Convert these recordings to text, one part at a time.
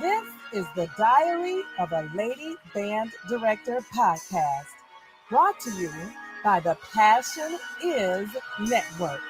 This is the Diary of a Lady Band Director podcast, brought to you by the Passion Is Network.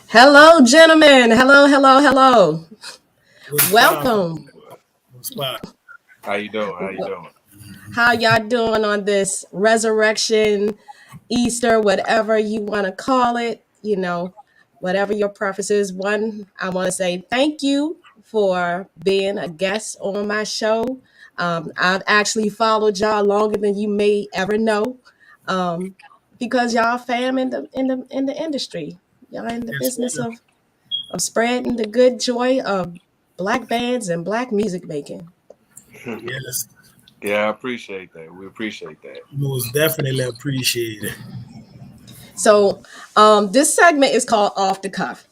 Hello, gentlemen. Hello. Welcome. How you doing? How y'all doing on this resurrection, Easter, whatever you want to call it, whatever your preference is. One, I want to say thank you for being a guest on my show. I've actually followed y'all longer than you may ever know, because y'all fam in the industry. Y'all in the business of spreading the good joy of Black bands and Black music making. Yes. Yeah, I appreciate that. We appreciate that. Most definitely appreciate it. So this segment is called Off the Cuff.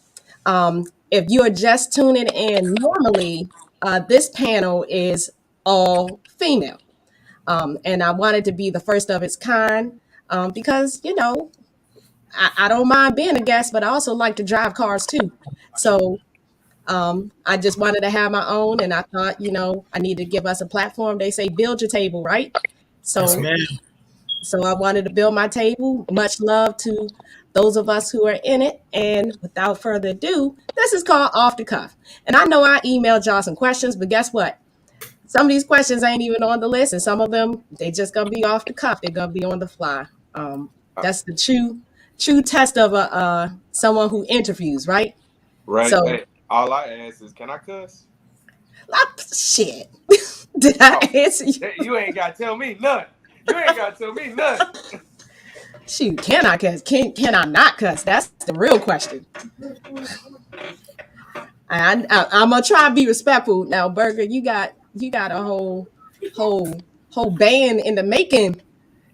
If you are just tuning in, normally this panel is all female. And I wanted to be the first of its kind because, I don't mind being a guest, but I also like to drive cars too. So I just wanted to have my own, and I thought, I need to give us a platform. They say build your table, right? So, Yes, ma'am. so I wanted to build my table. Much love to those of us who are in it. And without further ado, this is called Off the Cuff. And I know I emailed y'all some questions, but guess what? Some of these questions ain't even on the list, and some of them they just gonna be off the cuff. They're gonna be on the fly. That's the true test of a someone who interviews, right? Right. So, Hey, all I ask is, can I cuss? shit. Did I answer you? You ain't got to tell me nothing. Shoot, can I cuss? Can I not cuss? That's the real question. I'm gonna try to be respectful. Now, Burga, you got a whole band in the making,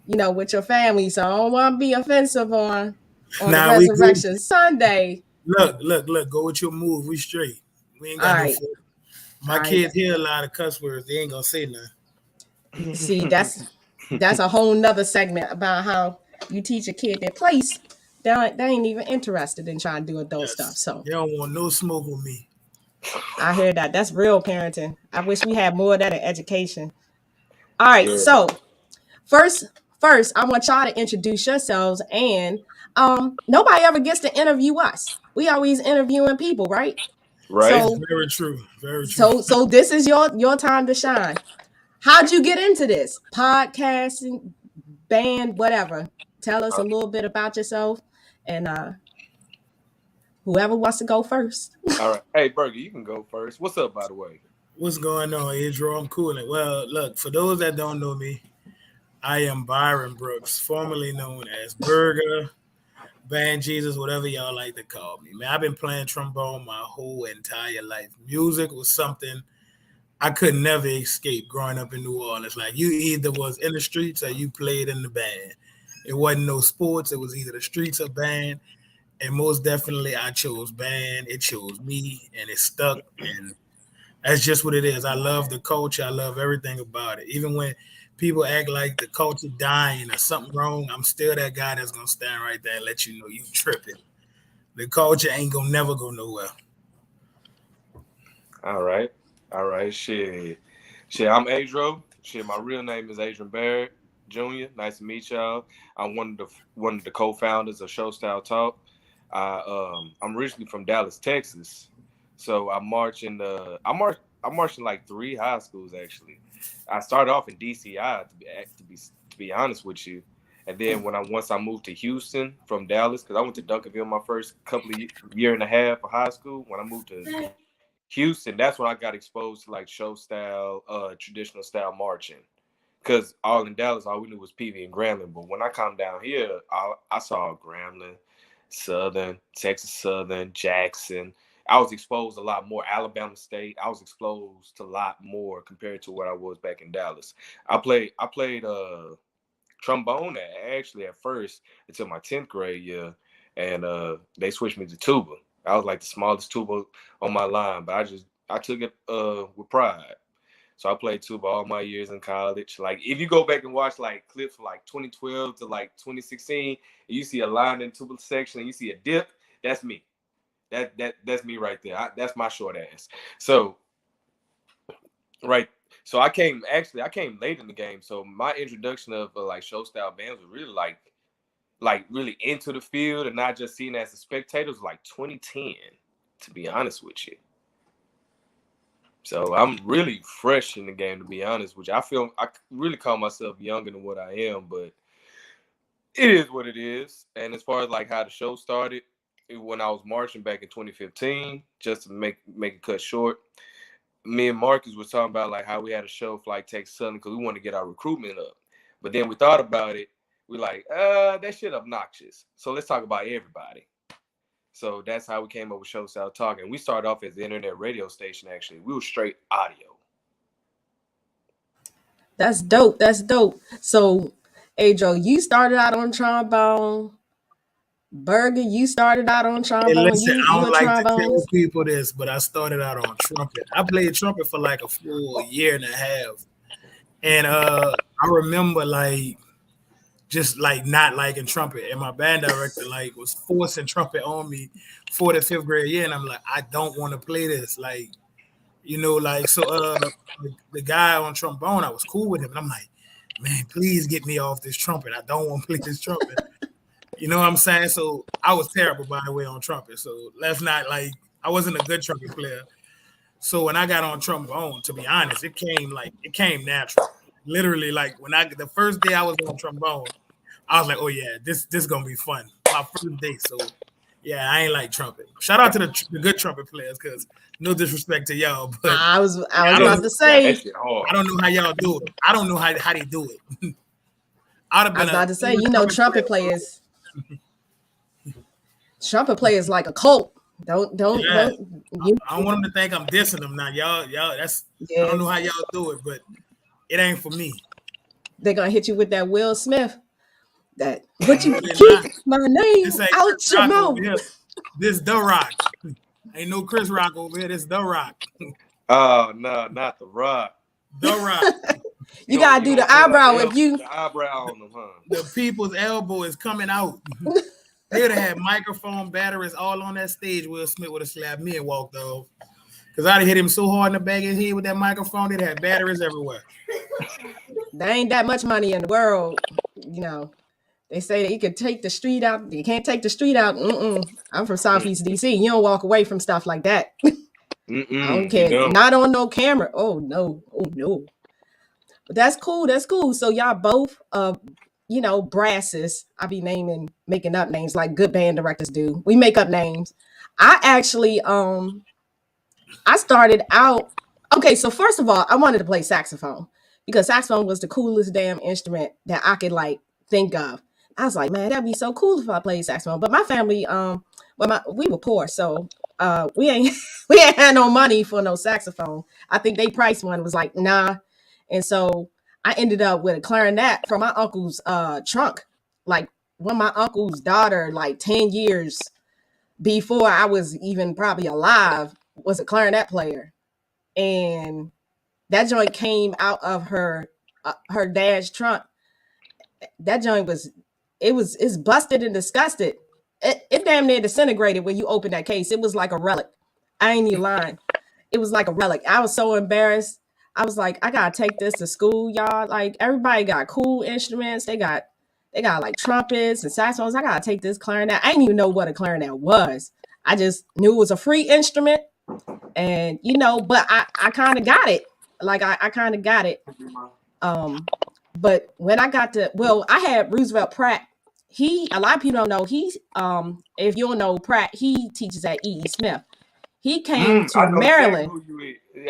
with your family. So I don't want to be offensive on the We good. Resurrection Sunday. Look. Go with your move. We straight. We ain't got All no right. foot. My kids hear a lot of cuss words. They ain't gonna say nothing. See, that's a whole nother segment about how you teach a kid their place. They ain't even interested in trying to do adult stuff. So they don't want no smoke with me. I hear that. That's real parenting. I wish we had more of that in education. All right, so first, I want y'all to introduce yourselves, and nobody ever gets to interview us. We always interviewing people, right? Right. So, very true. So this is your time to shine. How'd you get into this? Podcasting, band, whatever. Tell us a little bit about yourself, and whoever wants to go first. All right. Hey, Burger, you can go first. What's up, by the way? What's going on, Adrian? I'm cooling. Well, look, for those that don't know me, I am Byron Brooks, formerly known as Burga, Band Jesus, whatever y'all like to call me. Man, I've been playing trombone my whole entire life. Music was something I could never escape growing up in New Orleans. Like, you either was in the streets or you played in the band. It wasn't no sports. It was either the streets or band. And most definitely I chose band. It chose me, and it stuck. And that's just what it is. I love the culture. I love everything about it. Even when people act like the culture dying or something wrong, I'm still that guy that's going to stand right there and let you know you tripping. The culture ain't going to never go nowhere. All right. Shit, I'm Adrian. My real name is Adrian Barrett Jr. Nice to meet y'all. I'm one of the co-founders of Show Style Talk. I'm originally from Dallas, Texas. So I marched I marched in like 3 high schools actually. I started off in DCI to be honest with you, and then once I moved to Houston from Dallas, because I went to Duncanville my first couple of year and a half of high school. When I moved to Houston, that's when I got exposed to like show style, traditional style marching. Because all in Dallas, all we knew was PV and Grambling. But when I come down here, I saw Grambling, Southern, Texas Southern, Jackson. I was exposed a lot more. Alabama State. I was exposed to a lot more compared to what I was back in Dallas. I played trombone at first until my 10th grade year, and they switched me to tuba. I was like the smallest tuba on my line, but I took it with pride. So I played tuba all my years in college. Like if you go back and watch like clips from like 2012 to like 2016, and you see a line in tuba section and you see a dip, that's me. That's me right there. That's my short ass. So right. So I came late in the game. So my introduction of like show style bands was really like really into the field and not just seen as a spectator was like 2010, to be honest with you. So I'm really fresh in the game, to be honest with you. I feel I really call myself younger than what I am, but it is what it is. And as far as like how the show started, when I was marching back in 2015, just to make it cut short, me and Marcus was talking about like how we had a show for like Texas Southern because we wanted to get our recruitment up. But then we thought about it. We're like, that shit obnoxious. So let's talk about everybody. So that's how we came up with Show Style Talk. And we started off as the internet radio station, actually. We were straight audio. That's dope. That's dope. So, Adrian, you started out on trombone. Burga, you started out on trombone. Hey, listen, you I don't a like to trombone? tell people this, but I started out on trumpet. I played trumpet for like a full year and a half. And I remember like just like not liking trumpet, and my band director like was forcing trumpet on me for the 5th grade year, and I'm like, I don't want to play this, like, you know, like so. The guy on trombone, I was cool with him, and I'm like, man, please get me off this trumpet. I don't want to play this trumpet. You know what I'm saying? So I was terrible, by the way, on trumpet. So let's not like I wasn't a good trumpet player. So when I got on trombone, to be honest, it came natural. Literally, like the first day I was on trombone, I was like, oh yeah, this gonna be fun. My first day. So yeah, I ain't like trumpet. Shout out to the good trumpet players, because no disrespect to y'all, but I was about to say, I don't know how y'all do it. I don't know how they do it. I was about to say, trumpet players. Trumpet players like a cult. Don't. I don't want them to think I'm dissing them now. Y'all. That's I don't know how y'all do it, but it ain't for me. They're gonna hit you with that Will Smith. But you keep my name out your mouth. This The Rock. Ain't no Chris Rock over here. This The Rock. Oh no, not The Rock. The Rock. You gotta do the eyebrow if you the eyebrow on them, huh? The people's elbow is coming out. They'd have had microphone batteries all on that stage. Will Smith would have slapped me and walked off. Because I'd have hit him so hard in the back of his head with that microphone, they'd have batteries everywhere. There ain't that much money in the world. You know, they say that you could take the street out. You can't take the street out. I'm from Southeast DC. You don't walk away from stuff like that. I don't care. No. Not on no camera. Oh no. But that's cool. That's cool. So y'all both brasses. I be making up names like good band directors do. We make up names. I actually I started out. Okay, so first of all, I wanted to play saxophone because saxophone was the coolest damn instrument that I could like think of. I was like, man, that'd be so cool if I played saxophone. But my family, we were poor, so we ain't had no money for no saxophone. I think they priced one was like, nah. And so I ended up with a clarinet from my uncle's trunk. Like when my uncle's daughter, like 10 years before I was even probably alive, was a clarinet player. And that joint came out of her dad's trunk. That joint it's busted and disgusted. It damn near disintegrated when you open that case. It was like a relic. I ain't even lying. It was like a relic. I was so embarrassed. I was like, I gotta take this to school, y'all. Like everybody got cool instruments. They got like trumpets and saxophones. I gotta take this clarinet. I didn't even know what a clarinet was. I just knew it was a free instrument. And but I kind of got it. Like I kind of got it. But when I got I had Roosevelt Pratt. A lot of people don't know, if you don't know Pratt, he teaches at E.E. Smith. He came to Maryland.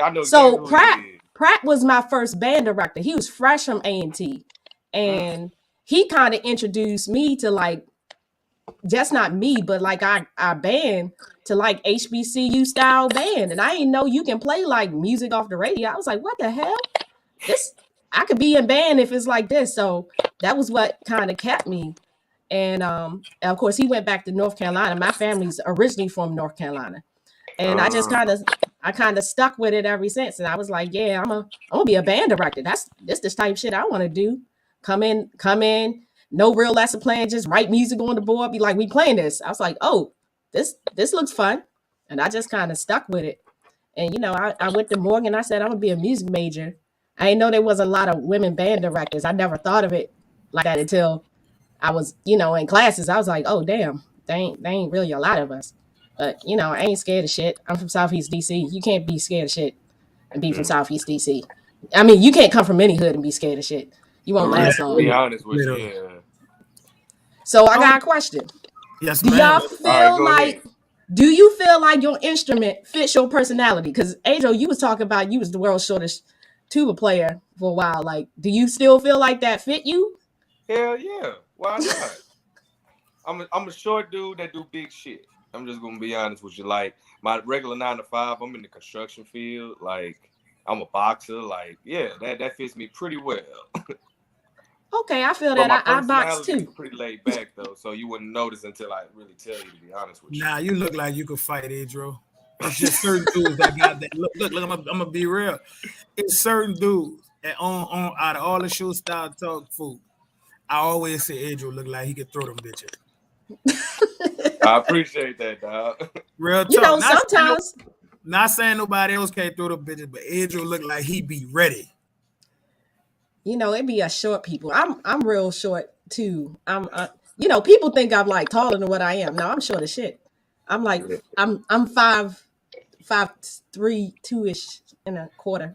I know so Pratt was my first band director. He was fresh from A&T. And he kind of introduced me to like, just not me, but like our band to like HBCU style band. And I didn't know you can play like music off the radio. I was like, what the hell? I could be in band if it's like this. So that was what kind of kept me. And of course he went back to North Carolina. My family's originally from North Carolina. And I just kind of stuck with it ever since. And I was like, yeah, I'm gonna be a band director. This type of shit I want to do. Come in, no real lesson plan, just write music on the board, be like, we playing this. I was like, oh, this looks fun. And I just kind of stuck with it. And I went to Morgan. I said, I'm gonna be a music major. I didn't know there was a lot of women band directors. I never thought of it like that until I was, in classes. I was like, oh damn, they ain't really a lot of us. But I ain't scared of shit. I'm from Southeast DC. You can't be scared of shit and be from Southeast DC. I mean, you can't come from any hood and be scared of shit. You won't last long. Be honest with you. Yeah. So I got a question. Yes, do ma'am. Do you feel like your instrument fits your personality? Because Adrian, you was talking about you was the world's shortest tuba player for a while. Like, do you still feel like that fit you? Hell yeah. Why not? I'm a short dude that do big shit. I'm just gonna be honest with you. Like my regular 9 to 5, I'm in the construction field. Like I'm a boxer. Like yeah, that fits me pretty well. Okay, I feel that. I box too. Pretty laid back though, so you wouldn't notice until I really tell you. To be honest with you. Nah, you look like you could fight, Adrian. It's just certain dudes that got that. Look. I'm gonna be real. It's certain dudes that on out of all the show style talk food. I always say Adrian look like he could throw them bitches. I appreciate that, dog. Real talk. Sometimes. Not saying nobody else can't throw the bitches, but Adrian look like he be ready. It be us short people. I'm real short too. People think I'm like taller than what I am. No, I'm short as shit. I'm like I'm 5'3", 2-ish and a quarter.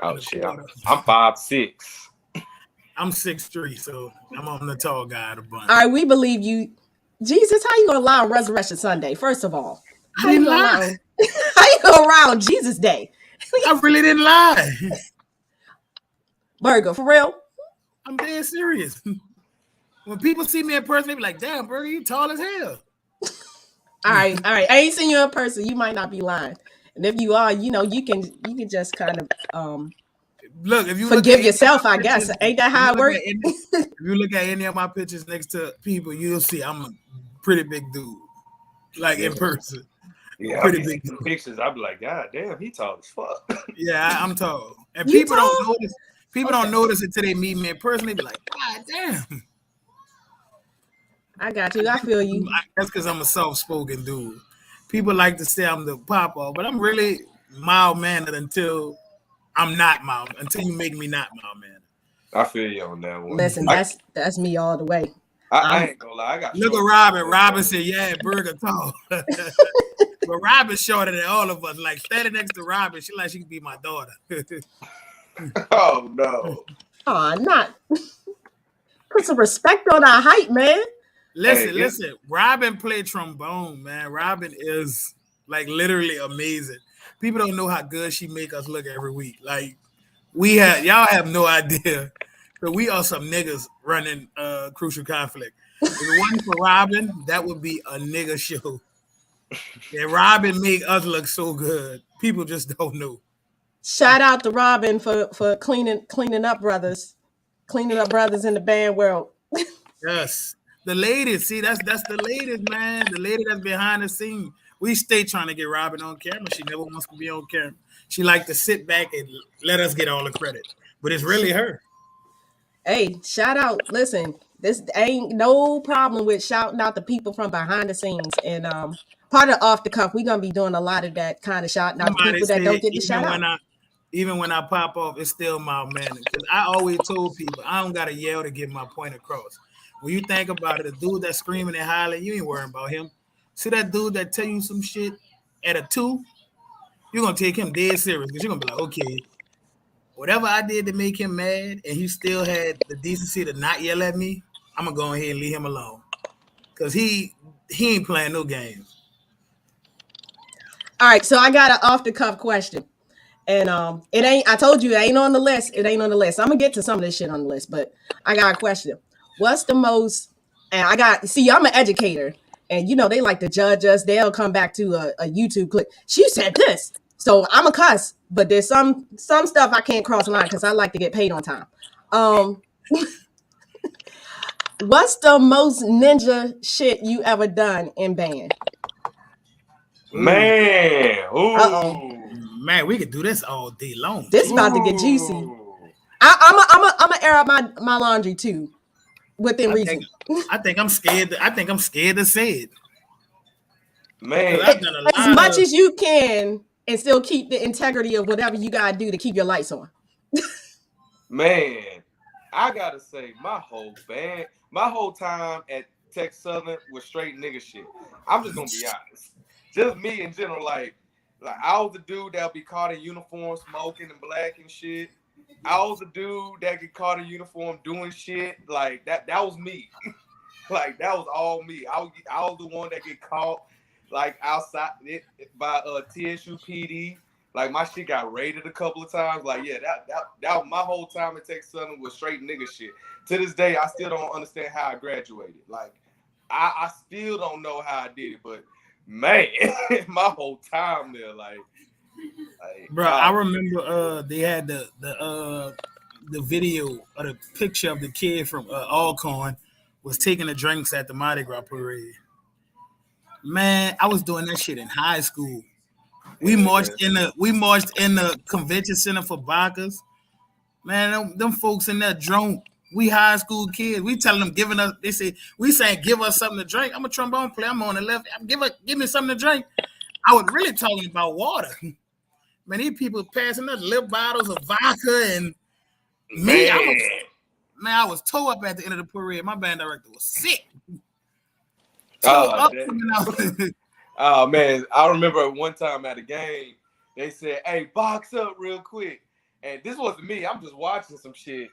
Oh shit! I'm 5'6". I'm 6'3", so I'm on the tall guy of the bunch. All right, we believe you. Jesus, how you gonna lie on Resurrection Sunday? First of all, how you gonna lie on Jesus Day? I really didn't lie. Burga, for real? I'm dead serious. When people see me in person, they be like, damn, Burga, you tall as hell. All right. I ain't seen you in person. You might not be lying. And if you are, you can just kind of look, if you forgive yourself, I guess. Ain't that how it works? If you look at any of my pictures next to people, you'll see I'm a pretty big dude. Like in person. Yeah, pretty big dude. Pictures, I'll be like, God damn, he tall as fuck. Yeah, I'm tall. And people don't notice. People don't notice it till they meet me in person. They be like, God damn. I got you. I feel you. That's because I'm a soft-spoken dude. People like to say I'm the pop-off, but I'm really mild-mannered until I'm not mild. Until you make me not mild-mannered. I feel you on that one. Listen, that's me all the way. I ain't gonna lie. I got look at Robin. Robin said, yeah, Burga tall. But Robin's shorter than all of us. Like, standing next to Robin, she like she could be my daughter. Oh, no. Oh, not. Put some respect on our height, man. Listen. Robin played trombone, man. Robin is like literally amazing. People don't know how good she make us look every week. Like y'all have no idea. But we are some niggas running Crucial Conflict. If it wasn't for Robin, that would be a nigga show. And Robin make us look so good. People just don't know. Shout out to Robin for cleaning up brothers in the band world. Yes. The ladies, see, that's the ladies, man. The lady that's behind the scene. We stay trying to get Robin on camera. She never wants to be on camera. She like to sit back and let us get all the credit. But it's really her. Hey, shout out. Listen, this ain't no problem with shouting out the people from behind the scenes. And part of Off the Cuff, we're going to be doing a lot of that kind of shouting out to people that don't get the shout out. Even when I pop off, it's still mild mannered. Because I always told people, I don't got to yell to get my point across. When you think about it, a dude that's screaming and hollering, you ain't worrying about him. See that dude that tell you some shit at a 2? You you're gonna take him dead serious because you're gonna be like, okay, whatever I did to make him mad, and he still had the decency to not yell at me, I'm gonna go ahead and leave him alone because he ain't playing no games. All right, so I got an off the cuff question. And it ain't, I told you it ain't on the list. It ain't on the list. I'm gonna get to some of this shit on the list, but I got a question. What's the most, and I'm an educator, and they like to judge us. They'll come back to a YouTube clip. She said this. So I'm a cuss, but there's some stuff I can't cross the line because I like to get paid on time. What's the most ninja shit you ever done in band? Man, man, we could do this all day long. This about to get juicy. I'm gonna air out my laundry too, within reason. I think I'm scared. I think I'm scared to say it. Man, as much as you can, and still keep the integrity of whatever you gotta do to keep your lights on. Man, I gotta say, my whole time at Tech Southern was straight nigga shit. I'm just gonna be honest. Just me in general, like I was the dude that'll be caught in uniform smoking and black and shit. I was the dude that get caught in uniform doing shit. Like that was me. Like that was all me. I was the one that get caught like outside by TSU PD. Like my shit got raided a couple of times. Like yeah, that my whole time at Tech Southern was straight nigga shit. To this day, I still don't understand how I graduated. Like I still don't know how I did it, but man, my whole time there, like bro, I remember they had the video or the picture of the kid from Alcorn was taking the drinks at the Mardi Gras parade. Man, I was doing that shit in high school. We marched in the convention center for Bacchus. Man, them folks in that drunk. We high school kids. We telling them they say we saying give us something to drink. I'm a trombone player. I'm on the left. Give me something to drink. I was really talking about water. Man, these people passing us lip bottles of vodka and me. I was tore up at the end of the parade. My band director was sick. Oh man, I remember one time at a game, they said, "Hey, box up real quick," and this wasn't me. I'm just watching some shit.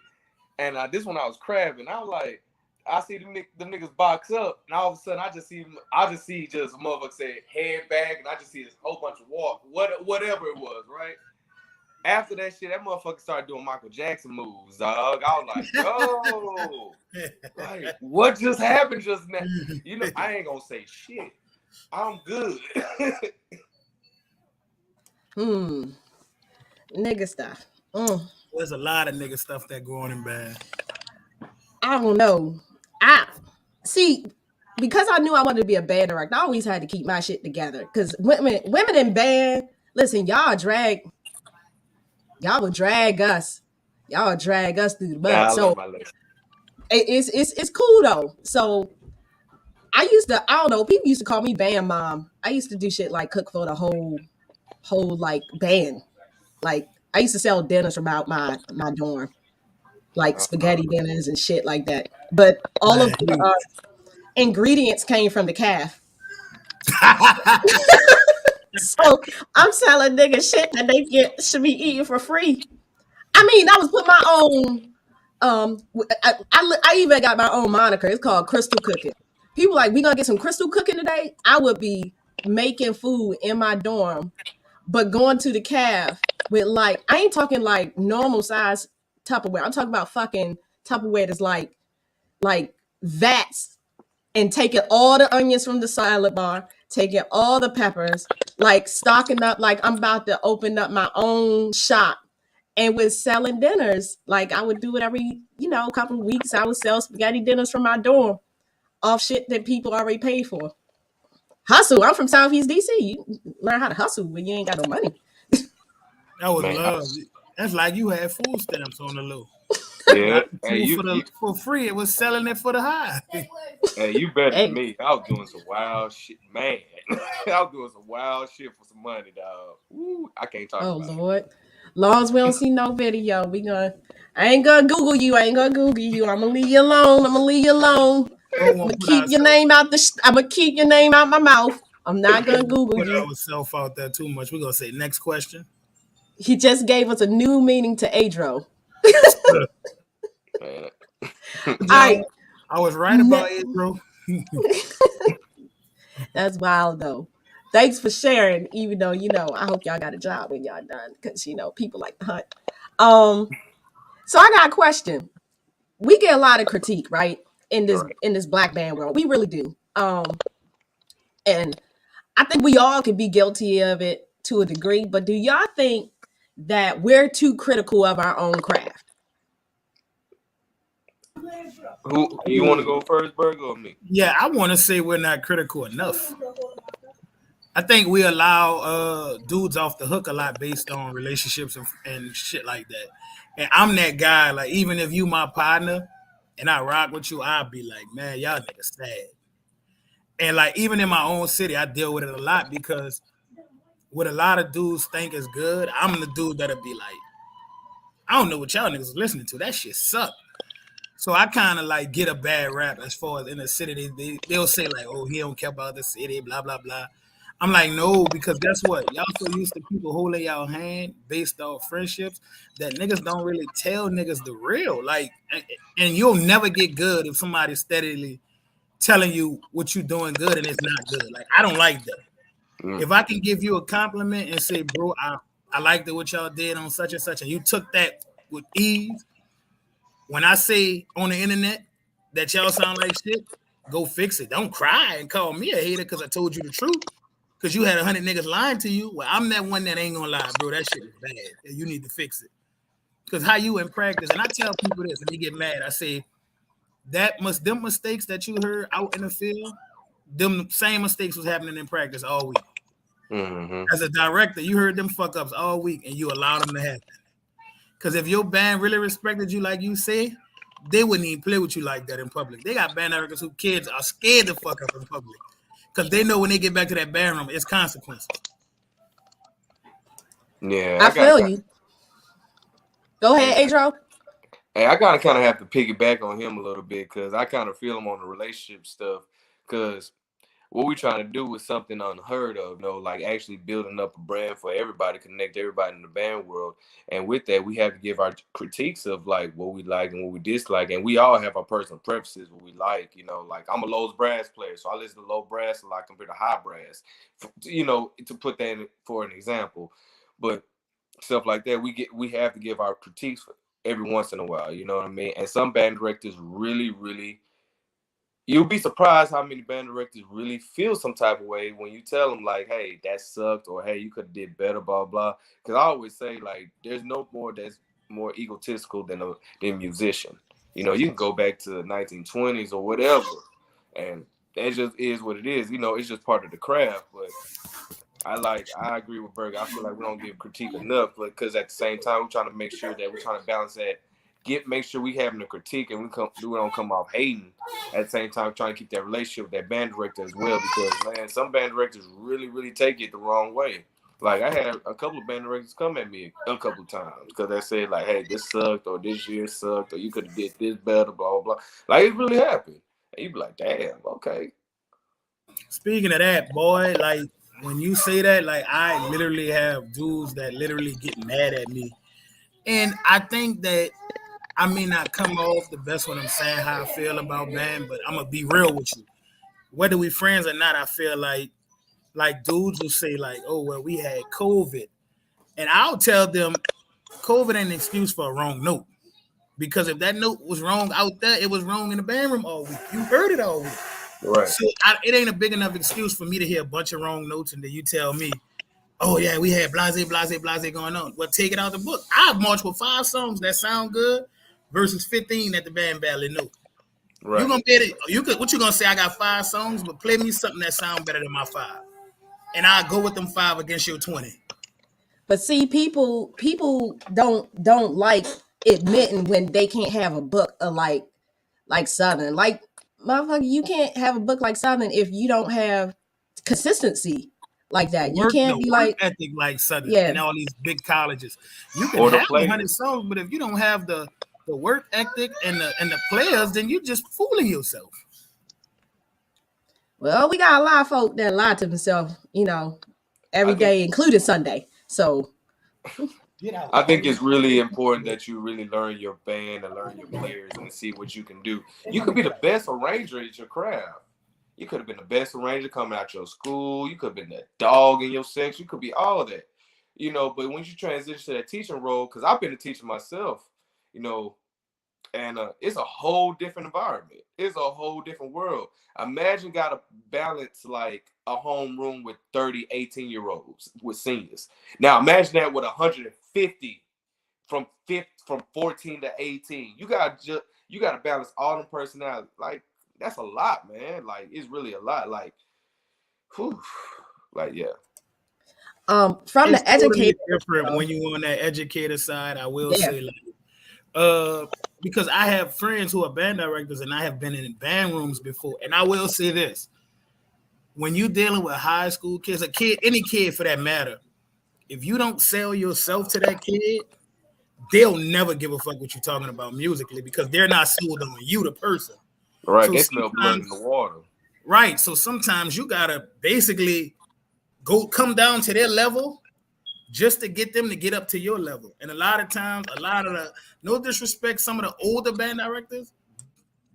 And this one I was crabbing. I was like, I see them niggas box up, and all of a sudden I just see just a motherfucker say head back, and I just see this whole bunch of whatever it was, right? After that shit, that motherfucker started doing Michael Jackson moves, dog. I was like, yo, like, what just happened just now? I ain't gonna say shit. I'm good. Nigga stuff. There's a lot of nigga stuff that go on in band. I don't know. Because I knew I wanted to be a band director, I always had to keep my shit together. Because women in band, listen, y'all would drag us. Y'all would drag us through the mud. So it's cool though. So I don't know, people used to call me band mom. I used to do shit like cook for the whole like band. Like I used to sell dinners from out my dorm, like spaghetti dinners and shit like that. But all of the ingredients came from the calf. So I'm selling niggas shit that they should be eating for free. I mean, I was put my own. I even got my own moniker. It's called Krystal Cooking. People like, we gonna get some Krystal Cooking today. I would be making food in my dorm, but going to the calf with I ain't talking like normal size Tupperware. I'm talking about fucking Tupperware that's like vats, and taking all the onions from the salad bar, taking all the peppers, like stocking up like I'm about to open up my own shop, and with selling dinners. Like I would do it every, couple of weeks. I would sell spaghetti dinners from my dorm off shit that people already paid for. Hustle. I'm from Southeast DC. You learn how to hustle when you ain't got no money. That was love. That's like you had food stamps on the low. Yeah, for free. It was selling it for the high. Hey, you better than me. I was doing some wild shit, man. I was doing some wild shit for some money, dog. Ooh, I can't talk about it. Oh, Lord. Long as we don't see no video, I ain't gonna Google you. I'm gonna leave you alone. I'm gonna keep your name out my mouth. I'm not gonna Google Put you. ourselves out there too much. We're gonna say next question. He just gave us a new meaning to Adro. Man. All Yo, right. I was right about it, bro. That's wild though. Thanks for sharing, even though I hope y'all got a job when y'all done, because people like to hunt. So I got a question. We get a lot of critique, right? In this Right. in this black band world. We really do. And I think we all can be guilty of it to a degree, but do y'all think that we're too critical of our own craft? Who you want to go first, Burga, or me? Yeah, I want to say we're not critical enough. I think we allow dudes off the hook a lot based on relationships and shit like that. And I'm that guy. Like, even if you my partner and I rock with you, I'll be like, man, y'all niggas sad. And like, even in my own city, I deal with it a lot because what a lot of dudes think is good, I'm the dude that'll be like, I don't know what y'all niggas listening to. That shit suck. So I kind of like get a bad rap as far as in the city. They'll say like, oh, he don't care about the city, blah, blah, blah. I'm like, no, because guess what? Y'all so used to people holding y'all hand based off friendships that niggas don't really tell niggas the real. Like, and you'll never get good if somebody's steadily telling you what you're doing good and it's not good. Like, I don't like that. If I can give you a compliment and say, bro, I liked what y'all did on such and such, and you took that with ease. When I say on the internet that y'all sound like shit, go fix it. Don't cry and call me a hater because I told you the truth. Because you had 100 niggas lying to you. Well, I'm that one that ain't gonna lie, bro. That shit is bad. And you need to fix it. Because how you in practice, and I tell people this and they get mad. I say, them mistakes that you heard out in the field, them same mistakes was happening in practice all week. Mm-hmm. As a director, you heard them fuck ups all week and you allowed them to happen. Because if your band really respected you like you say, they wouldn't even play with you like that in public. They got band directors who kids are scared to fuck up in public. Because they know when they get back to that band room, it's consequences. Yeah, I feel you. Go ahead, Adro. Hey, I kind of have to piggyback on him a little bit because I kind of feel him on the relationship stuff. Because what we're trying to do is something unheard of, like actually building up a brand for everybody, connect everybody in the band world. And with that, we have to give our critiques of like what we like and what we dislike. And we all have our personal preferences, what we like, like I'm a low brass player. So I listen to low brass a lot compared to high brass, to put that in for an example. But stuff like that, we have to give our critiques every once in a while, you know what I mean? And some band directors really, really, you'll be surprised how many band directors really feel some type of way when you tell them like, hey, that sucked, or hey, you could have did better, blah, blah. Because I always say like, there's no more that's more egotistical than a musician. You can go back to the 1920s or whatever, and that just is what it is. It's just part of the craft. But I agree with Burga. I feel like we don't give critique enough, because at the same time, we're trying to make sure that we're trying to balance that. Make sure we having a critique and we don't come off hating. At the same time, trying to keep that relationship with that band director as well, because man, some band directors really, really take it the wrong way. Like I had a couple of band directors come at me a couple of times because they said like, "Hey, this sucked," or "This year sucked," or "You could have did this better," blah blah blah. Like it really happened, and you be like, "Damn, okay." Speaking of that, boy, like when you say that, like I literally have dudes that literally get mad at me, and I think that I may not come off the best when I'm saying how I feel about band, but I'm gonna be real with you. Whether we friends or not, I feel like dudes will say like, "Oh well, we had COVID," and I'll tell them, "COVID ain't an excuse for a wrong note, because if that note was wrong out there, it was wrong in the band room all week. You heard it all week, Right? So it ain't a big enough excuse for me to hear a bunch of wrong notes and then you tell me, oh yeah, we had blase going on. Well, take it out the book. I've marched with 5 songs that sound good versus 15 that the band badly know. Right. You're gonna get it. What you gonna say? I got 5 songs, but play me something that sound better than my 5, and I'll go with them 5 against your 20. But see, people don't like admitting when they can't have a book of like Southern. Like, motherfucker, you can't have a book like Southern if you don't have consistency like that. You can't be like ethic like Southern Yeah. and all these big colleges. You can Or the have players. 100 songs, but if you don't have the work ethic and the players, then you're just fooling yourself. Well, we got a lot of folk that lie to themselves, every day, including Sunday. So I think it's really important that you really learn your band and learn your players and see what you can do. You could be the best arranger at your craft. You could have been the best arranger coming out your school. You could have been the dog in your section. You could be all of that, But when you transition to that teaching role, because I've been a teacher myself, and it's a whole different environment. It's a whole different world. Imagine got to balance like a homeroom with 30, 18-year-olds with seniors. Now imagine that with 150 from 14 to 18. You got to balance all them personalities. Like that's a lot, man. Like it's really a lot. Like, whew, like yeah. From it's the educator, different when you on that educator side. I will say, like, because I have friends who are band directors, and I have been in band rooms before. And I will say this: when you dealing with high school kids, a kid, any kid for that matter, if you don't sell yourself to that kid, they'll never give a fuck what you're talking about musically because they're not sold on you, the person. Right, so they smell blood in the water. Right, so sometimes you gotta basically come down to their level just to get them to get up to your level. And a lot of times, no disrespect, some of the older band directors,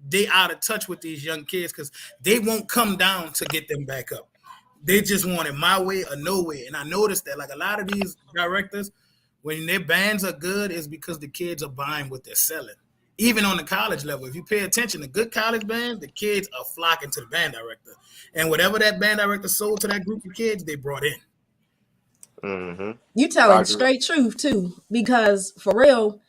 they out of touch with these young kids because they won't come down to get them back up. They just want it my way or no way. And I noticed that like a lot of these directors, when their bands are good, is because the kids are buying what they're selling. Even on the college level, if you pay attention to good college bands, the kids are flocking to the band director. And whatever that band director sold to that group of kids, they brought in. Mm-hmm. You telling straight truth too, because for real,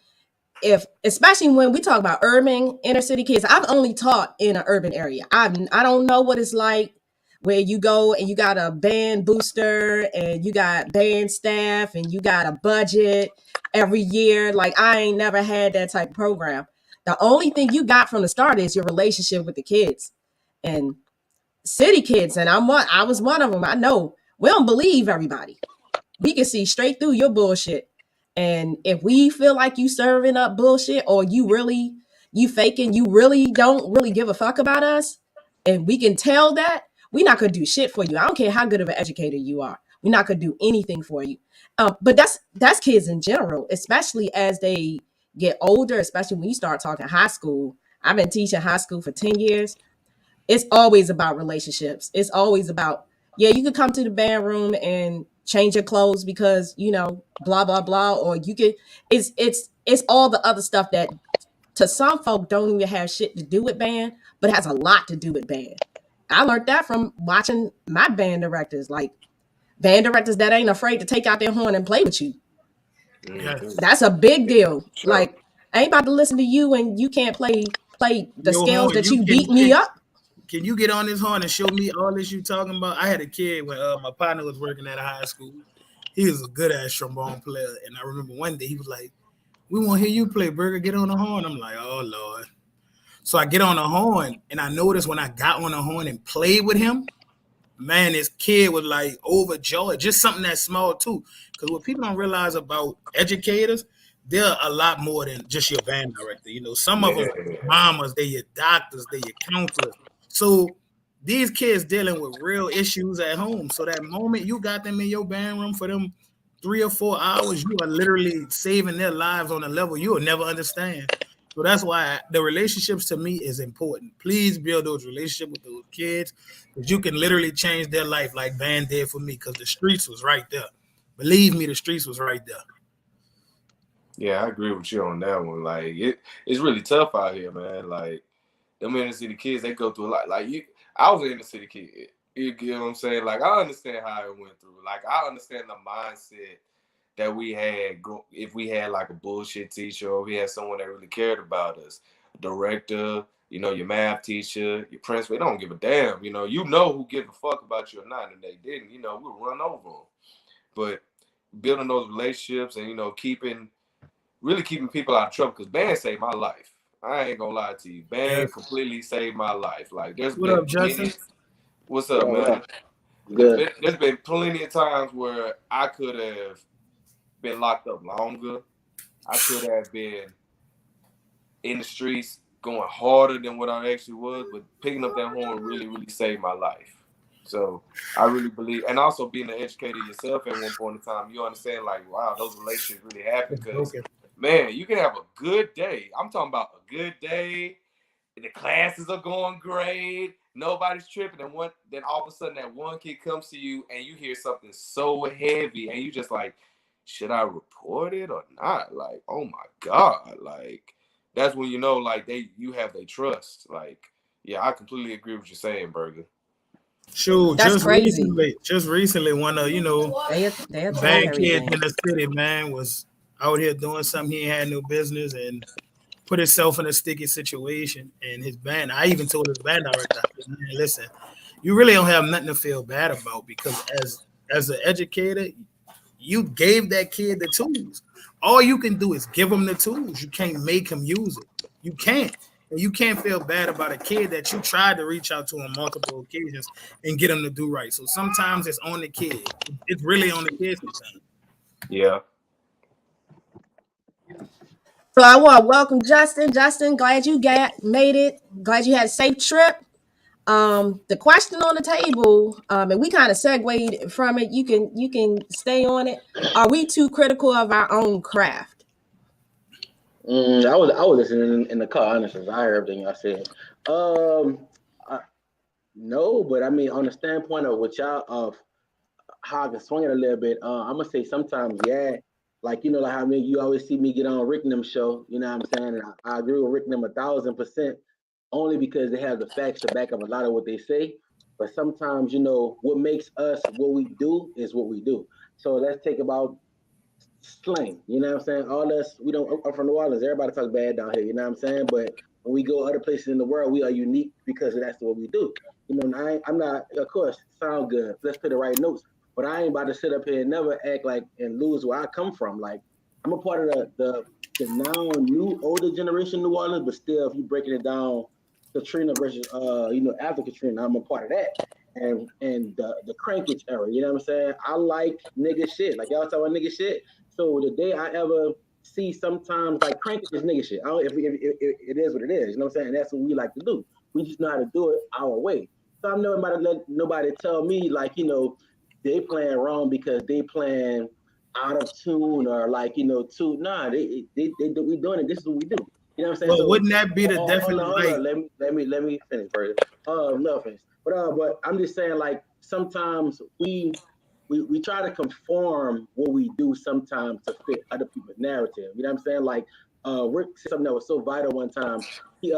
especially when we talk about urban inner city kids, I've only taught in an urban area. I don't know what it's like where you go and you got a band booster and you got band staff and you got a budget every year. Like I ain't never had that type of program. The only thing you got from the start is your relationship with the kids and city kids. And I was one of them. I know we don't believe everybody. We can see straight through your bullshit. And if we feel like you serving up bullshit or you faking, you really don't really give a fuck about us, and we can tell that, we're not going to do shit for you. I don't care how good of an educator you are. We're not going to do anything for you. But that's kids in general, especially as they get older, especially when you start talking high school. I've been teaching high school for 10 years. It's always about relationships. It's always about, you could come to the band room and change your clothes because, blah, blah, blah. Or you could, it's all the other stuff that to some folk don't even have shit to do with band, but has a lot to do with band. I learned that from watching my band directors, like band directors that ain't afraid to take out their horn and play with you. Mm-hmm. That's a big deal. Sure. Like, I ain't about to listen to you and you can't play the scales that you beat me up. Can you get on this horn and show me all this you talking about? I had a kid when my partner was working at a high school. He was a good ass trombone player, and I remember one day he was like, "We want to hear you play, Burga. Get on the horn." I'm like, "Oh Lord." So I get on the horn, and I noticed when I got on the horn and played with him, man, this kid was like overjoyed. Just something that small too, because what people don't realize about educators, they're a lot more than just your band director. Some of them mamas, they're your doctors, they're your counselors. So these kids dealing with real issues at home. So that moment you got them in your band room for them 3 or 4 hours, you are literally saving their lives on a level you will never understand. So that's why the relationships to me is important. Please build those relationships with those kids because you can literally change their life like band did for me because the streets was right there. Believe me, the streets was right there. Yeah, I agree with you on that one. Like it's really tough out here, man. Like them inner city kids, they go through a lot. Like I was an inner city kid. You know what I'm saying? Like I understand how it went through. Like I understand the mindset that we had if we had like a bullshit teacher or we had someone that really cared about us. A director, your math teacher, your principal, they don't give a damn. You know who give a fuck about you or not, and they didn't. We'll run over them. But building those relationships and really keeping people out of trouble because band saved my life. I ain't gonna lie to you. Band completely saved my life. Like there's what been up, Justin? What's up, man? Good. There's been plenty of times where I could have been locked up longer. I could have been in the streets going harder than what I actually was, but picking up that horn really, really saved my life. So I really believe, and also being an educator yourself at one point in time, you understand like, wow, those relationships really happen because, man, you can have a good day. I'm talking about a good day. The classes are going great. Nobody's tripping. And then all of a sudden that one kid comes to you and you hear something so heavy and you just like, should I report it or not? Like, oh my God. Like, that's when you know, like, you have their trust. Like, yeah, I completely agree with what you're saying, Burga. Sure, That's just crazy. recently, one of They're bad kids in the city, man, was out here doing something he had no business and put himself in a sticky situation. And his band, I even told his band director, man, listen, you really don't have nothing to feel bad about because as an educator, you gave that kid the tools. All you can do is give him the tools. You can't make him use it. You can't. And you can't feel bad about a kid that you tried to reach out to on multiple occasions and get him to do right. So sometimes it's on the kid. It's really on the kid sometimes. Yeah. So I want to welcome Justin. Justin, glad you made it. Glad you had a safe trip. The question on the table, and we kind of segued from it. You can stay on it. Are we too critical of our own craft? I was listening in the car, honestly. I heard everything I said. No, but I mean, on the standpoint of what y'all of how I can swing it a little bit, I'm gonna say sometimes, yeah, like like how you always see me get on Rick and them show, you know what I'm saying? And I agree with Rick and them 1,000%, only because they have the facts to back up a lot of what they say. But sometimes, what makes us what we do is what we do. So let's take about slang, you know what I'm saying? All us, we don't, I'm from New Orleans, everybody talks bad down here, you know what I'm saying? But when we go other places in the world, we are unique because that's what we do. I'm not, of course, sound good, let's put the right notes, but I ain't about to sit up here and never act like and lose where I come from. Like, I'm a part of the now new older generation New Orleans, but still, if you're breaking it down, Katrina versus, after Katrina, I'm a part of that. And the crankage era, you know what I'm saying? I like nigga shit, like y'all talking about nigga shit. So the day I ever see sometimes like crankage is nigga shit. I don't, if it is what it is, you know what I'm saying? And that's what we like to do. We just know how to do it our way. So I'm never about to let nobody tell me like, they playing wrong because they playing out of tune or like, we doing it. This is what we do. You know what I'm saying? Well, so, wouldn't that be the definite? Let me finish, Burga. No finish. But I'm just saying, like, sometimes we try to conform what we do sometimes to fit other people's narrative. You know what I'm saying? Like, Rick said something that was so vital one time. He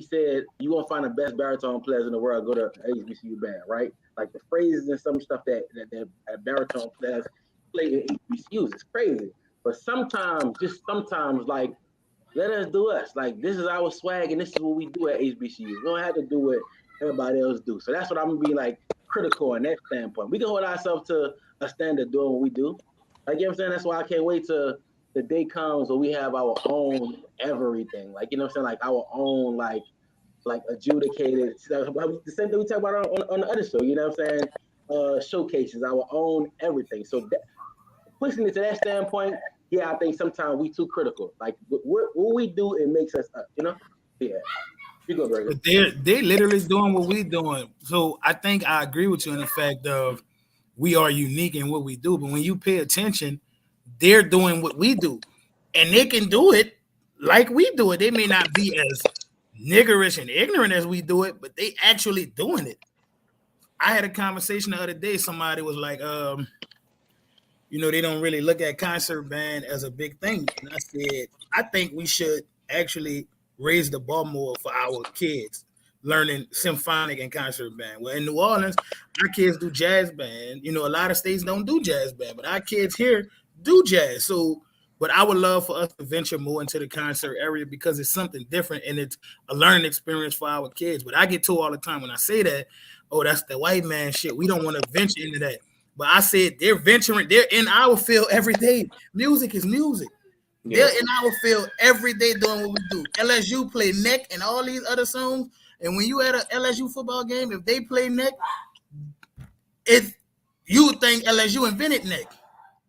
said, you won't find the best baritone players in the world, go to HBCU band, right? Like the phrases and some stuff that baritone players play in HBCUs, it's crazy. But sometimes, like, let us do us. Like, this is our swag and this is what we do at HBCUs. We don't have to do what everybody else do. So that's what I'm gonna be like critical in that standpoint. We can hold ourselves to a standard doing what we do. Like, you know what I'm saying? That's why I can't wait till the day comes where we have our own everything. Like, you know what I'm saying? Like our own like adjudicated, the same thing we talk about on the other show, you know what I'm saying? Showcases, our own everything. So pushing it to that standpoint, yeah, I think sometimes we too critical. Like what we do, it makes us up, Yeah. You go, Burga. But they're literally doing what we doing. So I think I agree with you in the fact of we are unique in what we do. But when you pay attention, they're doing what we do. And they can do it like we do it. They may not be as niggerish and ignorant as we do it, but they actually doing it. I had a conversation the other day. Somebody was like, they don't really look at concert band as a big thing. And I said, I think we should actually raise the bar more for our kids learning symphonic and concert band. Well, in New Orleans, our kids do jazz band. A lot of states don't do jazz band, but our kids here do jazz. So, but I would love for us to venture more into the concert area because it's something different and it's a learning experience for our kids. But I get told all the time when I say that, oh, that's the white man shit. We don't want to venture into that. But I said they're in our field every day. Music is music. Yeah. They're in our field every day doing what we do. LSU play Neck and all these other songs. And when you at a LSU football game, if they play Neck, you would think LSU invented Neck.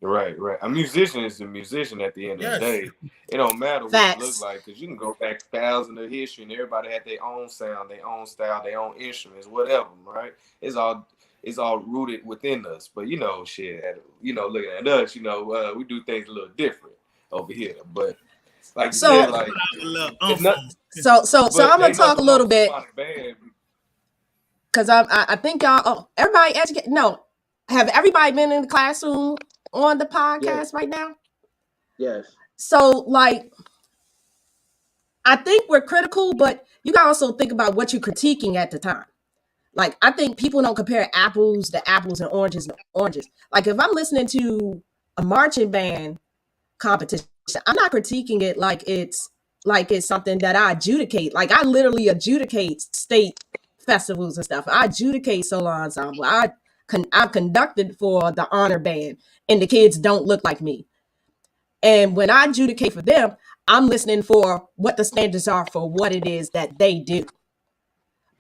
Right. A musician is a musician at the end of the day. It don't matter what Facts. you look like, because you can go back thousands of history and everybody had their own sound, their own style, their own instruments, whatever, right? It's all rooted within us. But shit, looking at us, we do things a little different over here. But like you said, like it's not, so I'm gonna talk a little bit band. because I think y'all everybody educate. No, have everybody been in the classroom on the podcast right now? Yes. So like, I think we're critical, but you gotta also think about what you're critiquing at the time. Like, I think people don't compare apples to apples and oranges to oranges. Like, if I'm listening to a marching band competition, I'm not critiquing it like it's something that I adjudicate. Like, I literally adjudicate state festivals and stuff. I adjudicate solo ensemble. I've conducted for the honor band, and the kids don't look like me. And when I adjudicate for them, I'm listening for what the standards are for what it is that they do.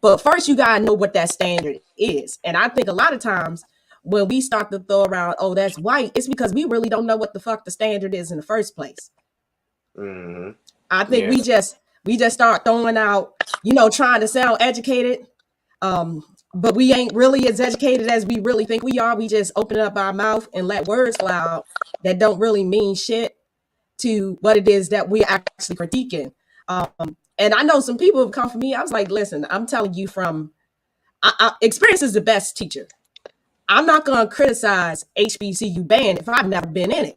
But first, you got to know what that standard is. And I think a lot of times when we start to throw around, oh, that's white, it's because we really don't know what the fuck the standard is in the first place. Mm-hmm. I think we just start throwing out, trying to sound educated. But we ain't really as educated as we really think we are. We just open up our mouth and let words fly out that don't really mean shit to what it is that we're actually critiquing. And I know some people have come for me. I was like, listen, I'm telling you experience is the best teacher. I'm not going to criticize HBCU band if I've never been in it.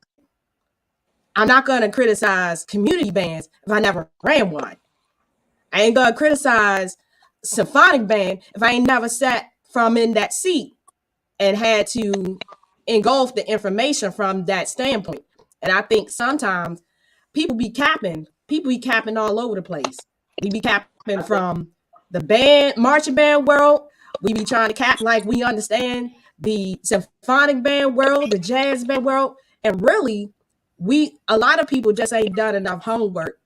I'm not going to criticize community bands if I never ran one. I ain't going to criticize symphonic band if I ain't never sat from in that seat and had to engulf the information from that standpoint. And I think sometimes people be capping all over the place. We be capping from the marching band world. We be trying to cap like we understand the symphonic band world, the jazz band world. And really, a lot of people just ain't done enough homework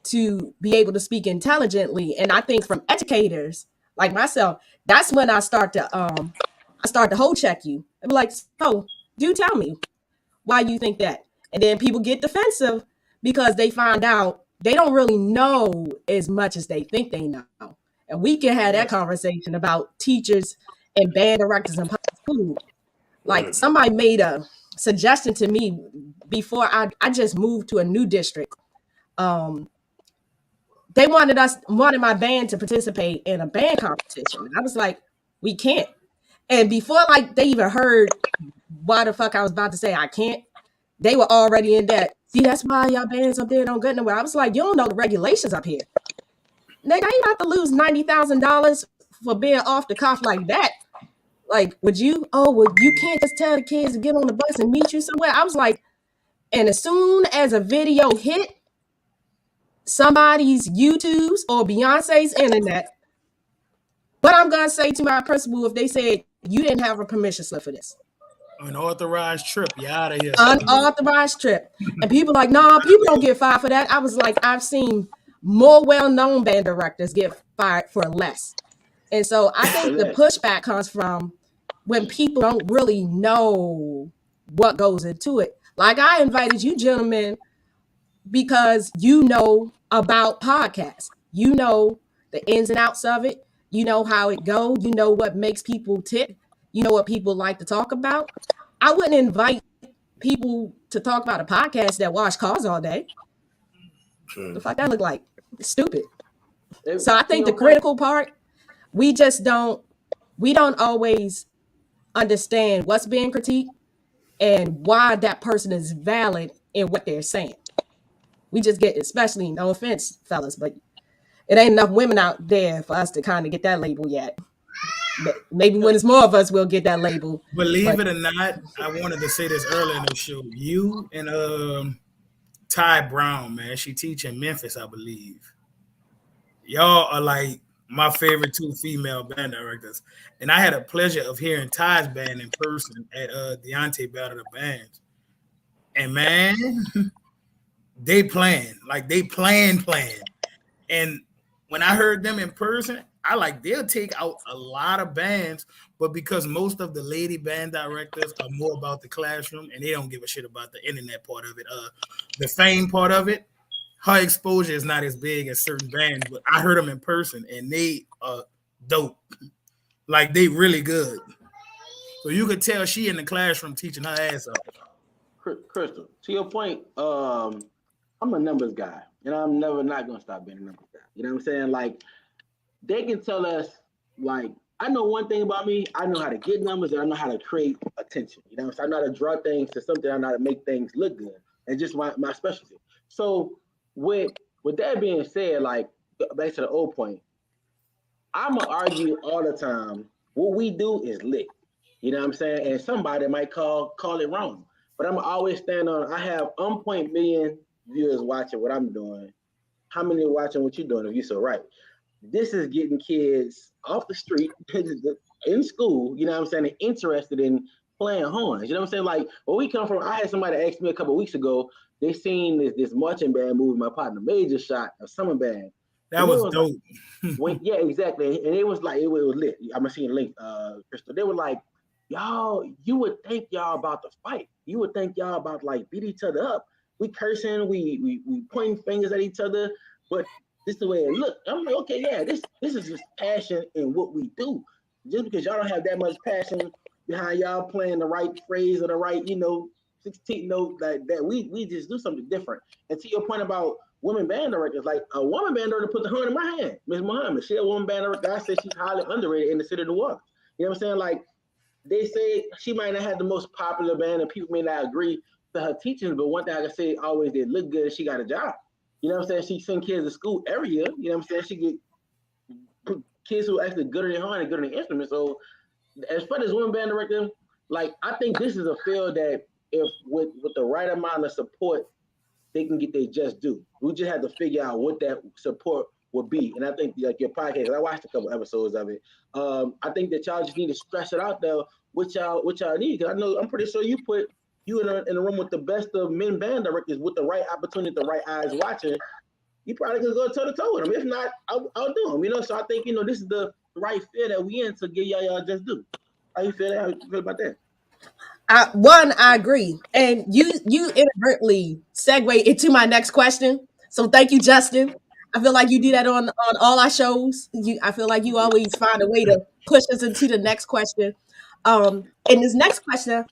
to be able to speak intelligently. And I think from educators like myself, that's when I start to hold check you. I'm like, so do tell me why you think that. And then people get defensive because they find out they don't really know as much as they think they know. And we can have that conversation about teachers and band directors and public school. Like, somebody made a suggestion to me before I just moved to a new district. They wanted my band to participate in a band competition. And I was like, we can't. And before they even heard why the fuck I was about to say I can't, they were already in that. See, that's why y'all bands up there don't get nowhere. I was like, you don't know the regulations up here. Nigga, I ain't about to lose $90,000 for being off the cuff like that. Like, would you? Oh, well, you can't just tell the kids to get on the bus and meet you somewhere. I was like, and as soon as a video hit somebody's YouTube's or Beyonce's internet, what I'm gonna say to my principal if they said you didn't have a permission slip for this? Unauthorized trip, you out of here. Unauthorized trip. And people like, nah, people don't get fired for that. I was like, I've seen more well-known band directors get fired for less. And so I think the pushback comes from when people don't really know what goes into it. Like, I invited you gentlemen because you know about podcasts. You know the ins and outs of it. You know how it goes. You know what makes people tick. You know what people like to talk about. I wouldn't invite people to talk about a podcast that wash cars all day. The fuck that look like? It's stupid. So I think the critical part, we don't always understand what's being critiqued and why that person is valid in what they're saying. We just get, especially, no offense, fellas, but it ain't enough women out there for us to kind of get that label yet. Maybe when it's more of us, we'll get that label. Believe it or not, I wanted to say this earlier in the show. You and Ty Brown, man, she teach in Memphis, I believe. Y'all are like my favorite two female band directors. And I had a pleasure of hearing Ty's band in person at Deontay Battle of the Bands. And man, they playing. And when I heard them in person, they'll take out a lot of bands, but because most of the lady band directors are more about the classroom and they don't give a shit about the internet part of it, the fame part of it, her exposure is not as big as certain bands. But I heard them in person and they are dope. Like, they really good. So you could tell she in the classroom teaching her ass off. Krystal, to your point, I'm a numbers guy, and I'm never not gonna stop being a numbers guy. You know what I'm saying? Like, they can tell us, like, I know one thing about me. I know how to get numbers, and I know how to create attention. You know what I'm saying? I know how to draw things to something. I know how to make things look good, and just my specialty. So with that being said, like, back to the old point, I'm gonna argue all the time. What we do is lit. You know what I'm saying? And somebody might call it wrong. But I'm always stand on, I have 1.1 million viewers watching what I'm doing. How many are watching what you're doing if you're so right? This is getting kids off the street in school, you know what I'm saying, interested in playing horns. You know what I'm saying? Like, where we come from, I had somebody ask me a couple of weeks ago, they seen this marching band movie my partner Major shot, a summer band. That was dope. Like, yeah, exactly. And it was like, it was lit. I'm gonna see a link, Krystal. They were like, y'all, you would think y'all about to fight. You would think y'all about like beat each other up. We cursing, we pointing fingers at each other, but this is the way it looked. I'm like, okay, yeah, this is just passion in what we do. Just because y'all don't have that much passion behind y'all playing the right phrase or the right, 16th note, that we just do something different. And to your point about women band directors, like a woman band director put the horn in my hand, Ms. Muhammad. She a woman band director. I say she's highly underrated in the city of New Orleans. You know what I'm saying? Like, they say she might not have the most popular band and people may not agree to her teachings, but one thing I can say always did look good and she got a job. You know what I'm saying? She send kids to school every year. You know what I'm saying? She get kids who are actually good in their horn and good in their instruments. So as far as women band director, like, I think this is a field that if with the right amount of support, they can get their just due. We just have to figure out what that support would be. And I think like your podcast, I watched a couple episodes of it. I think that y'all just need to stress it out there what y'all need. Cause I'm pretty sure you put you in a room with the best of men band directors with the right opportunity, the right eyes watching. You probably could go toe to toe with them. If not, I'll do them. So I think this is the right field that we in to give y'all just do. How you feel? How you feel about that? I agree, and you inadvertently segue into my next question. So thank you, Justin. I feel like you do that on all our shows. I feel like you always find a way to push us into the next question. In this next question,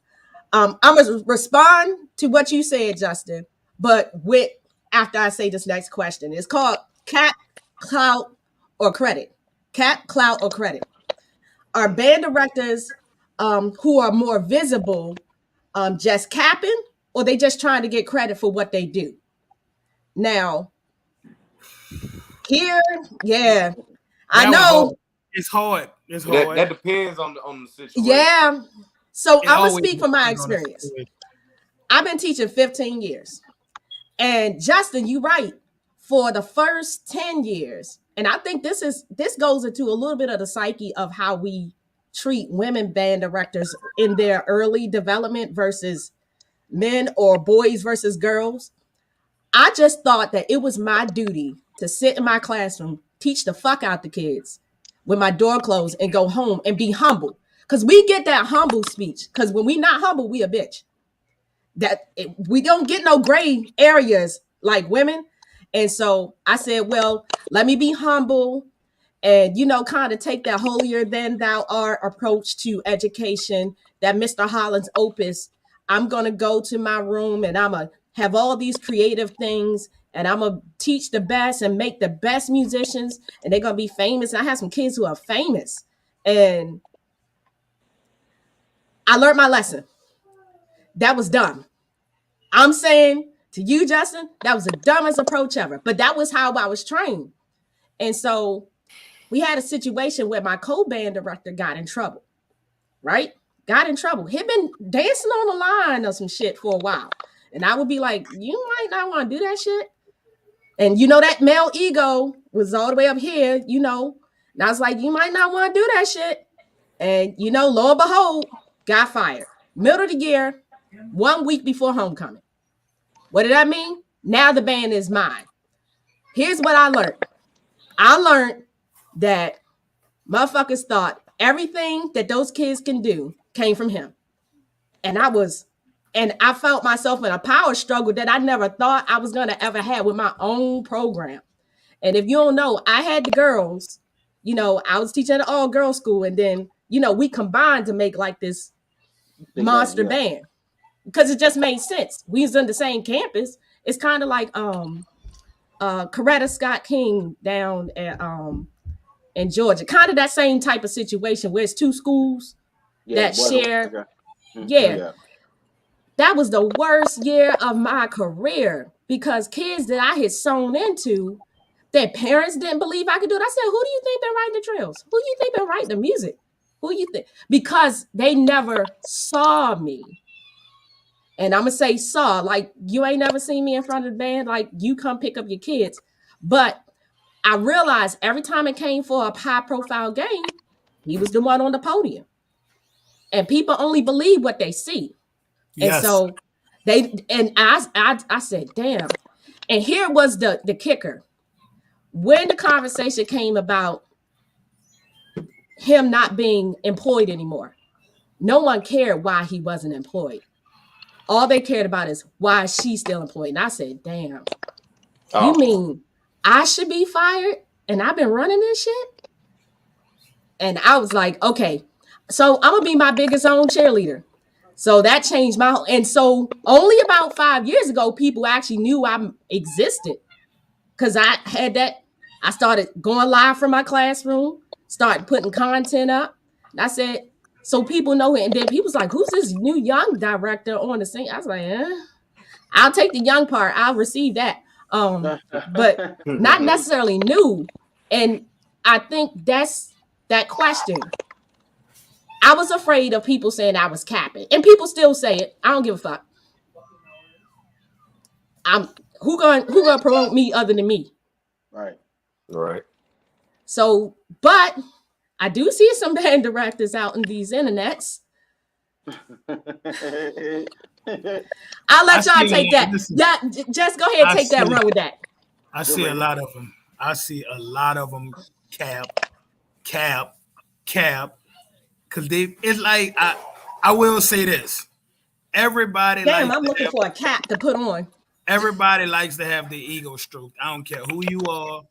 I'm gonna respond to what you said, Justin, but with after I say this next question. It's called Cap, Clout, or Credit. Cap, Clout, or Credit. Are band directors who are more visible just capping, or they just trying to get credit for what they do? Now, here, yeah, I know it's hard. It's hard. That depends on the situation. Yeah. So I'm gonna speak from my experience. I've been teaching 15 years. And Justin, you're right. For the first 10 years, and I think this goes into a little bit of the psyche of how we treat women band directors in their early development versus men, or boys versus girls. I just thought that it was my duty to sit in my classroom, teach the fuck out the kids with my door closed, and go home and be humble. Because we get that humble speech. Because when we not humble, we a bitch. We don't get no gray areas like women. And so I said, well, let me be humble and, kind of take that holier than thou art approach to education, that Mr. Holland's opus. I'm going to go to my room and I'm going to have all these creative things and I'm going to teach the best and make the best musicians and they're going to be famous. And I have some kids who are famous and I learned my lesson. That was dumb. I'm saying to you, Justin, that was the dumbest approach ever, but that was how I was trained. And so we had a situation where my co-band director got in trouble, right? Got in trouble. He'd been dancing on the line or some shit for a while. And I would be like, you might not want to do that shit. And that male ego was all the way up here, And I was like, you might not want to do that shit. And, lo and behold, got fired. Middle of the year, 1 week before homecoming. What did that mean? Now the band is mine. Here's what I learned. I learned that Motherfuckers thought everything that those kids can do came from him. And I felt myself in a power struggle that I never thought I was going to ever have with my own program. And if you don't know, I had the girls, I was teaching at an all girls school. And then, we combined to make like this monster band because it just made sense. We was on the same campus. It's kind of like Coretta Scott King down at in Georgia. Kind of that same type of situation where it's two schools that share. Yeah. That was the worst year of my career because kids that I had sewn into, their parents didn't believe I could do it. I said, who do you think been writing the drills? Who do you think been writing the music? Who do you think? Because they never saw me. And I'm going to say saw, like you ain't never seen me in front of the band. Like you come pick up your kids. But I realized every time it came for a high profile game, he was the one on the podium. And people only believe what they see. Yes. And so I said, damn. And here was the kicker. When the conversation came about him not being employed anymore, no one cared why he wasn't employed. All they cared about is why is she still employed? And I said, damn, you mean I should be fired and I've been running this shit? And I was like, okay, so I'm going to be my biggest own cheerleader. So that changed my whole, and so only about 5 years ago, people actually knew I existed because I started going live from my classroom, started putting content up. And I said, so people know it. And then people was like, who's this new young director on the scene? I was like, I'll take the young part. I'll receive that. But not necessarily new. And I think that's that question. I was afraid of people saying I was capping, and people still say it. I don't give a fuck. Who gonna promote me other than me? Right. So, but I do see some band directors out in these internets. I'll let y'all take that. Yeah, just go ahead and take that run with that. I see a lot of them. Cap. Cause it's like I will say this. Everybody I'm looking for a cap to put on. Everybody likes to have the ego stroked. I don't care who you are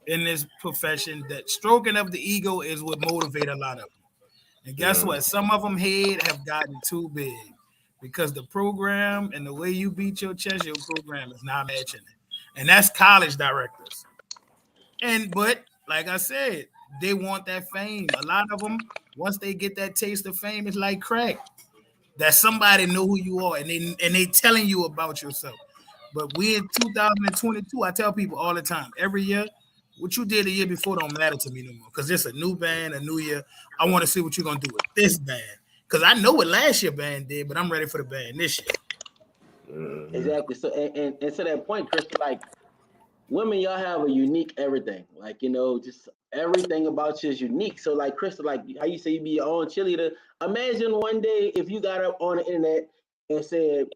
in this profession. That stroking of the ego is what motivates a lot of them. And guess what? Some of them head have gotten too big because the program and the way you beat your chest, your program is not matching it. And that's college directors. But like I said, they want that fame. A lot of them, once they get that taste of fame, it's like crack. That somebody know who you are and they telling you about yourself. But we in 2022, I tell people all the time, every year, what you did the year before don't matter to me no more. Because it's a new band, a new year. I want to see what you're gonna do with this band. Because I know what last year band did, but I'm ready for the band this year. Exactly. So and to that point, Krystal, like women, y'all have a unique everything. Like, just everything about you is unique. So like Krystal, like how you say you be your own cheerleader. Imagine one day if you got up on the internet and said,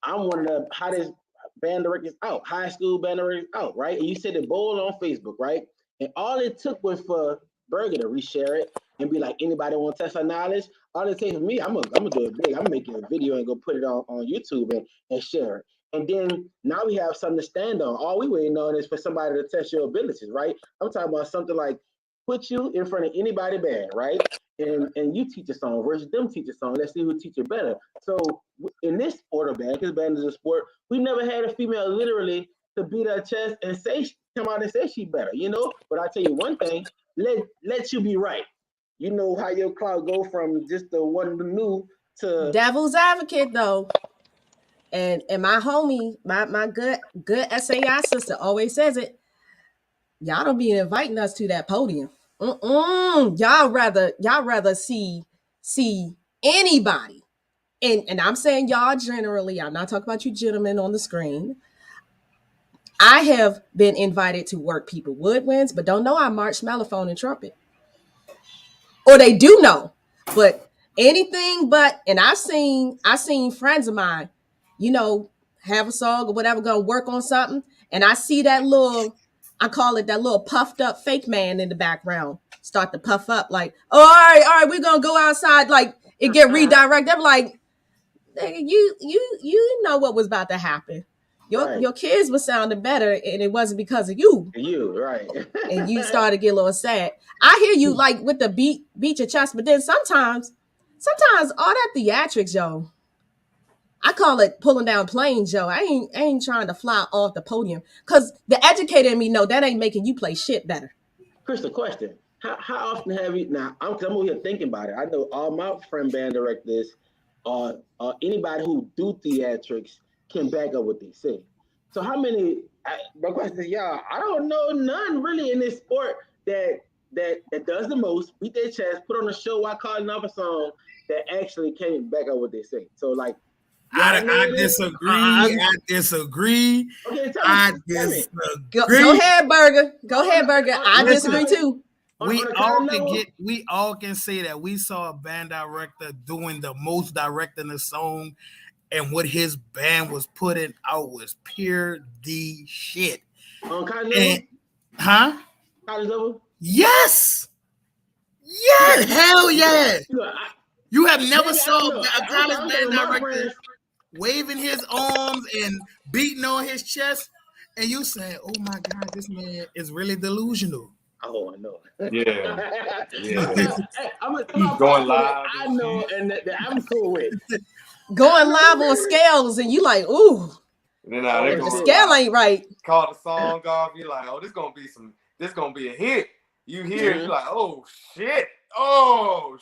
I'm one of the hottest band directors out, high school band directors out, right? And you said it bold on Facebook, right? And all it took was for Burga to reshare it and be like, anybody want to test our knowledge? All it takes for me, I'm gonna do it big. I'm making a video and go put it on YouTube and share it. And then now we have something to stand on. All we waiting on is for somebody to test your abilities, right? I'm talking about something like put you in front of anybody band, right? And you teach a song versus them teach a song. Let's see who teach it better. So in this sport of band, because band is a sport, we never had a female literally to beat her chest and come out and say she better, But I tell you one thing, let you be right. You know how your crowd go from just the one new to devil's advocate though. And my homie, my good SAI sister always says it. Y'all don't be inviting us to that podium. Y'all rather see anybody. And I'm saying y'all generally. I'm not talking about you gentlemen on the screen. I have been invited to work people woodwinds, but don't know I march mellophone and trumpet. Or they do know, but anything but. And I've seen friends of mine, have a song or whatever, gonna work on something, and I see that little I call it that little puffed up fake man in the background. Start to puff up like, oh, all right, we're gonna go outside. Like it get redirected. I'm like, you know what was about to happen. Your kids were sounding better, and it wasn't because of you. You right. And you started to get a little sad. I hear you like with the beat your chest, but then sometimes all that theatrics, yo. I call it pulling down planes, yo. I ain't trying to fly off the podium. Cause the educator in me know that ain't making you play shit better. Krystal, question. How often have you now I'm over here thinking about it. I know all my friend band directors anybody who do theatrics can back up what they say. So how many my question is, y'all, I don't know none really in this sport that does the most, beat their chest, put on a show while calling off a song that actually can't back up what they say. So like I disagree. I disagree. Okay, I disagree. Go ahead, Burga. Go ahead, Burga. I disagree too. We all can say that we saw a band director doing the most directing the song, and what his band was putting out was pure D shit. College level? Yes. Yes. Hell yeah. You have never saw a college band director waving his arms and beating on his chest, and you say, "Oh my God, this man is really delusional." Oh, I know. Yeah. I'm going live. I know, and that I'm cool with. Going live on scales, and you like, ooh. And then the scale ain't right. Call the song off. You're like, oh, this gonna be a hit. You hear, you're like, oh shit. Oh.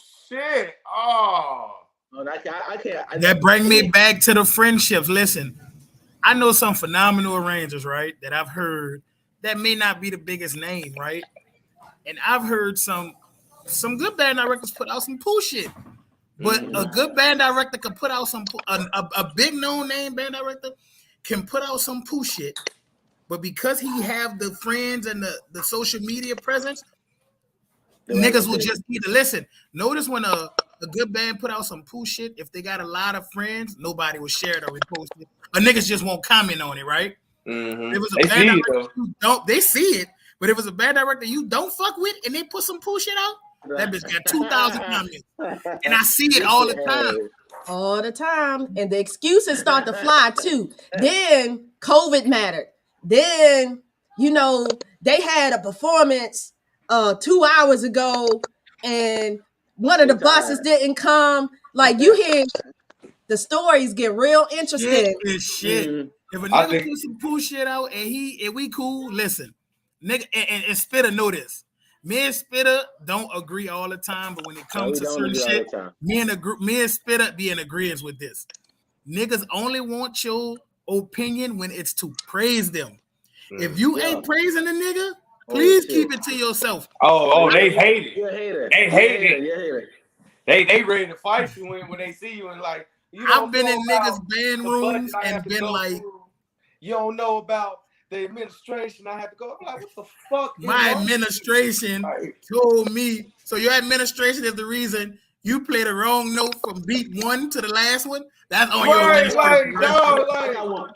No, I can't. That bring me back to the friendships. Listen, I know some phenomenal arrangers, right, that I've heard that may not be the biggest name, right? And I've heard some good band directors put out some poo shit. But a good band director can put out some a big known name band director can put out some poo shit. But because he have the friends and the social media presence, niggas will just either listen. Notice when a good band put out some poo shit, if they got a lot of friends, nobody will share it or repost it. Or niggas just won't comment on it, right? Mm-hmm. If it was a band director they see it. But if it's a band director you don't fuck with and they put some poo shit out, that bitch got 2,000 comments. And I see it all the time. All the time. And the excuses start to fly too. Then COVID mattered. Then, they had a performance 2 hours ago and one of the buses didn't come. Like you hear the stories get real interesting. Shit. Mm-hmm. If a nigga put some poo shit out and we cool, listen. Nigga and Spitter know this. Me and Spitter don't agree all the time, but when it comes to certain shit, me and Spitter be in agreement with this. Niggas only want your opinion when it's to praise them. If you ain't praising the nigga, please keep it to yourself. Oh, they hate it. You're a hater. They hate it. They ready to fight you when they see you and like. I've been in niggas' band rooms and been like, you don't know about the administration. I have to go. I'm like, what the fuck? My administration told me. So your administration is the reason you played the wrong note from beat 1 to the last one. That's on your administration. I got one.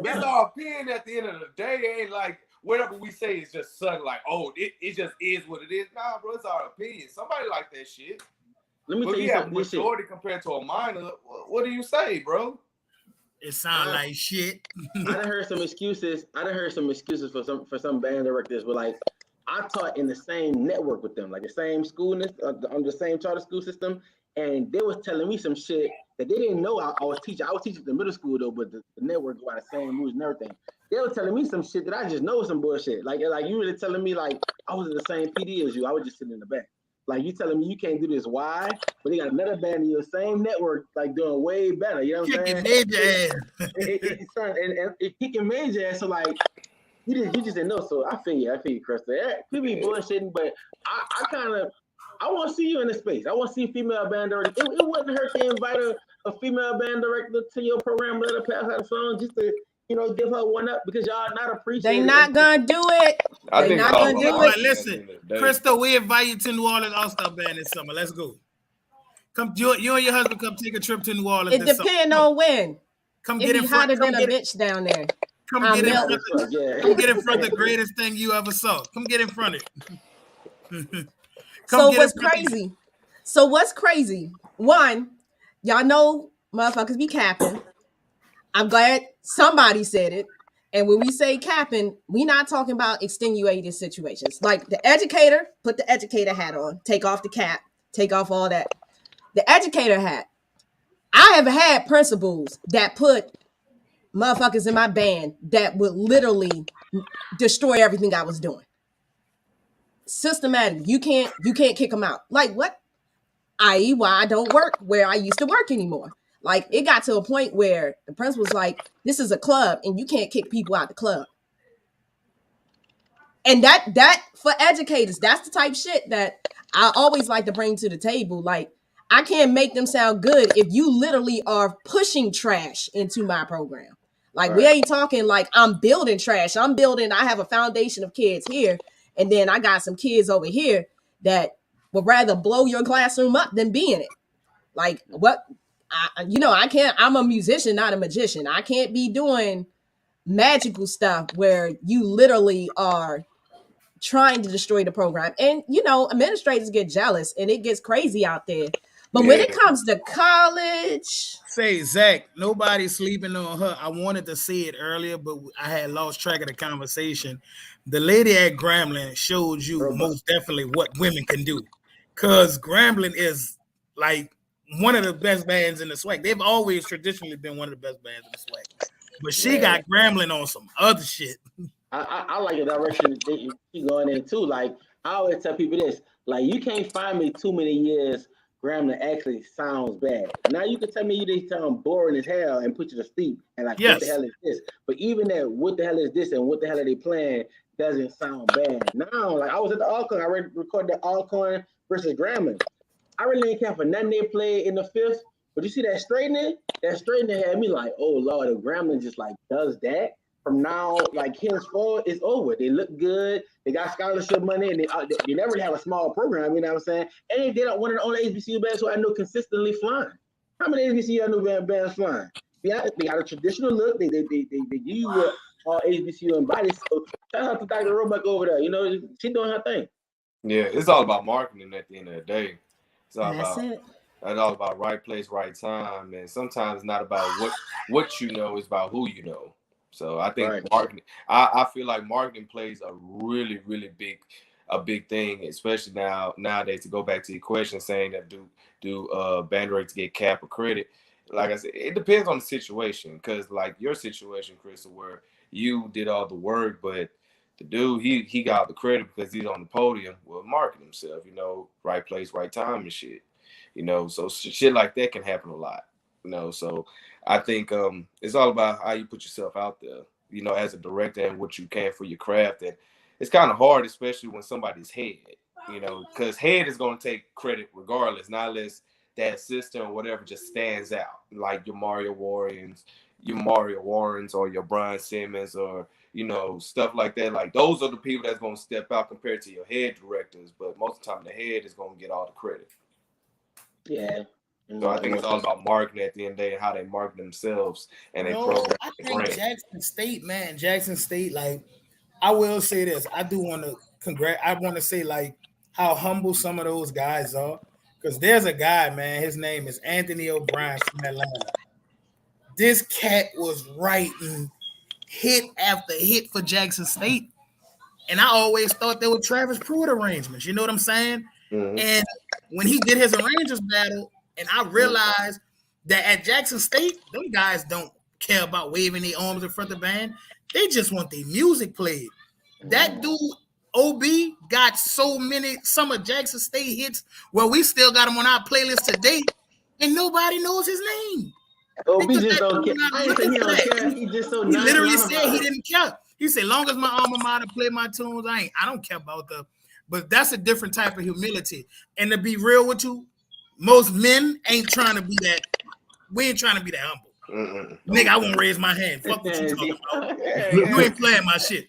It's our opinion at the end of the day. It ain't like whatever we say is just something like, oh, it just is what it is. Nah, bro, it's our opinion. Somebody like that shit. Let me tell you something. Majority compared to a minor. What do you say, bro? It sounds like shit. I done heard some excuses. For some band directors, but like I taught in the same network with them, like the same school, on the same charter school system, and they was telling me some shit that they didn't know I was teaching. I was teaching at the middle school though, but the network by the same rules and everything. They were telling me some shit that I just know some bullshit. Like you really telling me like I was in the same PD as you. I was just sitting in the back. Like you telling me you can't do this, why? But they got another band in your same network, like doing way better. You know what I'm saying? Major ass. It's kicking major ass. So like you just didn't know. So I feel you, Krystal. People be bullshitting, but I want to see you in the space. I want to see a female band director. It wouldn't hurt to invite a female band director to your program, let her pass out a song just to give her one up because y'all not appreciating. They not gonna do it. They not gonna do it. Listen, Krystal, we invite you to New Orleans All-Star Band this summer. Let's go. Come, you and your husband come take a trip to New Orleans. It depends on when. Come get in front. Hotter than a bitch down there. Come I'm get in Milton. front of, come get in front of the greatest thing you ever saw. Come get in front of it. So what's crazy? So what's crazy? One, y'all know motherfuckers be capping. I'm glad somebody said it. And when we say capping, we not talking about extenuating situations. Like the educator, put the educator hat on, take off the cap, take off all that. The educator hat. I have had principals that put motherfuckers in my band that would literally destroy everything I was doing. Systematic. You can't kick them out. Like what? I.e. why I don't work where I used to work anymore. Like it got to a point where the principal was like, this is a club and you can't kick people out the club. And that for educators, that's the type of shit that I always like to bring to the table. Like I can't make them sound good if you literally are pushing trash into my program. Like we ain't talking like I'm building trash. I have a foundation of kids here. And then I got some kids over here that would rather blow your classroom up than be in it. Like what, I can't, I'm a musician, not a magician. I can't be doing magical stuff where you literally are trying to destroy the program. And, administrators get jealous and it gets crazy out there. But when it comes to college. Say, Zach, nobody's sleeping on her. I wanted to say it earlier, but I had lost track of the conversation. The lady at Grambling showed you most definitely what women can do. Because Grambling is like one of the best bands in the swag. They've always traditionally been one of the best bands in the swag. But she got Grambling on some other shit. I like the direction she's going in too. Like I always tell people this, like you can't find me too many years Grambling actually sounds bad. Now you can tell me they sound boring as hell and put you to sleep and like what the hell is this? But even that what the hell is this and what the hell are they playing doesn't sound bad. Now, like I was at the Alcorn, I recorded the Alcorn versus Grambling. I really didn't care for nothing they played in the fifth, but you see that straightening? That straightening had me like, oh Lord, if Grambling just like does that. From now, like henceforth, it's over. They look good. They got scholarship money, and they never have a small program. You know what I'm saying? And they don't one of the only HBCU bands who I know consistently flying. How many HBCU I know bands flying? Yeah, they got a traditional look. They give you what all HBCU embodies. So shout out to Dr. Roebuck over there. She doing her thing. Yeah, it's all about marketing at the end of the day. It's all It's all about right place, right time, and sometimes not about what you know. It's about who you know. So I think marketing. I feel like marketing plays a really, really big thing, especially nowadays. To go back to your question, saying that do band rates get cap or credit? Like I said, it depends on the situation. Because like your situation, Krystal, where you did all the work, but the dude he got the credit because he's on the podium. Well, market himself, right place, right time, and shit. So shit like that can happen a lot. So I think it's all about how you put yourself out there, as a director and what you can for your craft. And it's kind of hard, especially when somebody's head, because head is going to take credit regardless, not unless that assistant or whatever just stands out, like your Mario Warrens or your Brian Simmons or, stuff like that. Like those are the people that's going to step out compared to your head directors. But most of the time the head is going to get all the credit. Yeah. So I think it's all about marketing at the end of the day and how they market themselves and they program. I think Jackson State, like, I will say this. I do want to I want to say, like, how humble some of those guys are. Because there's a guy, man, his name is Anthony O'Brien from Atlanta. This cat was writing hit after hit for Jackson State. And I always thought they were Travis Pruitt arrangements. You know what I'm saying? Mm-hmm. And when he did his arrangers battle, and I realized that at Jackson State, them guys don't care about waving their arms in front of the band. They just want their music played. That dude, OB, got some of Jackson State hits where we still got him on our playlist today, and nobody knows his name. OB just don't care. I ain't saying he don't care. He just so he literally said he didn't care. He said, long as my alma mater play my tunes, I don't care about but that's a different type of humility. And to be real with you, most men ain't trying to be that. We ain't trying to be that humble. Nigga, I won't raise my hand. Fuck what you talking about. You ain't playing my shit.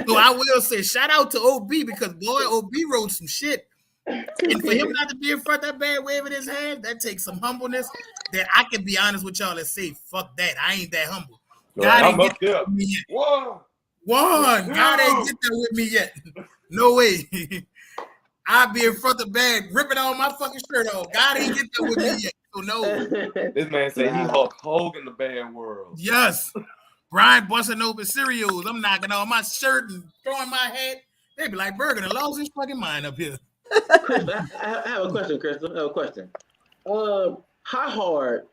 So I will say shout out to OB because boy, OB wrote some shit. And for him not to be in front of that band waving his hand, that takes some humbleness that I can be honest with y'all and say, fuck that. I ain't that humble. God I'm ain't up get there. there with me yet. Whoa. God ain't get there with me yet. No way. I'll be in front of the bag, ripping all my fucking shirt off. God ain't get there with me yet. So no. This man said he Hulk Hogan the band world. Yes. Brian busting open cereals. I'm knocking off my shirt and throwing my hat. They be like, Burga, the lost his fucking mind up here. Krystal, I have a question, Krystal. I have a question. How hard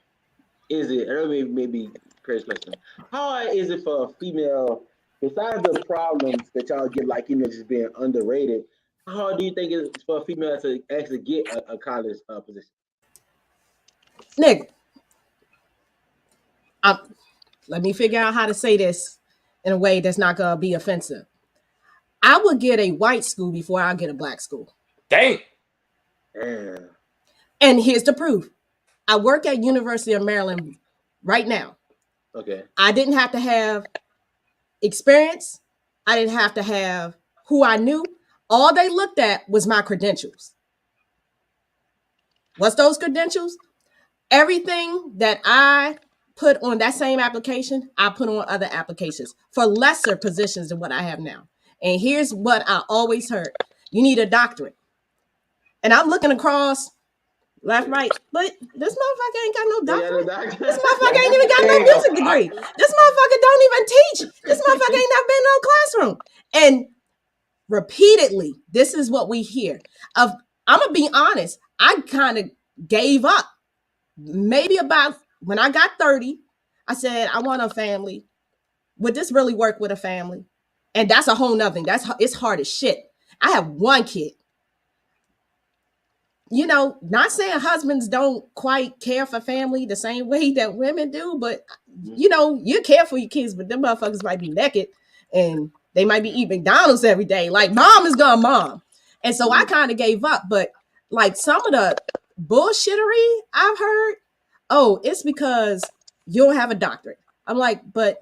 is it? Or maybe crazy question. How hard is it for a female, besides the problems that y'all get, like just being underrated? How hard do you think it's for a female to actually get a college position? Nigga, let me figure out how to say this in a way that's not gonna be offensive. I would get a white school before I get a black school. Dang. Yeah. And here's the proof. I work at University of Maryland right now. Okay. I didn't have to have experience. I didn't have to have who I knew. All they looked at was my credentials. What's those credentials? Everything that I put on that same application, I put on other applications for lesser positions than what I have now. And here's what I always heard. You need a doctorate. And I'm looking across left, right, but this motherfucker ain't got no doctorate. This motherfucker ain't even got no music degree. This motherfucker don't even teach. This motherfucker ain't never been in no classroom. And repeatedly, this is what we hear. I'm gonna be honest, I kind of gave up. Maybe about when I got 30, I said, I want a family. Would this really work with a family? And that's a whole nother thing. It's hard as shit. I have one kid. Not saying husbands don't quite care for family the same way that women do, but you care for your kids, but them motherfuckers might be naked and they might be eating McDonald's every day. Like, mom is gonna mom. And so I kind of gave up. But like some of the bullshittery I've heard, it's because you don't have a doctorate. I'm like, but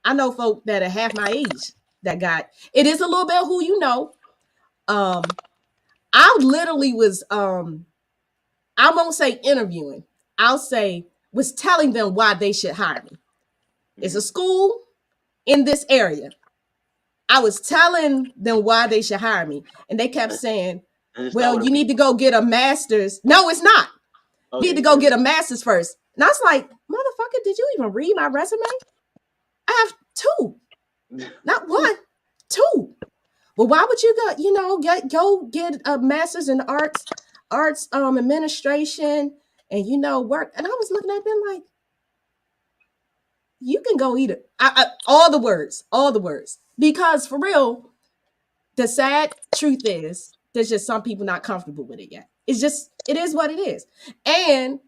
I know folk that are half my age that got it. Is a little bit who you know. I literally was I won't say interviewing. I'll say was telling them why they should hire me. It's a school in this area. I was telling them why they should hire me. And they kept saying, well, you need to go get a master's. No, it's not. Okay. You need to go get a master's first. And I was like, motherfucker, did you even read my resume? I have 2. Not 1, 2. Well, why would you go get a master's in arts administration and work? And I was looking at them like, you can go eat it. All the words. Because for real, the sad truth is there's just some people not comfortable with it yet. It is what it is. And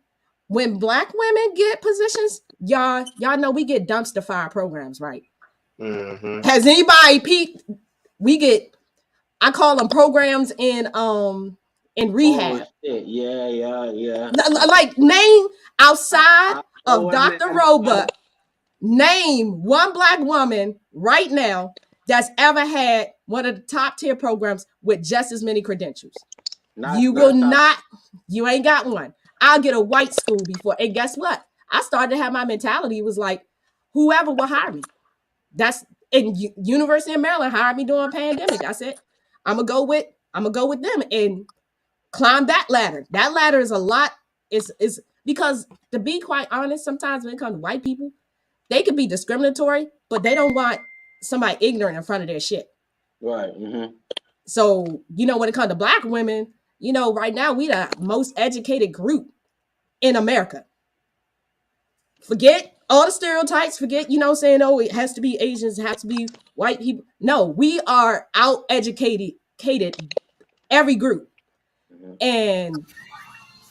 when Black women get positions, y'all know we get dumpster fire programs, right? Mm-hmm. Has anybody peeked? We get, I call them programs in rehab. Yeah. Like, name outside of Dr. Roebuck, name one Black woman right now that's ever had one of the top tier programs with just as many credentials. You ain't got one. I'll get a white school before. And guess what? I started to have my mentality. It was like, whoever will hire me. That's in University of Maryland hired me during a pandemic. I said, I'm gonna go with them and climb that ladder. That ladder is a lot. Is because, to be quite honest, sometimes when it comes to white people, they can be discriminatory, but they don't want somebody ignorant in front of their shit. Right. Mm-hmm. So, when it comes to Black women, right now we the most educated group in America. Forget all the stereotypes. Forget, saying, it has to be Asians, it has to be white people. No, we are out-educated every group. Mm-hmm. And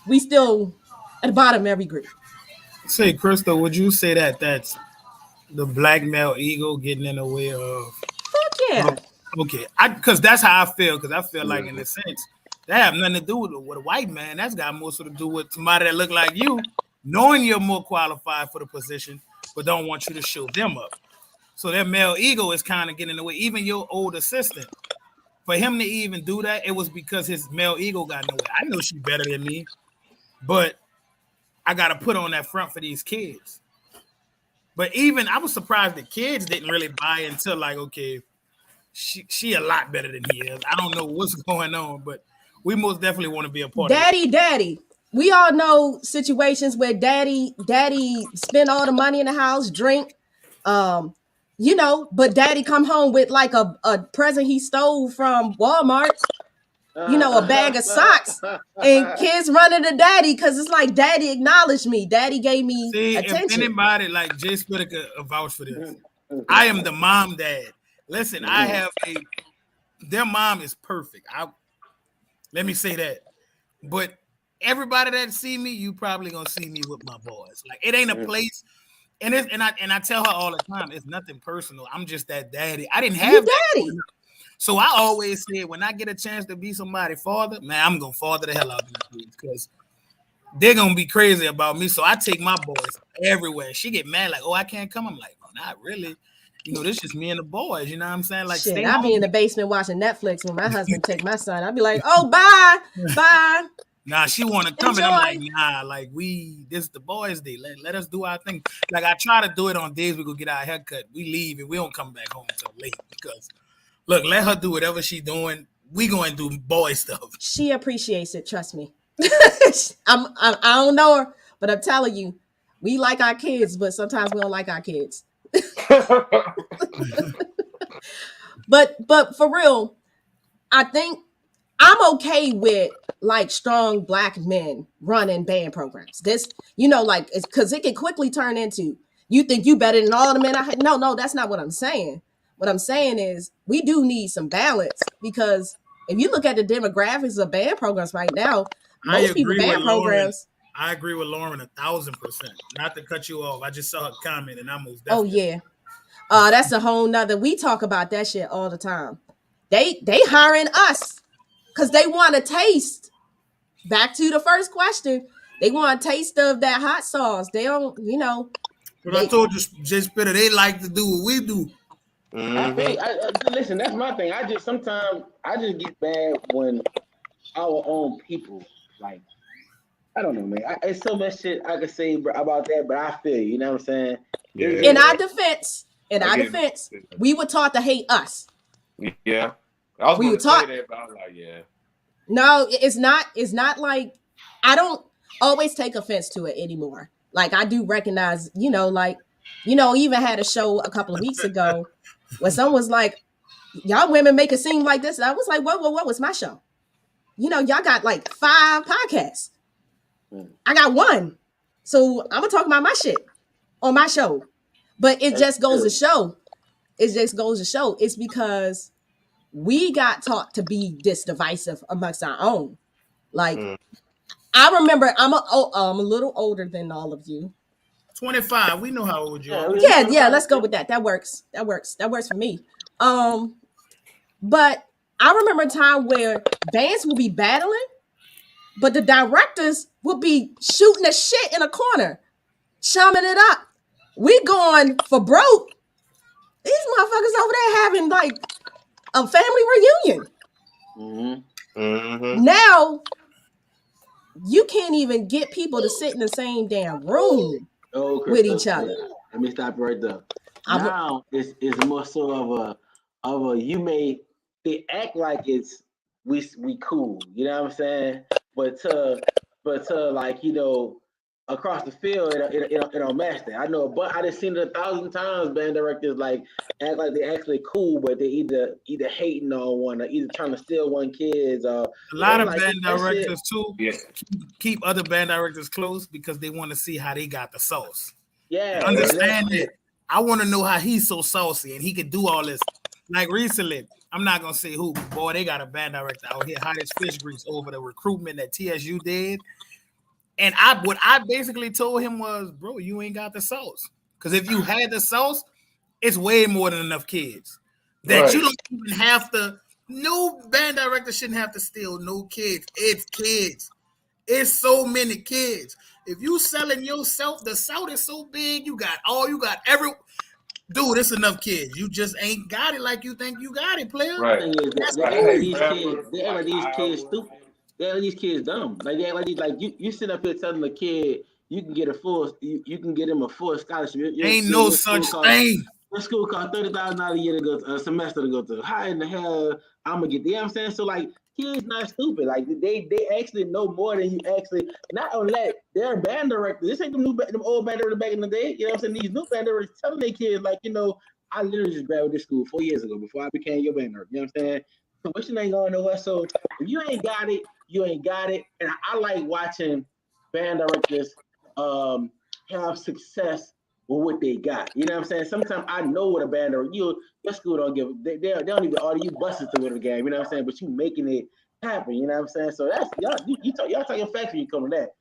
we still at the bottom of every group. Say, Krystal, would you say that that's the Black male ego getting in the way of? Fuck yeah. Okay, because that's how I feel. Because I feel like, in a sense, that have nothing to do with a white man. That's got more to do with somebody that look like you, knowing you're more qualified for the position, but don't want you to show them up. So that male ego is kind of getting in the way. Even your old assistant, for him to even do that, it was because his male ego got in the way. I know she's better than me, but I got to put on that front for these kids. But even I was surprised the kids didn't really buy into like, okay, she a lot better than he is. I don't know what's going on, but we most definitely want to be a part of it. Daddy. We all know situations where daddy spend all the money in the house, drink, you know, but daddy come home with like a present he stole from Walmart, you know, a bag of socks, and kids running to daddy because it's like daddy acknowledged me, daddy gave me attention. If anybody like Jay Spitter vouch for this, I am the mom dad. Listen, I have their mom is perfect. Let me say that, but everybody that see me, you probably gonna see me with my boys. Like it ain't a place. And I tell her all the time, it's nothing personal. I'm just that daddy. I didn't have daddy. So I always say when I get a chance to be somebody's father, man, I'm gonna father the hell out of these kids because they're gonna be crazy about me. So I take my boys everywhere. She get mad, like, oh, I can't come. I'm like, well, not really. You know, this is just me and the boys. You know what I'm saying? Like, shit, I'll be in the basement watching Netflix when my husband take my son. I'll be like, oh, bye. Nah, she want to come, and I'm like, nah, like this is the boys' day. Let us do our thing. Like I try to do it on days we go get our haircut. We leave and we don't come back home until late because, look, let her do whatever she doing. We going to do boy stuff. She appreciates it. Trust me. I don't know her, but I'm telling you, we like our kids, but sometimes we don't like our kids. But for real, I think I'm okay with like strong black men running band programs. This, you know, like it's because it can quickly turn into you think you better than all the men. No, that's not what I'm saying. What I'm saying is we do need some balance because if you look at the demographics of band programs right now, most people band programs. I agree with Lauren 1,000%. Not to cut you off. I just saw her comment and I most definitely. Oh yeah. That's a whole nother. We talk about that shit all the time. They hiring us because they want a taste. Back to the first question. They want a taste of that hot sauce. They don't, you know. But I told you, just better. They like to do what we do. Mm-hmm. Listen, that's my thing. Sometimes I just get mad when our own people, like, I don't know, man. It's so much shit I could say about that, but I feel you know what I'm saying? Yeah. In our defense, we were taught to hate us. Yeah. I was going to say that, but I was like, yeah. No, it's not like I don't always take offense to it anymore. Like I do recognize, you know, like, you know, even had a show a couple of weeks ago where someone was like, y'all women make it seem like this. And I was like, what was my show? You know, y'all got like 5 podcasts. I got 1. So I'm gonna talk about my shit on my show. But it just goes to show. It's because we got taught to be this divisive amongst our own. Like, I remember I'm a little older than all of you. 25. We know how old you are. Yeah. Let's go with that. That works for me. But I remember a time where bands will be battling, but the directors will be shooting the shit in a corner, chumming it up. We going for broke. These motherfuckers over there having like a family reunion. Mm-hmm. Mm-hmm. Now you can't even get people to sit in the same damn room with each other. Let me stop right there. Now it's more so of a they act like it's we cool, you know what I'm saying? But to like, you know, across the field, it don't match that. I know, but I just seen it 1,000 times. Band directors like act like they actually cool, but they either hating on one or either trying to steal one kids. A lot of like, band directors too keep other band directors close because they want to see how they got the sauce. Yeah, understand it. I want to know how he's so saucy and he can do all this. Like recently, I'm not gonna say who, but boy, they got a band director out here hot as fish grease over the recruitment that TSU did. And what I basically told him was, bro, you ain't got the sauce. Because if you had the sauce, it's way more than enough kids. That you don't even have to, no band director shouldn't have to steal no kids. It's kids. It's so many kids. If you selling yourself, the South is so big, you got every, dude, it's enough kids. You just ain't got it like you think you got it, player. Right. They act like these kids stupid. They act like these kids dumb. Like they act like these, like you sit up here telling the kid, you can get you can get him a full scholarship. Ain't no such thing. The school costs $30,000 a year to go to a semester to go to. How in the hell I'm gonna get? You know what I'm saying? So like, kids not stupid. Like they actually know more than you actually. Not only that, they're band directors. This ain't them old band directors back in the day. You know what I'm saying? These new band directors telling their kids like, I literally just graduated this school 4 years ago before I became your band director. You know what I'm saying? Tuition ain't going nowhere. So if you ain't got it, you ain't got it. And I like watching band directors have success with what they got. You know what I'm saying? Sometimes I know what a band director, your school don't give, they don't even order you buses to win the game. You know what I'm saying? But you making it happen. You know what I'm saying? So that's y'all talk your facts when you come to that.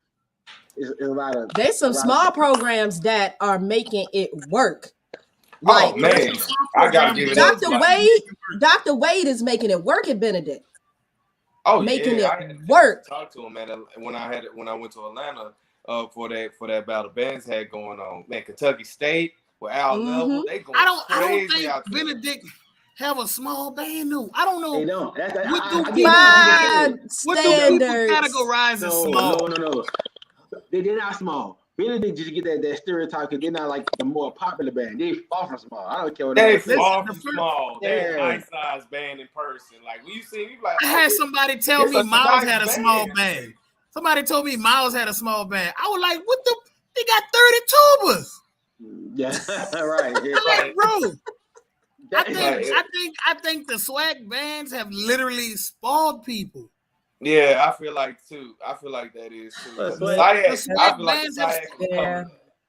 It's a lot of. There's some small programs that are making it work. Like, oh man, I gotta give it Dr. Wade is making it work at Benedict. Oh, making yeah. it work. Talk to him, man. When I went to Atlanta for that battle bands had going on, man. Kentucky State with Al Level, they going crazy. I don't think Benedict have a small band. No, I don't know. They don't. What do people categorize as small? No. They're not small. Benedict just get that stereotype because they're not like the more popular band. They far from small. I don't care what they far from small. They're a nice size band in person. Like when you see me, like I had somebody tell me Miles had a small band. Somebody told me Miles had a small band. I was like, what the? They got 30 tubas. Yeah, right. I'm like, bro. I think the swag bands have literally spoiled people. Yeah, I feel like that is too. I feel like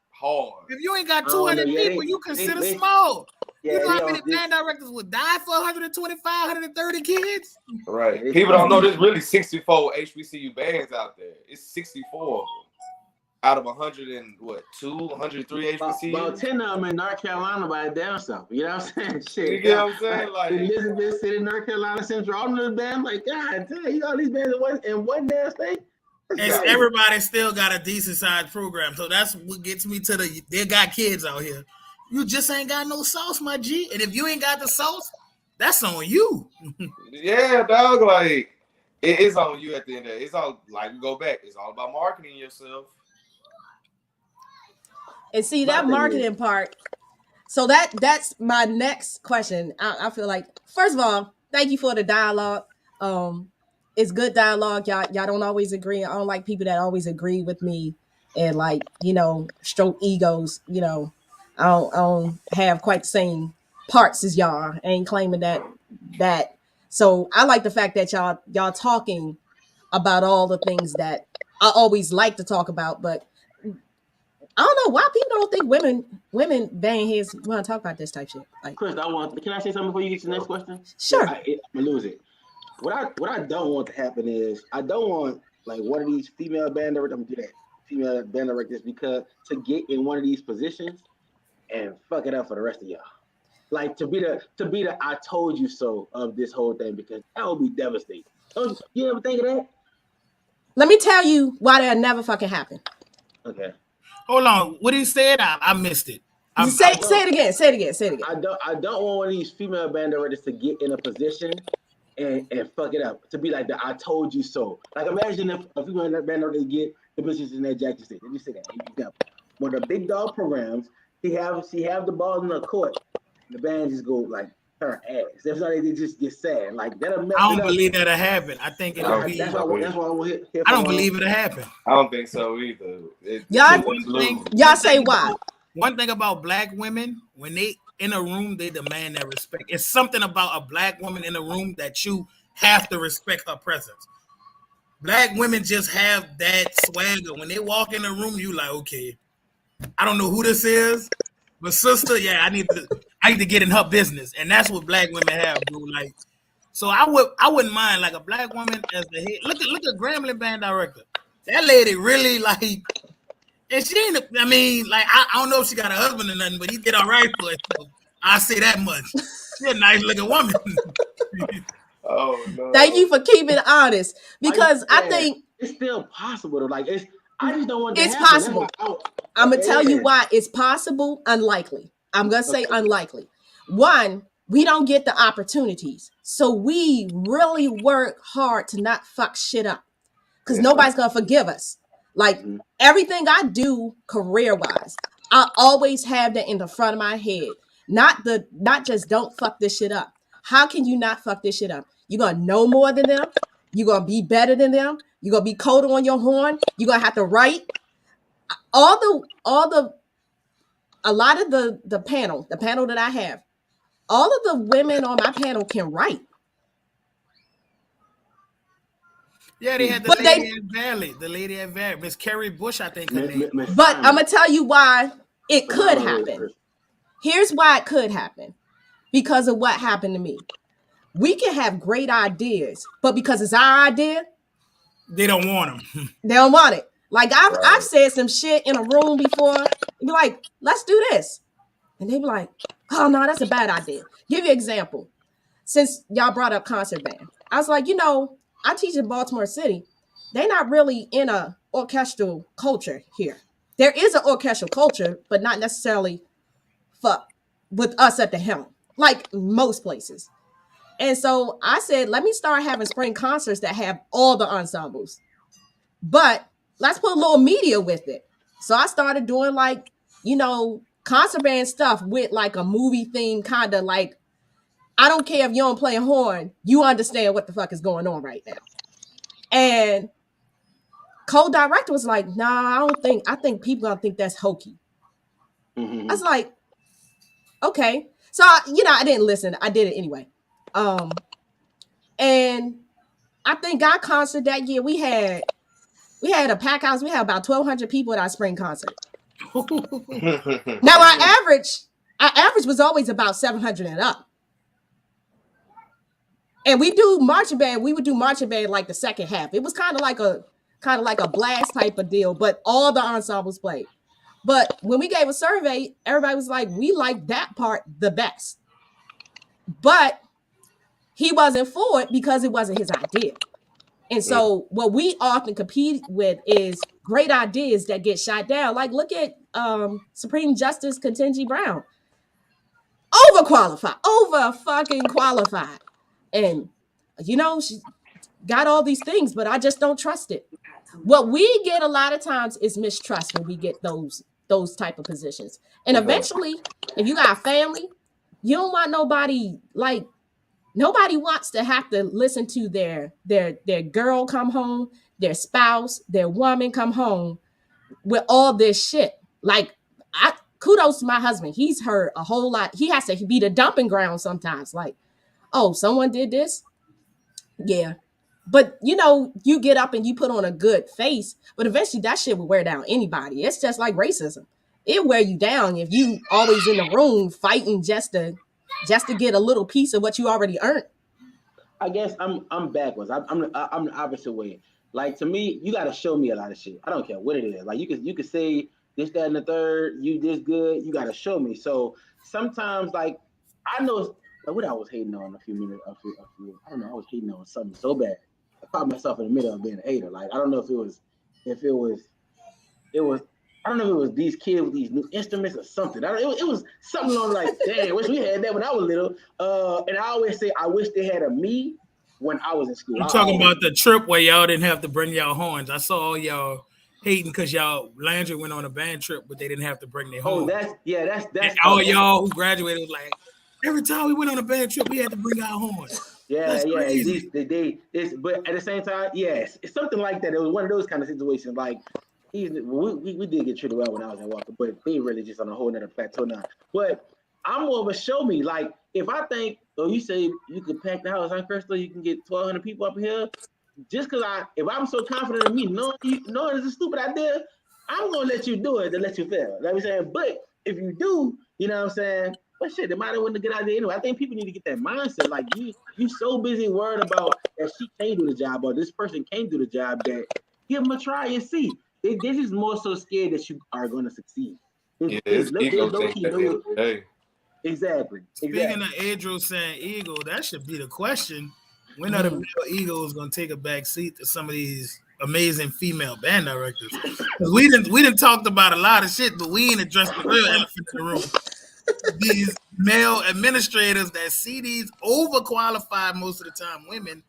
hard. If you ain't got 200 people, you consider small. Yeah, you know how many band directors would die for 125, 130 kids? Right. People don't know there's really 64 HBCU bands out there. It's 64 out of 103 HBCUs. About 10 of them in North Carolina by the down south. You know what I'm saying? Shit. You get what I'm saying? Like Elizabeth City, North Carolina Central, all those bands. Like, God damn, you got all these bands in one damn state. And everybody still got a decent sized program. So that's what gets me to they got kids out here. You just ain't got no sauce, my G. And if you ain't got the sauce, that's on you. Yeah, dog. Like it's on you at the end of it. It's all like we go back. It's all about marketing yourself. And see that marketing part. So that's my next question. I feel like, first of all, thank you for the dialogue. It's good dialogue. Y'all don't always agree. I don't like people that always agree with me and like, stroke egos. I don't have quite the same parts as y'all. I ain't claiming that. So I like the fact that y'all talking about all the things that I always like to talk about, but I don't know why people don't think women bang heads want to talk about this type shit. Like, Chris, can I say something before you get to the next question? Sure. I'm gonna lose it. What I don't want to happen is I don't want like one of these female band directors. I'm gonna do that. Female band directors because to get in one of these positions and fuck it up for the rest of y'all. Like to be the I told you so of this whole thing because that would be devastating. You ever think of that? Let me tell you why that'll never fucking happen. Okay. Hold on. What he said, I missed it. Say it again. Say it again. I don't want one of these female band directors to get in a position and fuck it up. To be like the I told you so. Like imagine if a female band director get the position that Jackie said. Let me say that. One of the big dog programs, she have the ball in the court. The band just go like her ass. That's why they just get sad. Like that'll mess I don't believe that'll happen. I think it'll be. That's why I want to hit. I don't believe it'll happen. I don't think so either. Y'all say why? One thing about black women, when they in a room, they demand that respect. It's something about a black woman in a room that you have to respect her presence. Black women just have that swagger. When they walk in the room, you like, okay, I don't know who this is, but sister, yeah, I need to get in her business, and that's what black women have, bro. Like, so I wouldn't mind like a black woman as the head. Look at Grambling band director. That lady really like, and she ain't. I mean, like I don't know if she got a husband or nothing, but he did all right for it. So I say that much. She's a nice looking woman. Oh no! Thank you for keeping it honest, because I think it's still possible. Like I just don't want. It's possible. I'm gonna tell you why it's possible. Unlikely. I'm gonna say unlikely. One, we don't get the opportunities, so we really work hard to not fuck shit up, because nobody's gonna forgive us. Like everything I do career-wise, I always have that in the front of my head. Not just don't fuck this shit up. How can you not fuck this shit up? You're gonna know more than them, you're gonna be better than them, you're gonna be colder on your horn, you're gonna have to write. A lot of the panel that I have, all of the women on my panel can write. Yeah, they had the lady at Valley. The lady at Valley. Miss Carrie Bush, I think her name. But I'm going to tell you why it could happen. Here's why it could happen. Because of what happened to me. We can have great ideas, but because it's our idea, they don't want them. They don't want it. Like I've said some shit in a room before. Be like, let's do this. And they be like, oh no, that's a bad idea. Give you an example. Since y'all brought up concert band, I was like, I teach in Baltimore City. They're not really in a orchestral culture here. There is an orchestral culture, but not necessarily with us at the helm, like most places. And so I said, let me start having spring concerts that have all the ensembles. But let's put a little media with it. So I started doing concert band stuff with like a movie theme, kind of like, I don't care if you don't play a horn, you understand what the fuck is going on right now. And co-director was like, nah, I think people gonna think that's hokey. I was like, okay. So, I didn't listen. I did it anyway. And I think our concert that year, we had a pack house. We had about 1,200 people at our spring concert. Now our average was always about 700 and up. And we do marching band. We would do marching band like the second half. It was kind of like a blast type of deal, but all the ensembles played. But when we gave a survey, everybody was like, we like that part the best. But he wasn't for it because it wasn't his idea. And so what we often compete with is great ideas that get shot down. Like, look at Supreme Justice Ketanji Brown. Over fucking qualified. And, she got all these things, but I just don't trust it. What we get a lot of times is mistrust when we get those type of positions. And eventually, if you got a family, you don't want nobody wants to have to listen to their girl come home, their spouse, their woman come home with all this shit. Like, kudos to my husband. He's heard a whole lot. He has to be the dumping ground sometimes. Like, oh, someone did this? Yeah. But, you get up and you put on a good face, but eventually that shit will wear down anybody. It's just like racism. It wear you down if you always in the room fighting just to get a little piece of what you already earned. I guess I'm backwards. I'm the opposite way. Like, to me, you got to show me a lot of shit. I don't care what it is. Like, you could say this, that, and the third. You this good. You got to show me. So sometimes, like, I know what I was hating on a few minutes. I don't know. I was hating on something so bad. I caught myself in the middle of being a hater. Like, I don't know if it was. I don't know if it was these kids with these new instruments or something. It was something on like, damn, wish we had that when I was little. And I always say, I wish they had a me when I was in school. I'm talking about the trip where y'all didn't have to bring y'all horns. I saw all y'all hating because y'all Landry went on a band trip, but they didn't have to bring their horns. That's all y'all who graduated was like, every time we went on a band trip, we had to bring our horns. Yeah. But at the same time, yes, it's something like that. It was one of those kind of situations. Like, we did get treated well when I was in Walker, but they really just on a whole nother plateau now. But I'm more of a show me. Like, if I think, you say you could pack the house on Krystal, you can get 1,200 people up here. Just because if I'm so confident in me, knowing it's a stupid idea, I'm gonna let you do it to let you fail. Let me say, but if you do, you know what I'm saying? But shit, it might have been a good idea anyway. I think people need to get that mindset. Like, you so busy worried about that she can't do the job or this person can't do the job that give them a try and see. They're just more so scared that you are going to succeed. It's ego thing. Hey. Exactly. Speaking of Adrian saying ego, that should be the question. When are the male egos going to take a back seat to some of these amazing female band directors? We didn't talked about a lot of shit, but we ain't addressed the real elephant in the room. These male administrators that see these overqualified most of the time women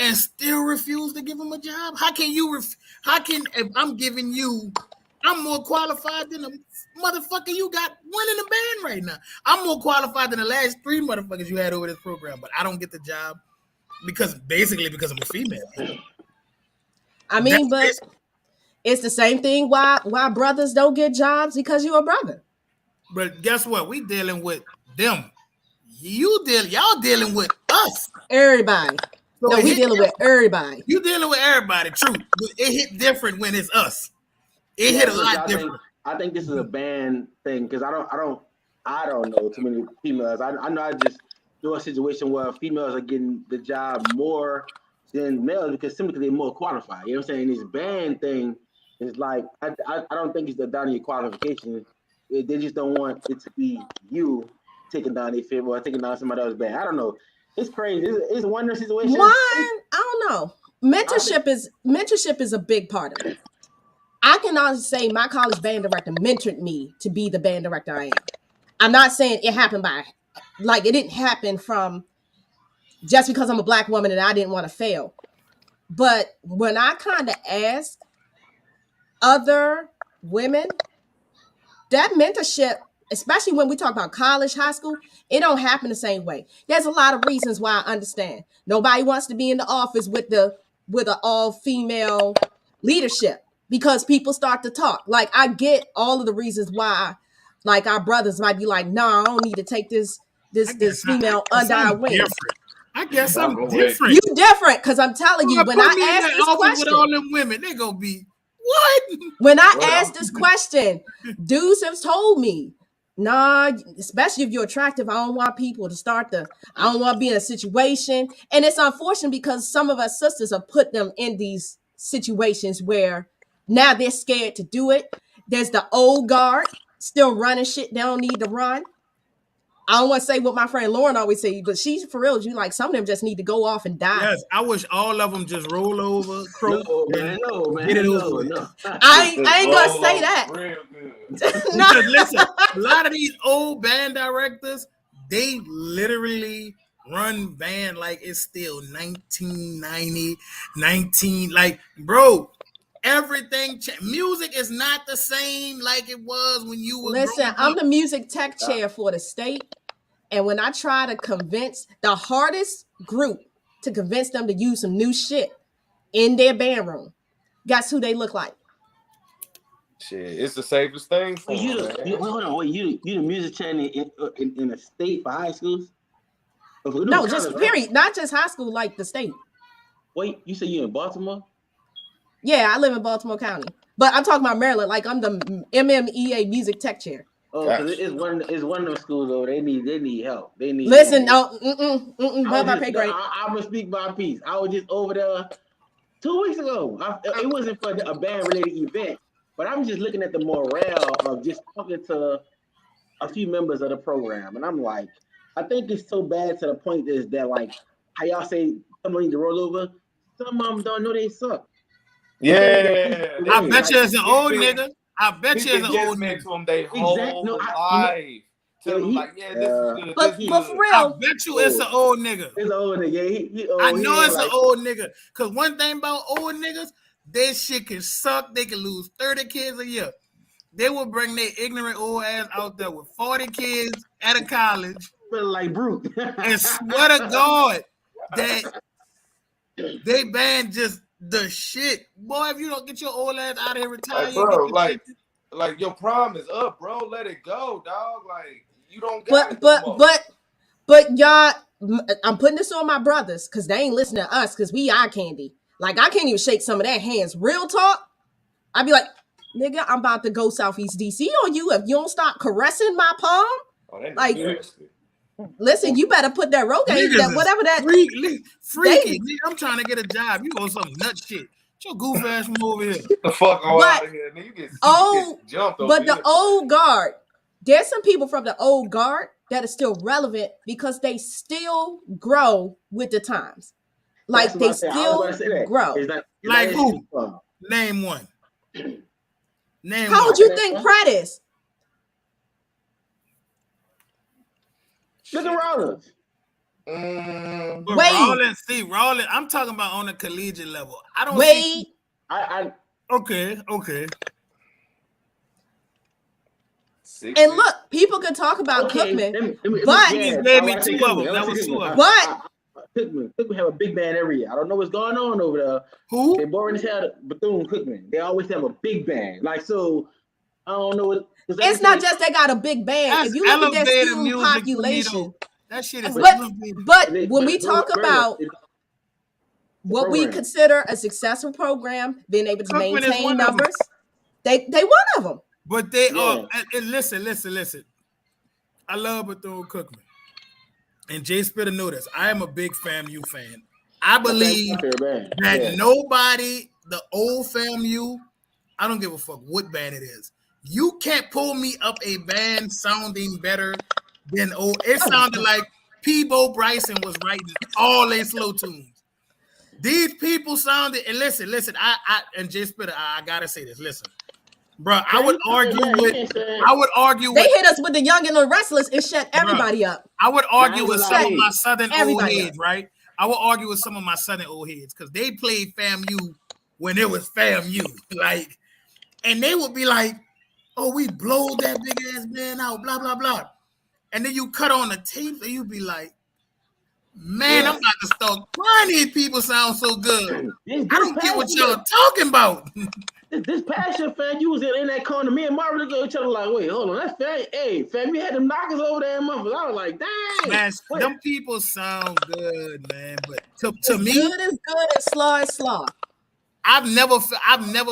and still refuse to give him a job? How can you? If I'm giving you, I'm more qualified than the motherfucker you got one in the band right now. I'm more qualified than the last 3 motherfuckers you had over this program, but I don't get the job because I'm a female. I mean, but it's the same thing. Why brothers don't get jobs because you're a brother. But guess what? We dealing with them. Y'all dealing with us. Everybody. So no, we dealing with everybody. You dealing with everybody, true. But it hit different when it's us. It hit a lot different. I think this is a band thing because I don't know too many females. I know I just do a situation where females are getting the job more than males because simply they're more qualified. You know what I'm saying? This band thing is like I don't think it's down to your qualifications. They just don't want it to be you taking down their favorite or taking down somebody else's band. I don't know. It's crazy. It's one of the situations. I don't know. Mentorship is a big part of it. I can honestly say my college band director mentored me to be the band director I am. I'm not saying it happened it didn't happen from just because I'm a Black woman and I didn't want to fail. But when I kind of asked other women, that mentorship, especially when we talk about college, high school, it don't happen the same way. There's a lot of reasons why I understand. Nobody wants to be in the office with an all-female leadership because people start to talk. Like, I get all of the reasons why, like, our brothers might be like, nah, I don't need to take this female under our wing. I guess I'm different. You different, because I'm telling you, when I ask this question, with all them women, they gonna be what? When I ask this question, dudes have told me, nah, especially if you're attractive, I don't want people to I don't want to be in a situation. And it's unfortunate because some of us sisters have put them in these situations where now they're scared to do it. There's the old guard still running shit they don't need to run. I don't want to say what my friend Lauren always say, but she's for real. You like some of them just need to go off and die. Yes, I wish all of them just roll over. No, man. Get it over. No. I ain't gonna say that. Because listen, a lot of these old band directors, they literally run band like it's still 1990, like, bro. Everything music is not the same like it was when you were. Listen, I'm the music tech chair for the state, and when I try to convince the hardest group to convince them to use some new shit in their band room, guess who they look like? Shit, it's the safest thing for you the music chair in a state for high schools? No, just period, not just high school, like the state. Wait, you say you in Baltimore? Yeah, I live in Baltimore County, but I'm talking about Maryland. Like I'm the MMEA music tech chair. Oh, because it's one of them schools over. They need help. They need. Listen, no, my pay grade. I'm gonna speak my piece. I was just over there 2 weeks ago. It wasn't for a band related event, but I'm just looking at the morale of just talking to a few members of the program, and I'm like, I think it's so bad to the point that like how y'all say someone need to roll over. Some of them don't know they suck. Yeah, I bet you as an old nigga. I bet you as an old nigga. To them they whole life. Tell them like, yeah, this is good. But for real, I bet you it's an old nigga. It's an old nigga. He I know it's an old nigga. Cause one thing about old niggas, their shit can suck. They can lose 30 kids a year. They will bring their ignorant old ass out there with 40 kids out of college. Like brute. And swear to God that they banned just the shit. Boy, if you don't get your old ass out of here, retire. Bro, like your prime is up, bro. Let it go, dog. Like you don't got it no more. But y'all, I'm putting this on my brothers because they ain't listening to us because we eye candy. Like I can't even shake some of their hands. Real talk, I'd be like, nigga, I'm about to go Southeast DC on you if you don't stop caressing my palm. Oh, that like, nasty. Listen, you better put that Rogaine, that whatever that freaky. I'm trying to get a job. You on some nut shit. Get your goof ass from over here. The fuck all out of here. You get jumped over. But the old guard, there's some people from the old guard that are still relevant because they still grow with the times. Like they still grow. Like who? Name one. How would you think Pratt is? Look around us. But Wade. Rollins, I'm talking about on a collegiate level. I don't Wade. see. Okay. And look, people could talk about Cookman, but he gave me two of them. That was two of them. But Cookman have a big band every year. I don't know what's going on over there. Who? They boring as hell. Bethune Cookman. They always have a big band. Like, so, I don't know what. It's not just they got a big band. That's If you look at their student population, that shit is. But when we talk about what we consider a successful program, being able to maintain numbers, they one of them. But they are. And listen. I love Bethune Cookman. And Jay Spitter know this. I am a big FAMU fan. I believe that nobody, the old FAMU, I don't give a fuck what band it is. You can't pull me up a band sounding better than old. It sounded like Peebo Bryson was writing all they slow tunes. These people sounded, and listen, I and Jay Spitter, I gotta say this. Listen. Bro, I would argue they hit us with the Young and the Restless and shut everybody up. I would argue with some of my Southern old heads, right? I would argue with some of my Southern old heads because they played FAMU when it was FAMU. Like, and they would be like, oh, we blow that big ass band out, blah, blah, blah. And then you cut on the tape and you'd be like, man, I'm about to start crying. These people sound so good. I don't get what y'all talking about. This passion, fan, you was in that corner. Me and Marvin looked at each other like, wait, hold on. That's fan. Hey, fan, we had them knockers over there in Memphis. I was like, dang. Man, them people sound good, man. But to me, good is good and slaw is slaw. I've never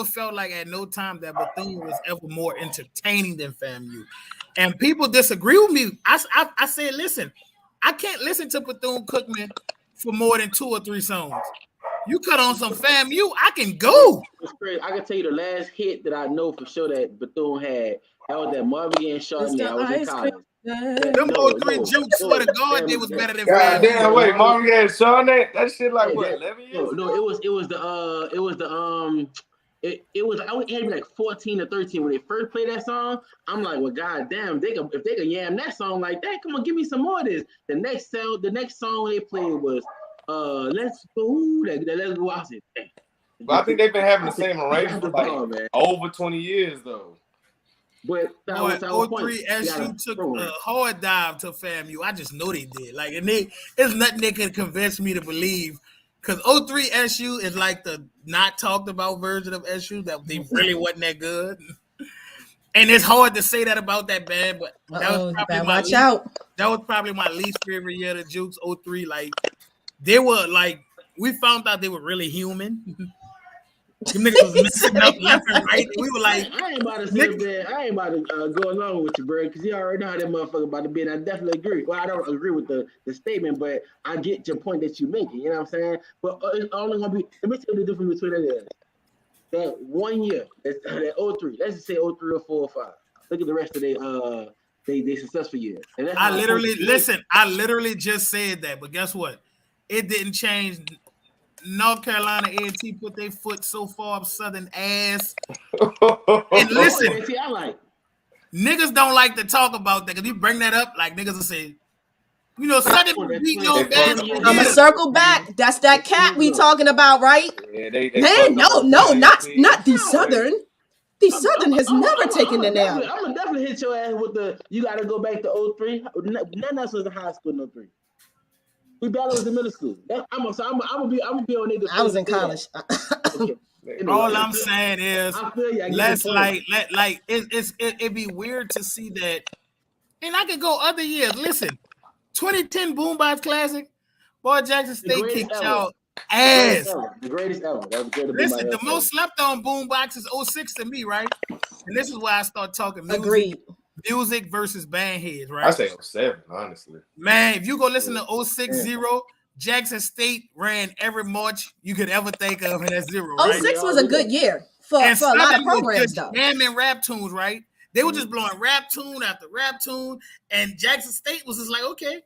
felt like at no time that Bethune was ever more entertaining than FAMU. And people disagree with me. I said, listen, I can't listen to Bethune Cookman for more than 2 or 3 songs. You cut on some FAMU, I can go. It's crazy. I can tell you the last hit that I know for sure that Bethune had. That was that Marvin Gaye and Chardonnay. I was in college. Them 03 jokes, swear to God, they was better than God damn, wait, Marvin Gaye and Chardonnay? That shit like what, 11 years? No, it had me like 14 or 13 when they first played that song. I'm like, well, goddamn, if they could yam that song like that, come on, give me some more of this. The next song they played was Let's Go. Let's Go. I said, damn. But I think they've been having the same arrangement for like over 20 years though. But 03 SU took a hard dive to FAMU. I just know they did. Like, and there's nothing they can convince me to believe. Because 03 SU is like the not talked about version of SU that they really wasn't that good. And it's hard to say that about that band, but that was probably my least favorite year of the Jukes. 03, like they were like, we found out they were really human. Them niggas was messing up left and right. We were like, I ain't about to sit there. I ain't about to go along with you, bro, because you already know how that motherfucker about to be. And I definitely agree. Well, I don't agree with the statement, but I get your point that you make. You know what I'm saying? But it's only gonna be. Let me tell you the difference between that is that 1 year. That 03. Let's just say 03 or 4 or 5. Look at the rest of they successful years. And I literally just said that, but guess what? It didn't change. North Carolina A&T put their foot so far up Southern ass. And listen, niggas don't like to talk about that because you bring that up, like niggas will say, you know, Southern beat your band. I'm gonna circle back. That's that cat we talking about, right? Yeah, no, not the Southern. The Southern has never taken the nail. I'm gonna definitely hit your ass with the. You got to go back to 03. None of us was in high school in 03. We battled in middle school. I'm gonna be on it. I was in college. Okay. All I'm saying is, let's it'd be weird to see that. And I could go other years. Listen, 2010 Boombox Classic, boy, Jackson State kicked y'all ass. The greatest ever. Listen, the most slept on Boombox is 06 to me, right? And this is why I start talking music. Agreed. Music versus band heads, right? I say 07, honestly. Man, if you go listen to 060, Jackson State ran every march you could ever think of, and that's 0. Right? 06 was a good year for a lot of programs, though. Jamming rap tunes, right? They were just blowing rap tune after rap tune, and Jackson State was just like, okay,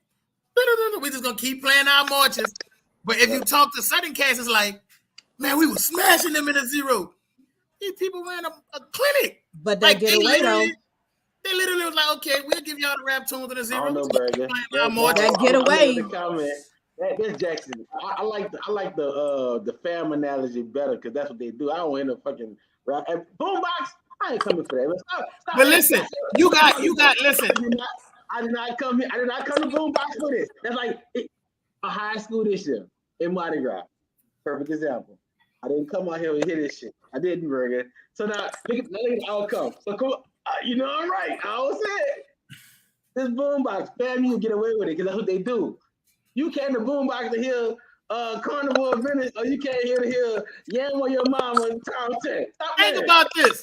we're just gonna keep playing our marches. But if you talk to Southern cats, it's like, man, we were smashing them in a 0. These people ran a clinic. But they get away though. They literally was like, okay, we'll give y'all the rap tunes and the zero. I don't know, Burger. That getaway. That's Jackson. I like the fam analogy better because that's what they do. I don't end up fucking rap. And Boombox, I ain't coming for that. Stop. But listen, you got listen. I did not come here. I did not come to Boombox for this. That's like a high school this year in Mardi Gras. Perfect example. I didn't come out here and hear this shit. I didn't, Burger. So now look at the outcome. So come on. You know I'm right. I always said this Boombox, fam, you get away with it because that's what they do. You came to Boombox to hear Carnival of Venice, or you came here to hear Yam on Your Mama in Town 10. Think about this.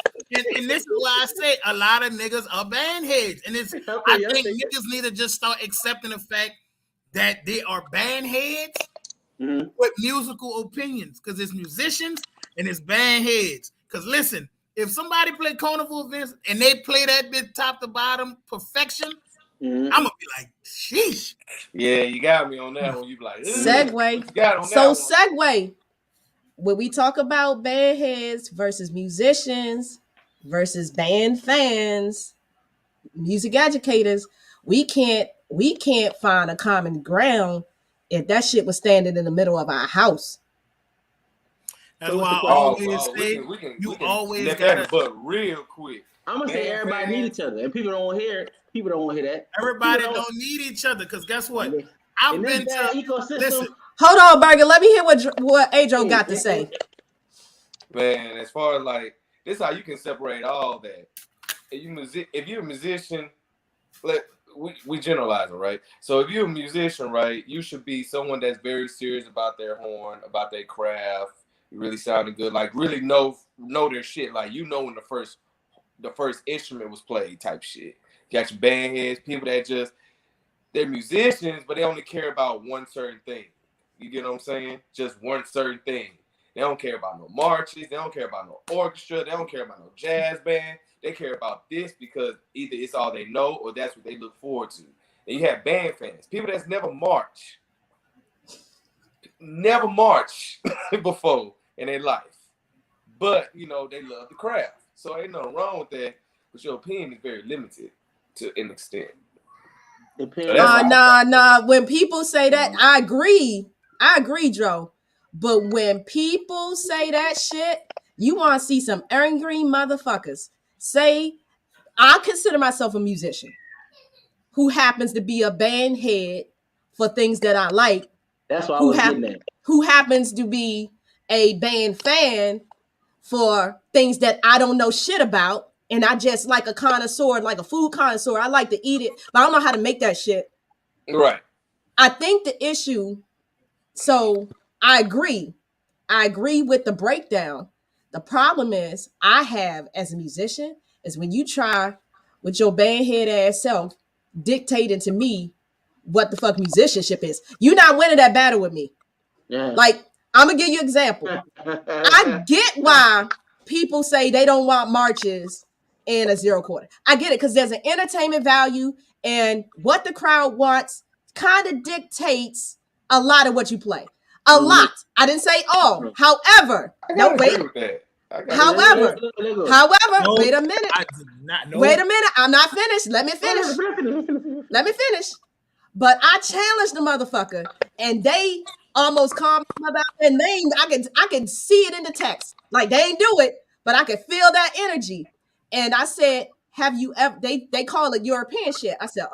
And this is why I say a lot of niggas are band heads. And it's I think niggas need to just start accepting the fact that they are band heads with musical opinions. Because it's musicians and it's band heads. Because listen, if somebody play Carnival events and they play that bit top to bottom perfection, I'm gonna be like, sheesh. Yeah, you got me on that one. You be like, segue. Segue. When we talk about band heads versus musicians versus band fans, music educators, we can't find a common ground if that shit was standing in the middle of our house. That's why I always say you always gotta but real quick. I'm gonna say everybody need each other, and people don't want to hear it. People don't want to hear that. Everybody don't need each other because guess what? I've been to ecosystem. Listen, hold on, Burger. Let me hear what Adrian got to say. Man, as far as like this, is how you can separate all that. If you're a musician, we generalizing, right? So if you're a musician, right, you should be someone that's very serious about their horn, about their craft. You really sounding good, like really know their shit. Like you know when the first instrument was played, type shit. You got your band heads, people that they're musicians, but they only care about one certain thing. You get what I'm saying? Just one certain thing. They don't care about no marches. They don't care about no orchestra. They don't care about no jazz band. They care about this because either it's all they know or that's what they look forward to. And you have band fans, people that's never marched before in their life. But, you know, they love the craft. So ain't nothing wrong with that. But your opinion is very limited to an extent. Nah. When people say that, I agree, Joe. But when people say that shit, you want to see some angry motherfuckers say, I consider myself a musician who happens to be a band head for things that I like. That's what I was getting at. Who happens to be a band fan for things that I don't know shit about. And I just like a connoisseur, like a food connoisseur. I like to eat it, but I don't know how to make that shit. Right. I think the issue, so I agree with the breakdown. The problem is I have as a musician is when you try with your band head ass self dictating to me what the fuck musicianship is. You're not winning that battle with me. Yeah. Like, I'm gonna give you an example. I get why people say they don't want marches in a zero quarter. I get it because there's an entertainment value and what the crowd wants kind of dictates a lot of what you play. A lot. I didn't say all. However, no, wait. However, wait a minute. Wait a minute. I'm not finished. Let me finish. But I challenged the motherfucker and they almost called me about their name. I can see it in the text. Like they ain't do it, but I can feel that energy. And I said, have you ever, they call it European shit. I said,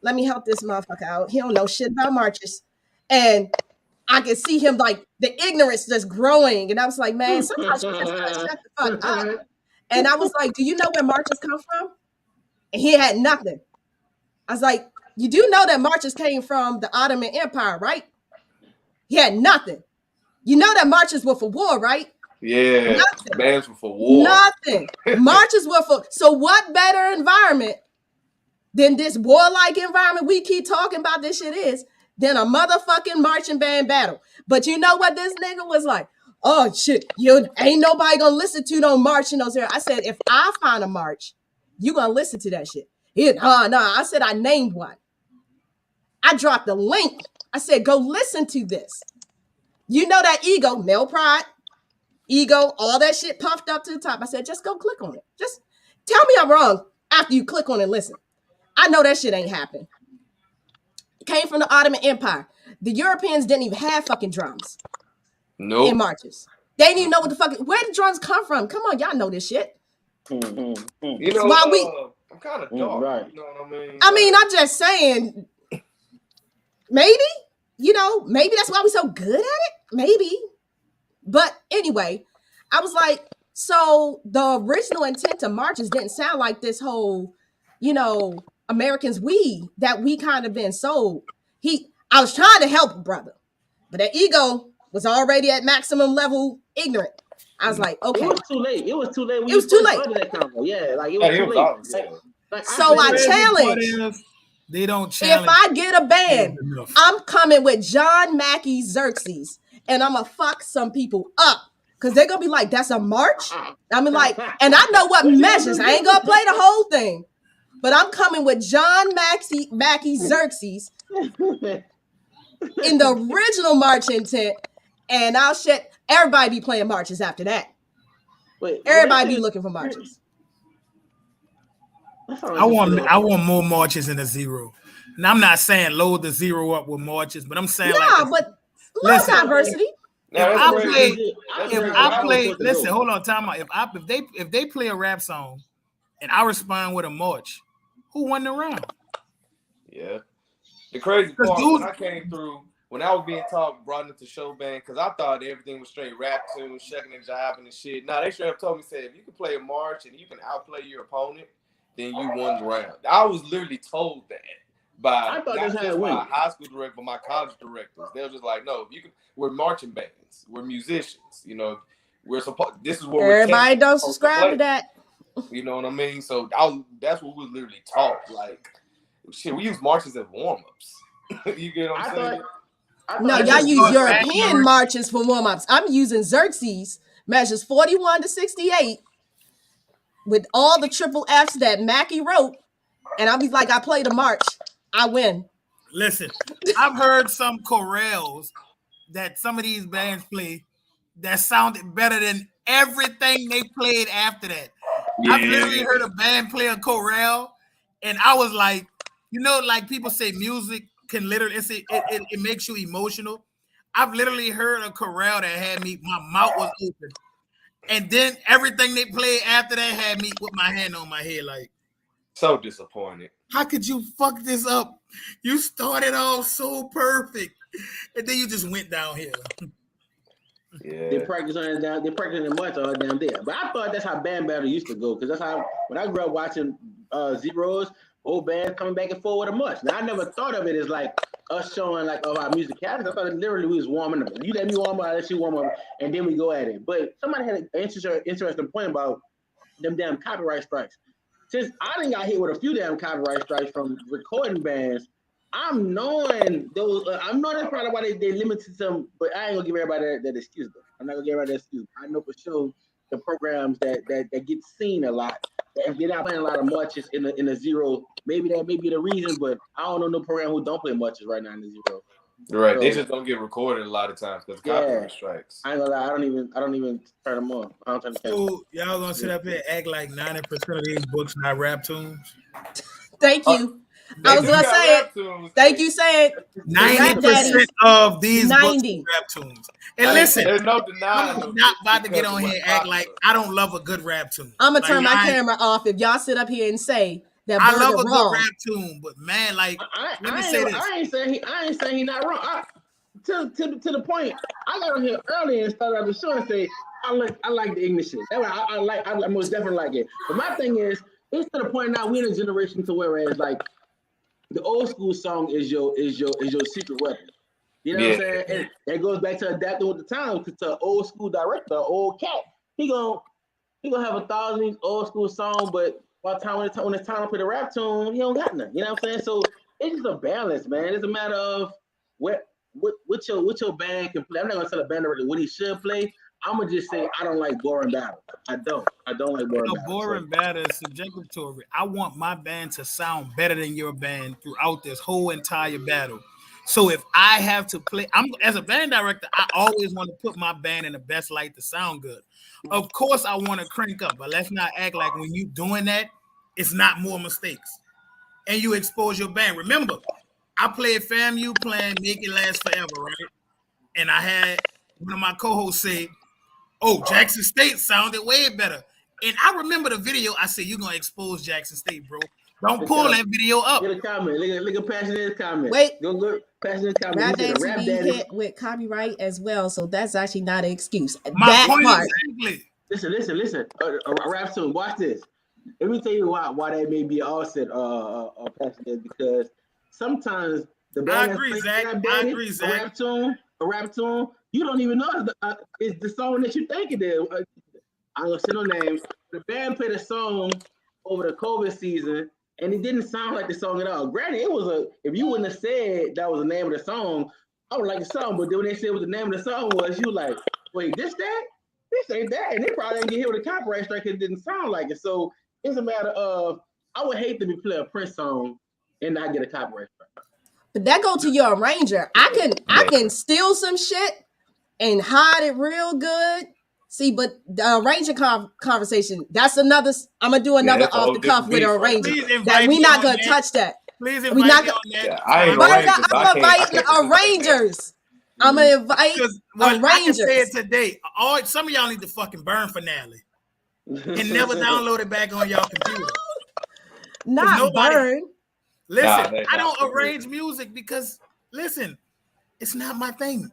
let me help this motherfucker out. He don't know shit about marches. And I can see him like the ignorance just growing. And I was like, man, sometimes you just gotta shut the fuck up. And I was like, do you know where marches come from? And he had nothing. I was like, you do know that marches came from the Ottoman Empire, right? He had nothing. You know that marches were for war, right? Yeah, bands were for war. Nothing. Marches were for. So what better environment than this warlike environment we keep talking about this shit is than a motherfucking marching band battle? But you know what this nigga was like? Oh shit, you ain't nobody gonna listen to no march in those areas. I said, if I find a march, you gonna listen to that shit. No. I said I named one. I dropped the link. I said, go listen to this. You know that ego, male pride, ego, all that shit puffed up to the top. I said, just go click on it. Just tell me I'm wrong. after you click on it and listen. I know that shit ain't happened. Came from the Ottoman Empire. The Europeans didn't even have fucking drums in marches. They didn't even know what the fuck. Where did drums come from? Come on, y'all know this shit. You know, I'm kind of dark. Right. You know what I mean? I mean, I'm just saying. Maybe, you know, maybe that's why we're so good at it. Maybe. But anyway, I was like, so the original intent of marches didn't sound like this whole, you know, Americans that we kind of been sold. I was trying to help brother, but that ego was already at maximum level ignorant. I was like, okay. It was too late. It was too late. That combo. Yeah, like it was too late. So I challenge. They don't challenge. If I get a band, I'm coming with John Mackey Xerxes, and I'm gonna fuck some people up because they're gonna be like, "That's a march." I mean, like, and I know what measures. I ain't gonna play the whole thing, but I'm coming with John Mackey Xerxes in the original march intent, and I'll shit. Everybody be playing marches after that. Everybody be looking for marches. I want more marches than a zero. And I'm not saying load the zero up with marches, but I'm saying but listen, diversity. If I play, listen, hold on, time out. If they play a rap song and I respond with a march, who won the round? Yeah. The crazy part when I came through, when I was being taught, brought into show band, because I thought everything was straight rap tunes, shucking and jiving and shit. Nah, they straight up told me, said, if you can play a march and you can outplay your opponent, then you won the round. I was literally told that by not just my high school director, but my college directors. They were just like, no, we're marching bands, we're musicians, you know, this is what everybody don't subscribe to that. You know what I mean? So that's what we were literally taught. Like, shit, we use marches as warm-ups. You get what I'm saying? No, y'all use European marches for warm-ups. I'm using Xerxes, measures 41 to 68. With all the triple Fs that Mackey wrote, and I'll be like, I played a march, I win. Listen, I've heard some chorales that some of these bands play that sounded better than everything they played after that. Yeah. I've literally heard a band play a chorale, and I was like, you know, like people say music can literally, it makes you emotional. I've literally heard a chorale that had my mouth was open. And then everything they played after that had me with my hand on my head, like. So disappointed. How could you fuck this up? You started off so perfect, and then you just went downhill. Yeah. They practice on it down. They practice it much all down there. But I thought that's how band battle used to go, because that's how when I grew up watching Zeros, old bands coming back and forth with a much. Now I never thought of it as like us showing like our musicality. I thought it literally we was warming up. You let me warm up, I let you warm up, and then we go at it. But somebody had an interesting point about them damn copyright strikes. Since I done got hit with a few damn copyright strikes from recording bands, I'm knowing those. I'm knowing that's probably why they limited some. But I ain't gonna give everybody that excuse though. I'm not gonna give everybody that excuse. I know for sure the programs that get seen a lot. If they're not playing a lot of marches in the zero, maybe that may be the reason. But I don't know no program who don't play marches right now in the zero. Right, so, they just don't get recorded a lot of times because copyright strikes. I ain't gonna lie, I don't even turn them on. I don't turn the camera. So y'all gonna sit up here and act like 90% of these books not rap tunes? Thank you. I was gonna say it. Thank you, saying 90% of these books are rap tunes. And listen, there's no denying. I'm not about to get on here and act like I don't love a good rap tune. I'm gonna turn my camera off if y'all sit up here and say that I love a good rap tune, but man, like let me say this. I ain't saying he not wrong. To the point, I got on here early and started out the show and say I like the English shit. That's why I most definitely like it. But my thing is, it's to the point now we're in a generation to where it's like the old school song is your secret weapon. You know what I'm saying? And that goes back to adapting with the times. Because to an old school director, old cat, he gonna have 1,000 old school songs, but by the time when it's time to play the rap tune, he don't got none. You know what I'm saying? So it's just a balance, man. It's a matter of what your band can play. I'm not gonna tell a band director what he should play. I'm gonna just say I don't like boring battle. I don't like boring battle. Boring battle is subjective to it. I want my band to sound better than your band throughout this whole entire battle. So if I have to play, as a band director, I always want to put my band in the best light to sound good. Of course, I want to crank up, but let's not act like when you doing that, it's not more mistakes. And you expose your band. Remember, I played FAMU playing Make It Last Forever, right? And I had one of my co-hosts say, oh, Jackson State sounded way better. And I remember the video. I said, you're going to expose Jackson State, bro. Don't pull that video up. Get a comment. Look at Passionate comment. Wait. Go Passionate comment. Rap Daddy be hit with copyright as well, so that's actually not an excuse. My that point part. Exactly. Listen. A rap tune. Watch this. Let me tell you why that may be offset, Passionate, because sometimes the band I agree, Zach. A rap tune, you don't even know it's the song that you think it is. I'm gonna say no names. The band played a song over the COVID season, and it didn't sound like the song at all. Granted, it was if you wouldn't have said that was the name of the song, I would like the song. But then when they said what the name of the song was, you were like, wait, this ain't that, and they probably didn't get hit with a copyright strike because it didn't sound like it. So it's a matter of, I would hate to be playing a Prince song and not get a copyright strike. But that go to your arranger. I can steal some shit and hide it real good. See, but the arranger conversation, that's another. I'm gonna do another off the cuff with an arranger. That we not gonna touch that. Please invite me on that. Yeah, I'm inviting arrangers. I'm gonna invite arrangers. I can say it today. Some of y'all need to fucking burn finale and never download it back on y'all computer. Not burn. Listen, I don't arrange music because, listen, it's not my thing.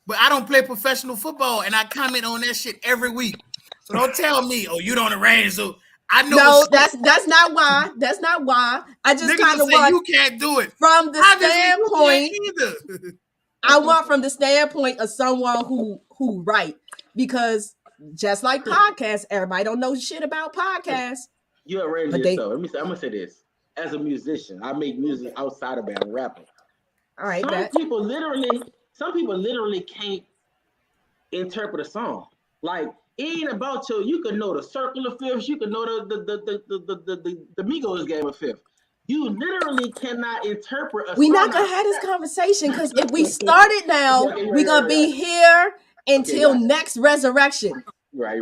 But I don't play professional football, and I comment on that shit every week. So don't tell me, oh, you don't arrange. So I know. No, that's not why. That's not why. I just kind of want you can't do it from the standpoint. I want from the standpoint of someone who write, because just like podcasts, everybody don't know shit about podcasts. You arrange yourself. I'm gonna say this. As a musician, I make music outside of band rapping. All right, some people literally can't interpret a song. Like, it ain't about you can know the circle of fifths, you can know the Migos game of fifth. You literally cannot interpret a song. We're not gonna have this conversation, because if we start it now, we're gonna be here until next resurrection. Right.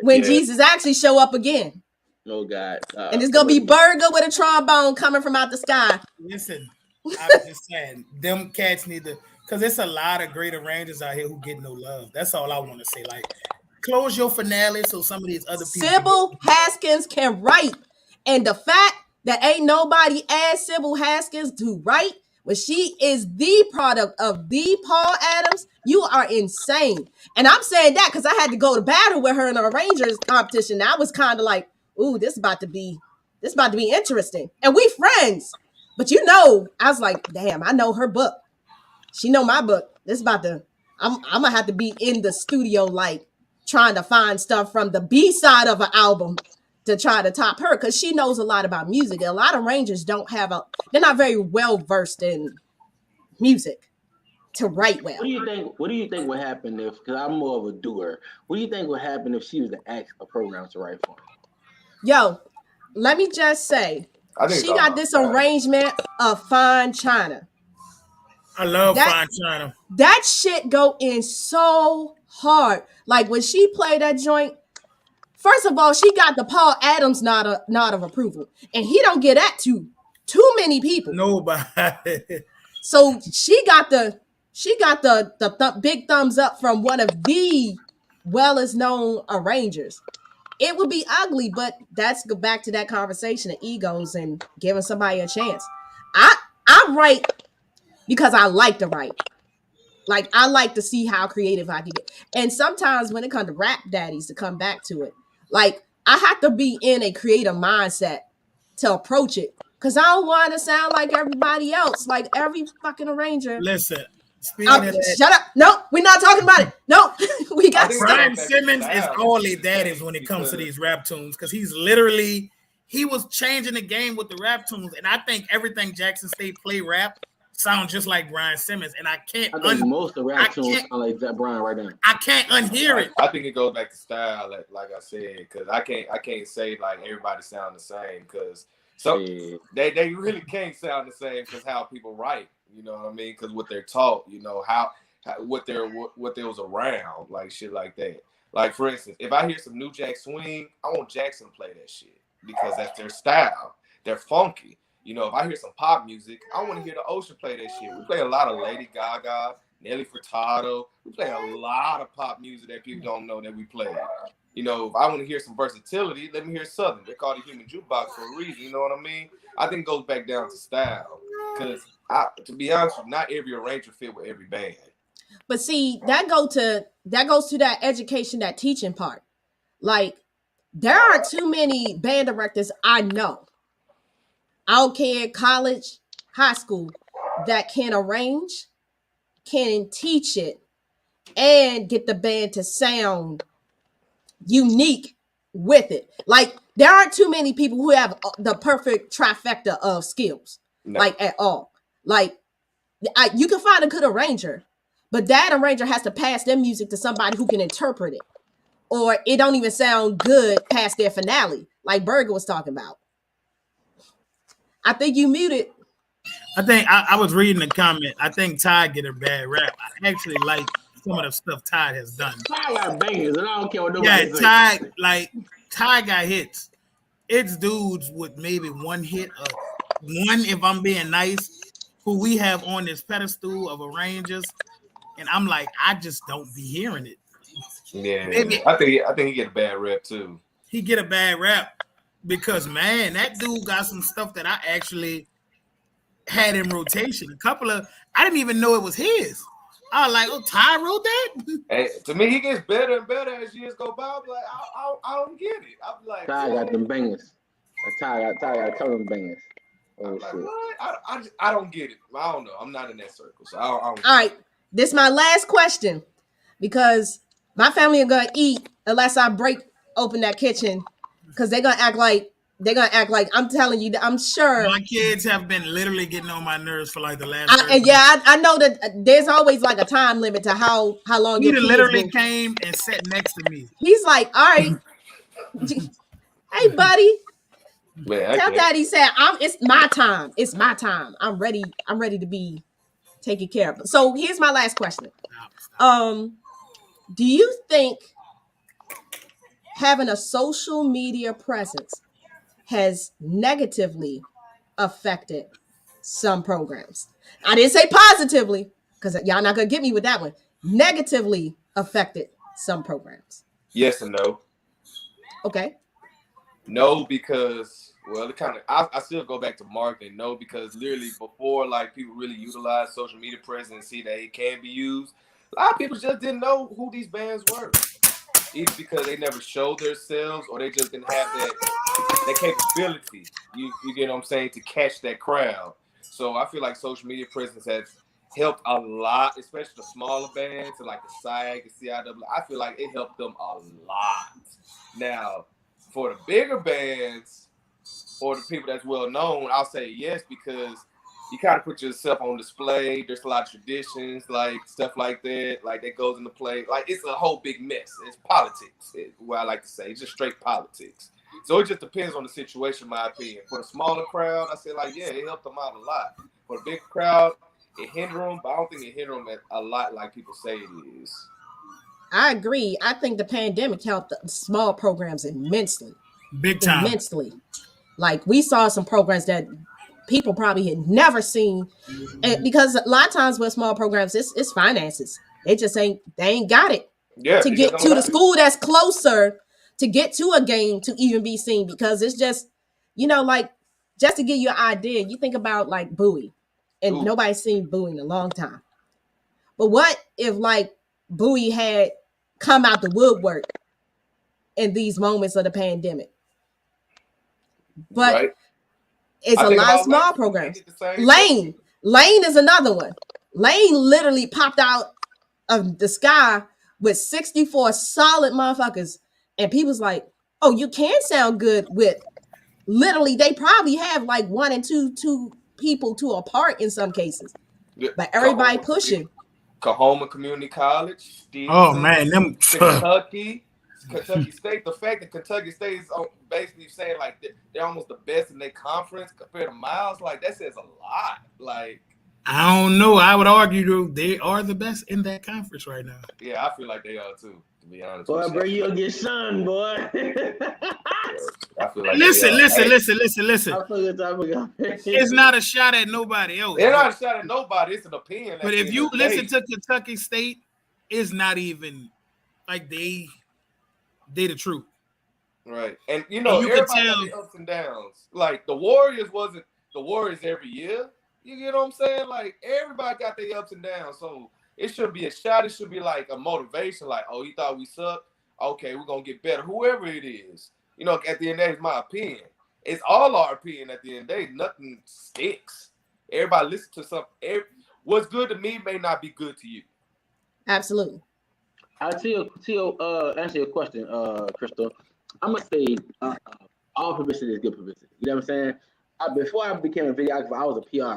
When Jesus actually show up again. Oh God. And it's gonna be Burga with a trombone coming from out the sky. Listen, I'm just saying, them cats need to, because there's a lot of great arrangers out here who get no love. That's all I want to say. Like, close your finale so some of these other people. Cybil Haskins can write. And the fact that ain't nobody asked Cybil Haskins to write when she is the product of the Paul Adams, you are insane. And I'm saying that because I had to go to battle with her in the arrangers competition. I was kind of like, ooh, this about to be interesting. And we friends. But I was like, damn, I know her book. She know my book. I'm gonna have to be in the studio, like trying to find stuff from the B-side of an album to try to top her, because she knows a lot about music. A lot of arrangers they're not very well versed in music to write well. What do you think would happen if, because I'm more of a doer, what do you think would happen if she was to ask a program to write for her? Yo, let me just say, she got this arrangement of Fine China. I love Fine China. That shit go in so hard. Like when she played that joint, first of all, she got the Paul Adams nod of approval, and he don't get that to too many people. Nobody. So she got the big thumbs up from one of the wellest known arrangers. It would be ugly, but that's go back to that conversation of egos and giving somebody a chance. I write because I like to write. Like, I like to see how creative I can get. And sometimes when it comes to rap daddies, to come back to it, like, I have to be in a creative mindset to approach it, because I don't want to sound like everybody else, like every fucking arranger. Listen, speaking of that, shut up. No, we're not talking about it. No, we got Brian Simmons is all that is when it comes to these rap tunes, because he was changing the game with the rap tunes, and I think everything Jackson State play rap sound just like Brian Simmons, and I think most of the rap tunes sound like that Brian right now. I can't unhear it. I think it goes back to style, like I said, because I can't say like everybody sound the same, because they really can't sound the same because how people write, you know what I mean? Because what they're taught, you know, how what there was around, like shit like that. Like, for instance, if I hear some New Jack Swing, I want Jackson to play that shit. because that's their style. They're funky. You know, if I hear some pop music, I want to hear the Ocean play that shit. We play a lot of Lady Gaga, Nelly Furtado. We play a lot of pop music that people don't know that we play. You know, if I want to hear some versatility, let me hear Southern. They call it human jukebox for a reason. You know what I mean? I think it goes back down to style. Because, to be honest with you, not every arranger fit with every band. But see, that goes to that education, that teaching part. Like, there aren't too many band directors I know, I don't care, college, high school, that can arrange, can teach it, and get the band to sound unique with it. Like, there aren't too many people who have the perfect trifecta of skills, like, at all. Like, you can find a good arranger, but that arranger has to pass their music to somebody who can interpret it, or it don't even sound good past their finale, like Burga was talking about. I think you muted. I think I was reading the comment. I think Ty get a bad rap. I actually like some of the stuff Ty has done. Ty got bangers, and I don't care what nobody says. Ty got hits. It's dudes with maybe one hit, one, if I'm being nice, who we have on this pedestal of arrangers, and I'm like, I just don't be hearing it. Yeah, maybe, I think he get a bad rap too. He get a bad rap because, man, that dude got some stuff that I actually had in rotation. I didn't even know it was his. I was like, oh, Ty wrote that? Hey, to me, he gets better and better as years go by. I'm like, I don't get it. I'm like, Ty got them bangers. Ty got a ton of them bangers. I'm like, what? I don't get it. I don't know. I'm not in that circle, so I don't. All right, this is my last question, because my family are gonna eat unless I break open that kitchen, because they're gonna act like I'm telling you that I'm sure. My kids have been literally getting on my nerves for like the last. I know that there's always like a time limit to how long. He literally came and sat next to me. He's like, all right, hey buddy. Man, tell Daddy said it's my time. It's my time. I'm ready to be taken care of. So here's my last question. Do you think having a social media presence has negatively affected some programs? I didn't say positively, because y'all not gonna get me with that one. Negatively affected some programs. Yes and no. Okay. No, because, well, it kind of, I still go back to marketing. No, because literally before, like, people really utilize social media presence and see that it can be used, a lot of people just didn't know who these bands were. Either because they never showed themselves, or they just didn't have that capability, you get what I'm saying, to catch that crowd. So I feel like social media presence has helped a lot, especially the smaller bands, and like the SAG, the CIW. I feel like it helped them a lot. Now, for the bigger bands or the people that's well known, I'll say yes, because you kind of put yourself on display. There's a lot of traditions, like stuff like that goes into play. Like, it's a whole big mess. It's politics, what I like to say. It's just straight politics. So it just depends on the situation, in my opinion. For the smaller crowd, I say, like, yeah, it helped them out a lot. For the big crowd, it hindered them, but I don't think it hindered them a lot like people say it is. I agree. I think the pandemic helped the small programs immensely. Big time. Immensely. Like, we saw some programs that people probably had never seen. And because a lot of times with small programs, it's finances. They ain't got it. Yeah, to get to the school that's closer, to get to a game, to even be seen. Because it's just, like, just to give you an idea, you think about like Bowie, and nobody's seen Bowie in a long time. But what if like Bowie had come out the woodwork in these moments of the pandemic? But it's a lot of small programs. Lane is another one. Lane literally popped out of the sky with 64 solid motherfuckers, and people's like, oh, you can sound good with, literally they probably have like one and two people to a part in some cases, but everybody pushing. Cohen Community College, Stevenson, oh man, them Kentucky State. The fact that Kentucky State is basically saying like they're almost the best in their conference compared to Miles, like that says a lot. Like, I don't know. I would argue they are the best in that conference right now. Yeah, I feel like they are too. To be honest Boy, with bro, you. you'll get shunned, boy. I feel like Listen. I forget time It's not a shot at nobody else. They're not a shot at nobody. It's an opinion. But if you listen to Kentucky State, it's not even like they the truth. Right. And you could everybody tell got their ups and downs. Like the Warriors wasn't the Warriors every year. You get what I'm saying? Like everybody got their ups and downs. So it shouldn't be a shot. It should be like a motivation. Like, oh, you thought we sucked? Okay, we're gonna get better. Whoever it is. At the end of the day, it's my opinion. It's all our opinion at the end of the day. Nothing sticks. Everybody listen to something. What's good to me may not be good to you. Absolutely. I'll answer your question, Krystal. I'm gonna say all publicity is good publicity. You know what I'm saying? Before I became a videographer, I was a PR.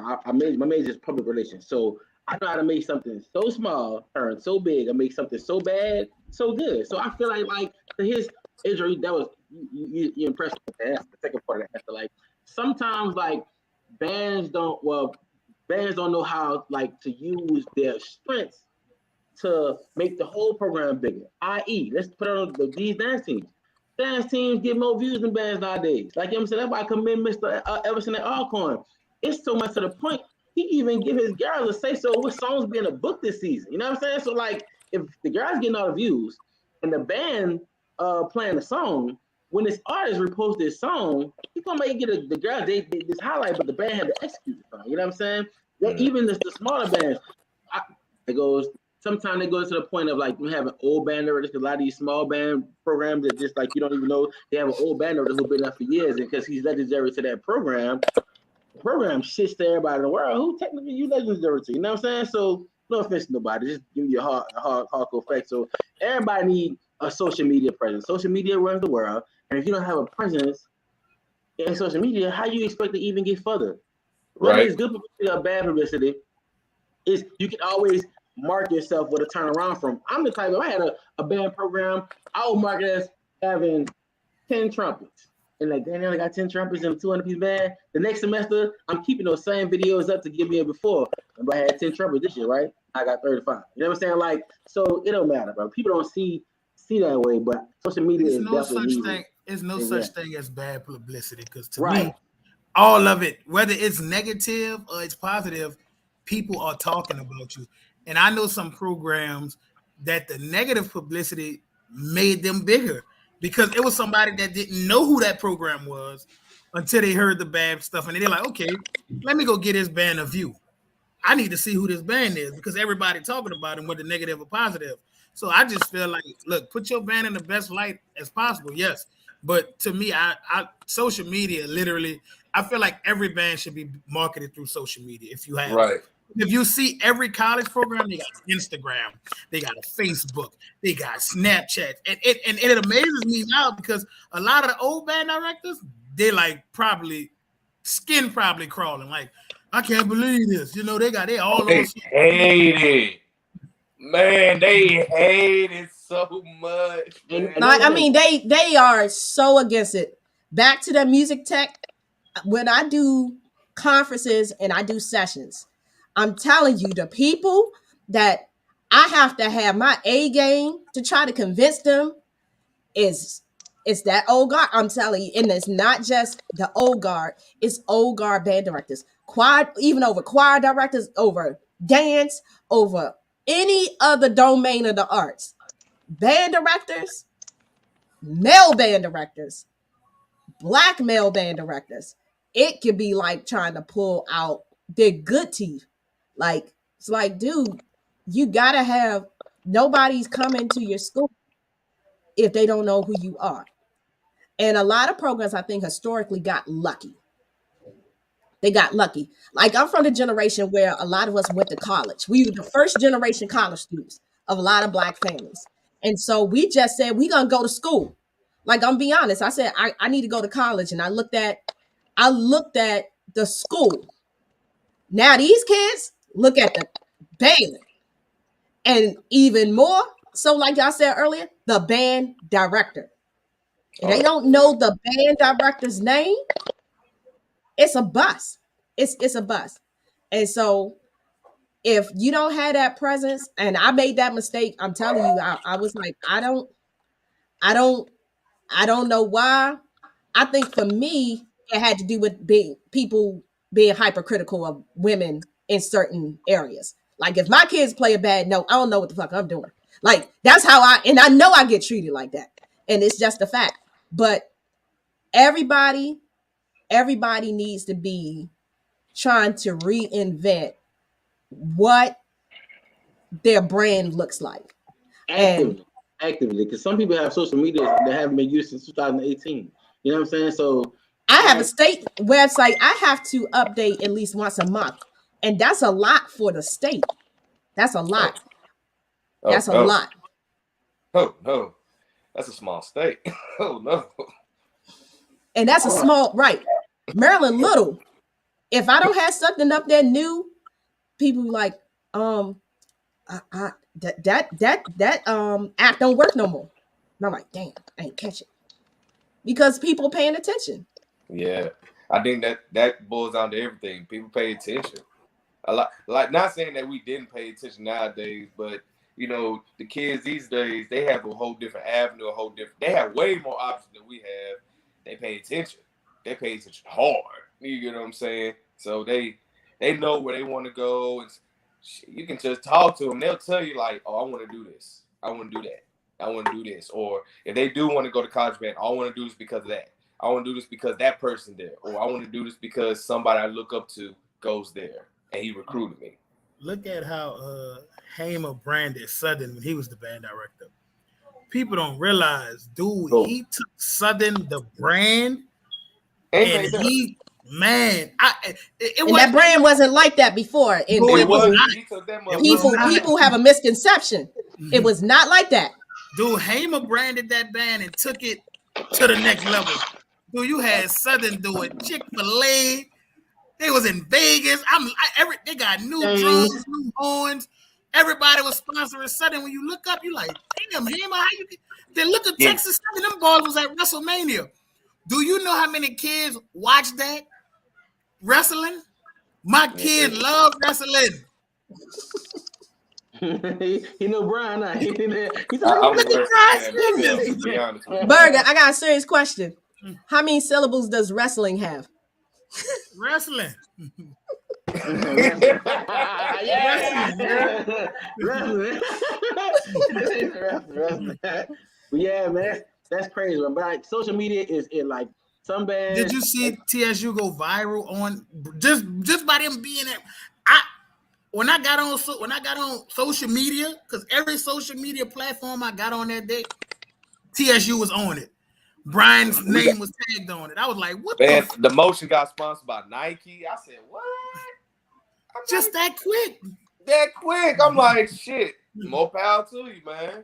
My major is public relations. So I know how to make something so small turn so big and make something so bad so good. So I feel like to his injury, that was you impressed with that. That's the second part of the answer. Like sometimes bands don't know how to use their strengths to make the whole program bigger. I.e., let's put on these dance teams. Dance teams get more views than bands nowadays. Like you know what I'm saying, that's why I commend Mr. Everson at Alcorn. It's so much to the point he even give his girls a say so what songs be in the book this season. You know what I'm saying? So if the girls getting all the views and the band playing the song, when this artist reposts this song, he's gonna make it the girls they this highlight, but the band had to execute the song. You know what I'm saying? Even the smaller bands, sometimes they go to the point of you have an old band director. A lot of these small band programs that just you don't even know they have an old band director who's been there for years, and because he's legendary to that program, the program shits to everybody in the world who technically you legendary to. You know what I'm saying? So no offense to nobody, just give you a hardcore fact. So everybody need a social media presence. Social media runs the world, and if you don't have a presence in social media, how you expect to even get further? Whether it's good publicity or bad publicity, is you can always mark yourself with a turnaround from. I'm the type of, I had a band program, I would mark it as having 10 trumpets. And Daniel, I got 10 trumpets in a 200-piece band. The next semester, I'm keeping those same videos up to give me a before. But I had 10 trumpets this year, right? I got 35. You know what I'm saying? So it don't matter, bro. People don't see that way, but social media is definitely There's no such thing as bad publicity, because to me, all of it, whether it's negative or it's positive, people are talking about you. And I know some programs that the negative publicity made them bigger because it was somebody that didn't know who that program was until they heard the bad stuff. And they're like, okay, let me go get this band a view. I need to see who this band is because everybody talking about them, whether negative or positive. So I just feel like, look, put your band in the best light as possible. Yes. But to me, I social media, literally, I feel like every band should be marketed through social media. If you have, if you see every college program, they got Instagram, they got a Facebook, they got Snapchat, and it amazes me now because a lot of the old band directors, they probably skin crawling. Like, I can't believe this. They all they over. Hate it. Man, they hate it so much. I mean, they are so against it. Back to the music tech. When I do conferences and I do sessions, I'm telling you, the people that I have to have my A game to try to convince them is that old guard. I'm telling you, and it's not just the old guard. It's old guard band directors, choir, even over choir directors, over dance, over any other domain of the arts. Band directors, male band directors, black male band directors. It could be like trying to pull out their good teeth. It's like, dude, you gotta have, nobody's coming to your school if they don't know who you are. And a lot of programs, I think, historically got lucky. They got lucky. Like, I'm from the generation where a lot of us went to college. We were the first generation college students of a lot of black families. And so we just said, we're going to go to school. Like, I'm be honest. I said, I need to go to college. And I looked at the school. Now these kids look at the band. And even more, so like I said earlier, the band director. If they don't know the band director's name, it's a bust. It's a bust. And so if you don't have that presence, and I made that mistake, I'm telling you, I was like, I don't know why. I think for me, it had to do with people being hypercritical of women in certain areas. Like if my kids play a bad note, I don't know what the fuck I'm doing. Like that's how I know I get treated like that. And it's just a fact. But everybody needs to be trying to reinvent what their brand looks like. Actively, because some people have social media that haven't been used since 2018. You know what I'm saying? So I have a state website I have to update at least once a month. And that's a lot for the state. That's a lot. That's a lot. Oh, no. That's a small state. Oh, no. And that's a small, right. Maryland Little. If I don't have something up there new, people like, that app don't work no more. And I'm like, damn, I ain't catch it. Because people paying attention. Yeah. I think that boils down to everything. People pay attention. A lot, like not saying that we didn't pay attention nowadays, but you know, the kids these days, they have a whole different avenue, they have way more options than we have. They pay attention. They pay attention hard. You know what I'm saying? So they know where they want to go, and you can just talk to them. They'll tell you like, "Oh, I want to do this. I want to do that. I want to do this." Or if they do want to go to college band, all I want to do is because of that. I want to do this because that person there, or I want to do this because somebody I look up to goes there and he recruited me. Look at how Hamer branded Southern when he was the band director. People don't realize, dude, he took Southern the brand, and he, man, that brand wasn't like that before. People have a misconception. It was not like that. Dude, Hamer branded that band and took it to the next level. Dude, you had Southern do it, Chick-fil-A. They was in Vegas. They got new drums, new horns. Everybody was sponsoring Southern. When you look up, you like, damn, Hamer, how you get? Then look at Texas Southern. Them balls was at WrestleMania. Do you know how many kids watch that wrestling? My kids love wrestling. You know Brian. He's look at Brian. Burga, I got a serious question. How many syllables does wrestling have? Wrestling. Wrestling. Yeah, man, that's crazy. But like, social media is it like some bands. Did you see TSU go viral on just by them being there? When I got on social media, because every social media platform I got on that day, TSU was on it. Brian's name was tagged on it. I was like, what the motion got sponsored by Nike. I said, what? Just that quick. That quick. I'm like, shit. More power to you, man.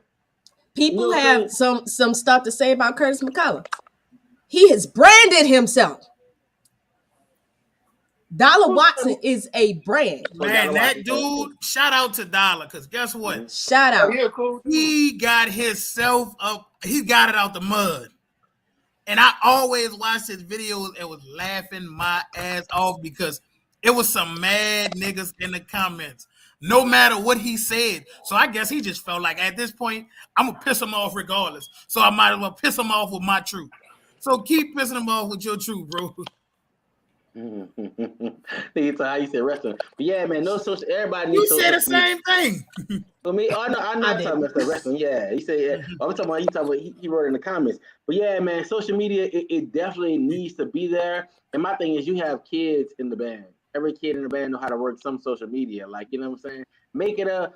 People have some stuff to say about Curtis McCullough. He has branded himself. Dollar Watson is a brand. Man, that dude, shout out to Dollar, because guess what? Shout out. He got himself up. He got it out the mud. And I always watched his videos and was laughing my ass off because it was some mad niggas in the comments, no matter what he said. So I guess he just felt like at this point, I'm going to piss him off regardless. So I might as well piss him off with my truth. So keep pissing him off with your truth, bro. That's how you said wrestling. But yeah, man, no social. Everybody needs. You said the same thing. For me, I know. I'm talking about wrestling. Yeah, he said. I'm talking about. He wrote in the comments. But yeah, man, social media it definitely needs to be there. And my thing is, you have kids in the band. Every kid in the band know how to work some social media. Like, you know what I'm saying? Make it a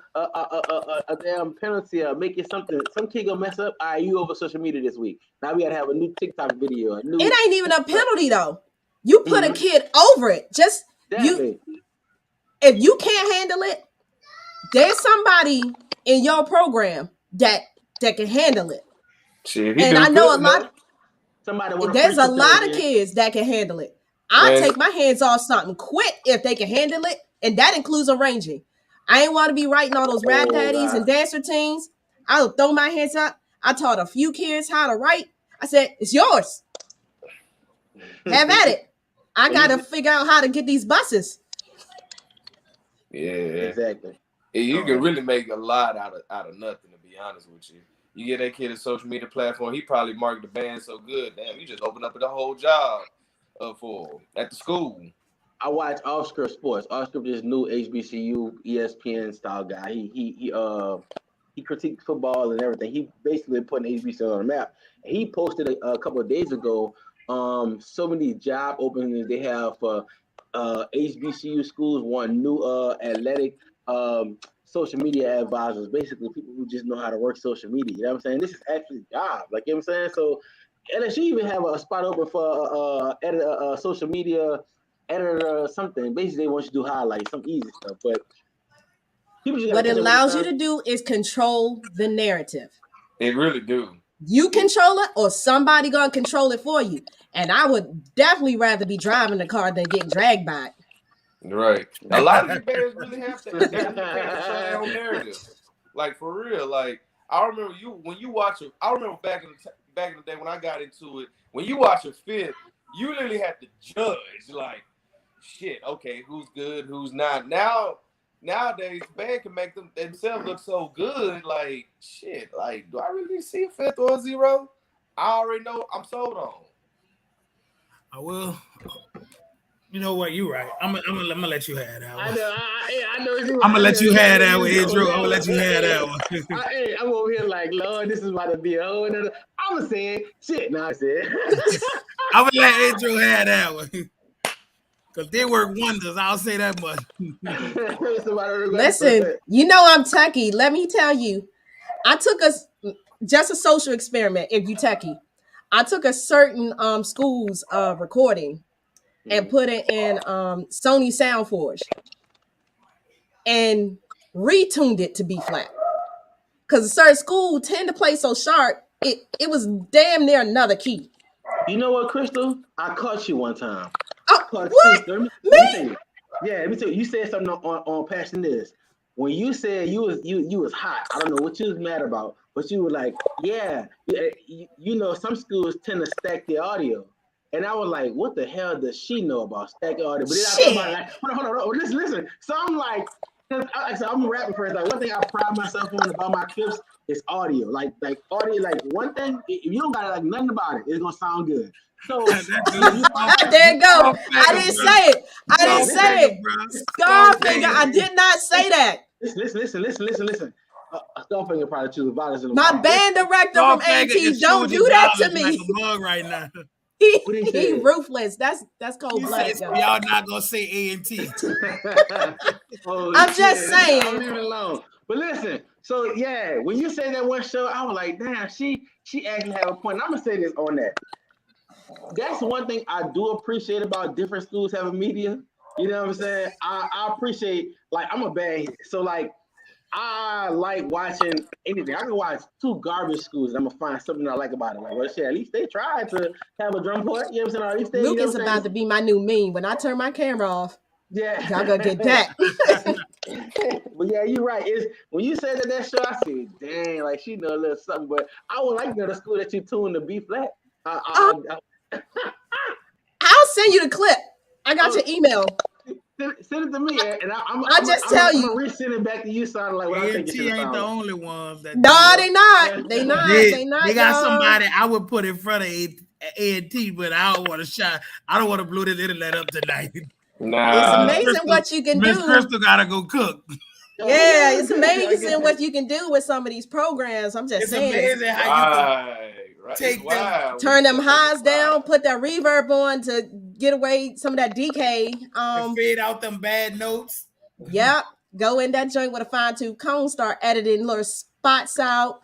damn penalty. Make it something. Some kid gonna mess up. All right, you over social media this week. Now we gotta have a new TikTok video. It ain't even a penalty though. You put a kid over it. Just definitely. If you can't handle it, there's somebody in your program that can handle it. Shit, and I know a lot. There's a lot of kids that can handle it. I'll take my hands off something quick if they can handle it, and that includes arranging. I ain't want to be writing all those rap daddies and dance routines. I'll throw my hands up. I taught a few kids how to write. I said, it's yours. Have at it. I got to figure out how to get these buses. Yeah, exactly. You can really make a lot out of nothing. To be honest with you, you get that kid a social media platform. He probably marketed the band so good. Damn, you just opened up the whole job for him at the school. I watch Off Script Sports. Off Script is new HBCU ESPN style guy. He critiques football and everything. He basically putting HBCU on the map. And he posted a couple of days ago so many job openings they have for HBCU schools want new athletic social media advisors, basically people who just know how to work social media. You know what I'm saying? This is actually a job. Like, you know what I'm saying? So LSU even have a spot open for editor, social media editor or something. Basically, they want you to do highlights, some easy stuff. But people just what it allows you to do is control the narrative. It really do. You control it, or somebody gonna control it for you. And I would definitely rather be driving the car than getting dragged by it. Right. A lot of these bands really have to control their own narrative. Like, for real. Like, I remember when you watch it. I remember back in the day when I got into it. When you watch a fit, you literally have to judge. Like, shit. Okay, who's good, who's not. Nowadays, band can make themselves look so good. Like, shit. Like, do I really see a fifth or a zero? I already know. I'm sold on. I will. You know what? You're right. I'm gonna let you have that one. I know. I'm gonna let you have that one, Andrew. I'm gonna let you have that one. I'm over here like, Lord, this is about to be a whole another. I'm gonna say it. Shit, no, I said. I'm gonna let Andrew have that one. Because they work wonders. I'll say that much. Listen, you know I'm techie. Let me tell you, I took just a social experiment. If you techie, I took a certain school's recording and put it in Sony Soundforge and retuned it to be flat. Because a certain school tend to play so sharp, it was damn near another key. You know what, Krystal? I caught you one time. What? Let me tell you. You said something on Passion This. When you said you was hot, I don't know what you was mad about, but you were like, yeah, you know, some schools tend to stack the audio. And I was like, what the hell does she know about stacking audio? But then I thought about it, like, hold on, listen. So I'm like, I'm a rapper first. Like, one thing I pride myself on about my clips is audio. Like audio, like one thing, if you don't got like nothing about it, it's gonna sound good. So there you go. I didn't say it. Scarfinger, I did not say that. Listen. Scarfinger probably choose violence in the My band director from AT don't do that to me. Like a mug right now. He ruthless. That's cold blooded. Y'all not gonna say A&T. I'm just saying. I'll leave it alone. But listen, so yeah, when you say that one show, I was like, damn, she actually have a point. I'm gonna say this on that. That's one thing I do appreciate about different schools having media. You know what I'm saying? I appreciate, like, I'm a band, so like I like watching anything. I can watch 2 garbage schools and I'm gonna find something I like about it. Like, well, shit, at least they tried to have a drum part. You know what I'm saying? At least they, Luke is about to be my new meme. When I turn my camera off, yeah, y'all gonna get that. But yeah, you're right. It's when you said that show, I said, dang, like she know a little something. But I would like to know the school that you tuned to B flat. I'll send you the clip. I got your email. Send it to me, and I'm tell you. I'm gonna resend it back to you. Sounding like what I think it should ain't sound the like. only ones that. No, they not. They not. They got somebody I would put in front of A&T, but I don't want to shot. I don't want to blow this internet up tonight. Nah. It's amazing what you can do. Miss Krystal gotta go cook. Yeah, it's amazing what you can do with some of these programs. I'm just saying. It's amazing how you can take them, turn them highs down, put that reverb on to get away some of that decay. Fade out them bad notes. Yep. Go in that joint with a fine-tooth comb, start editing little spots out.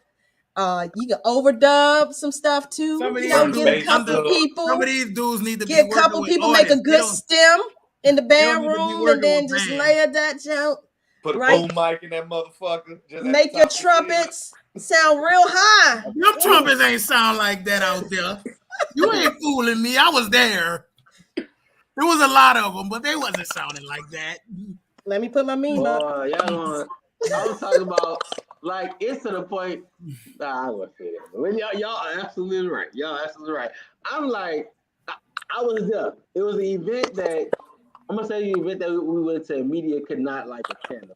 You can overdub some stuff too. Some of these get a couple people. Some of these dudes need to get a couple people, make a good stem in the band room, and then just layer that joint. Put a boom mic in that motherfucker. Just make your trumpets sound real high. Your trumpets ain't sound like that out there. You ain't fooling me. I was there. There was a lot of them, but they wasn't sounding like that. Let me put my meme up. I was talking about, like, it's to the point. Nah, I wouldn't say that. When y'all are absolutely right. Y'all absolutely right. I'm like, I was there. It was an event that I'm gonna say the event that we went to, media could not like attend.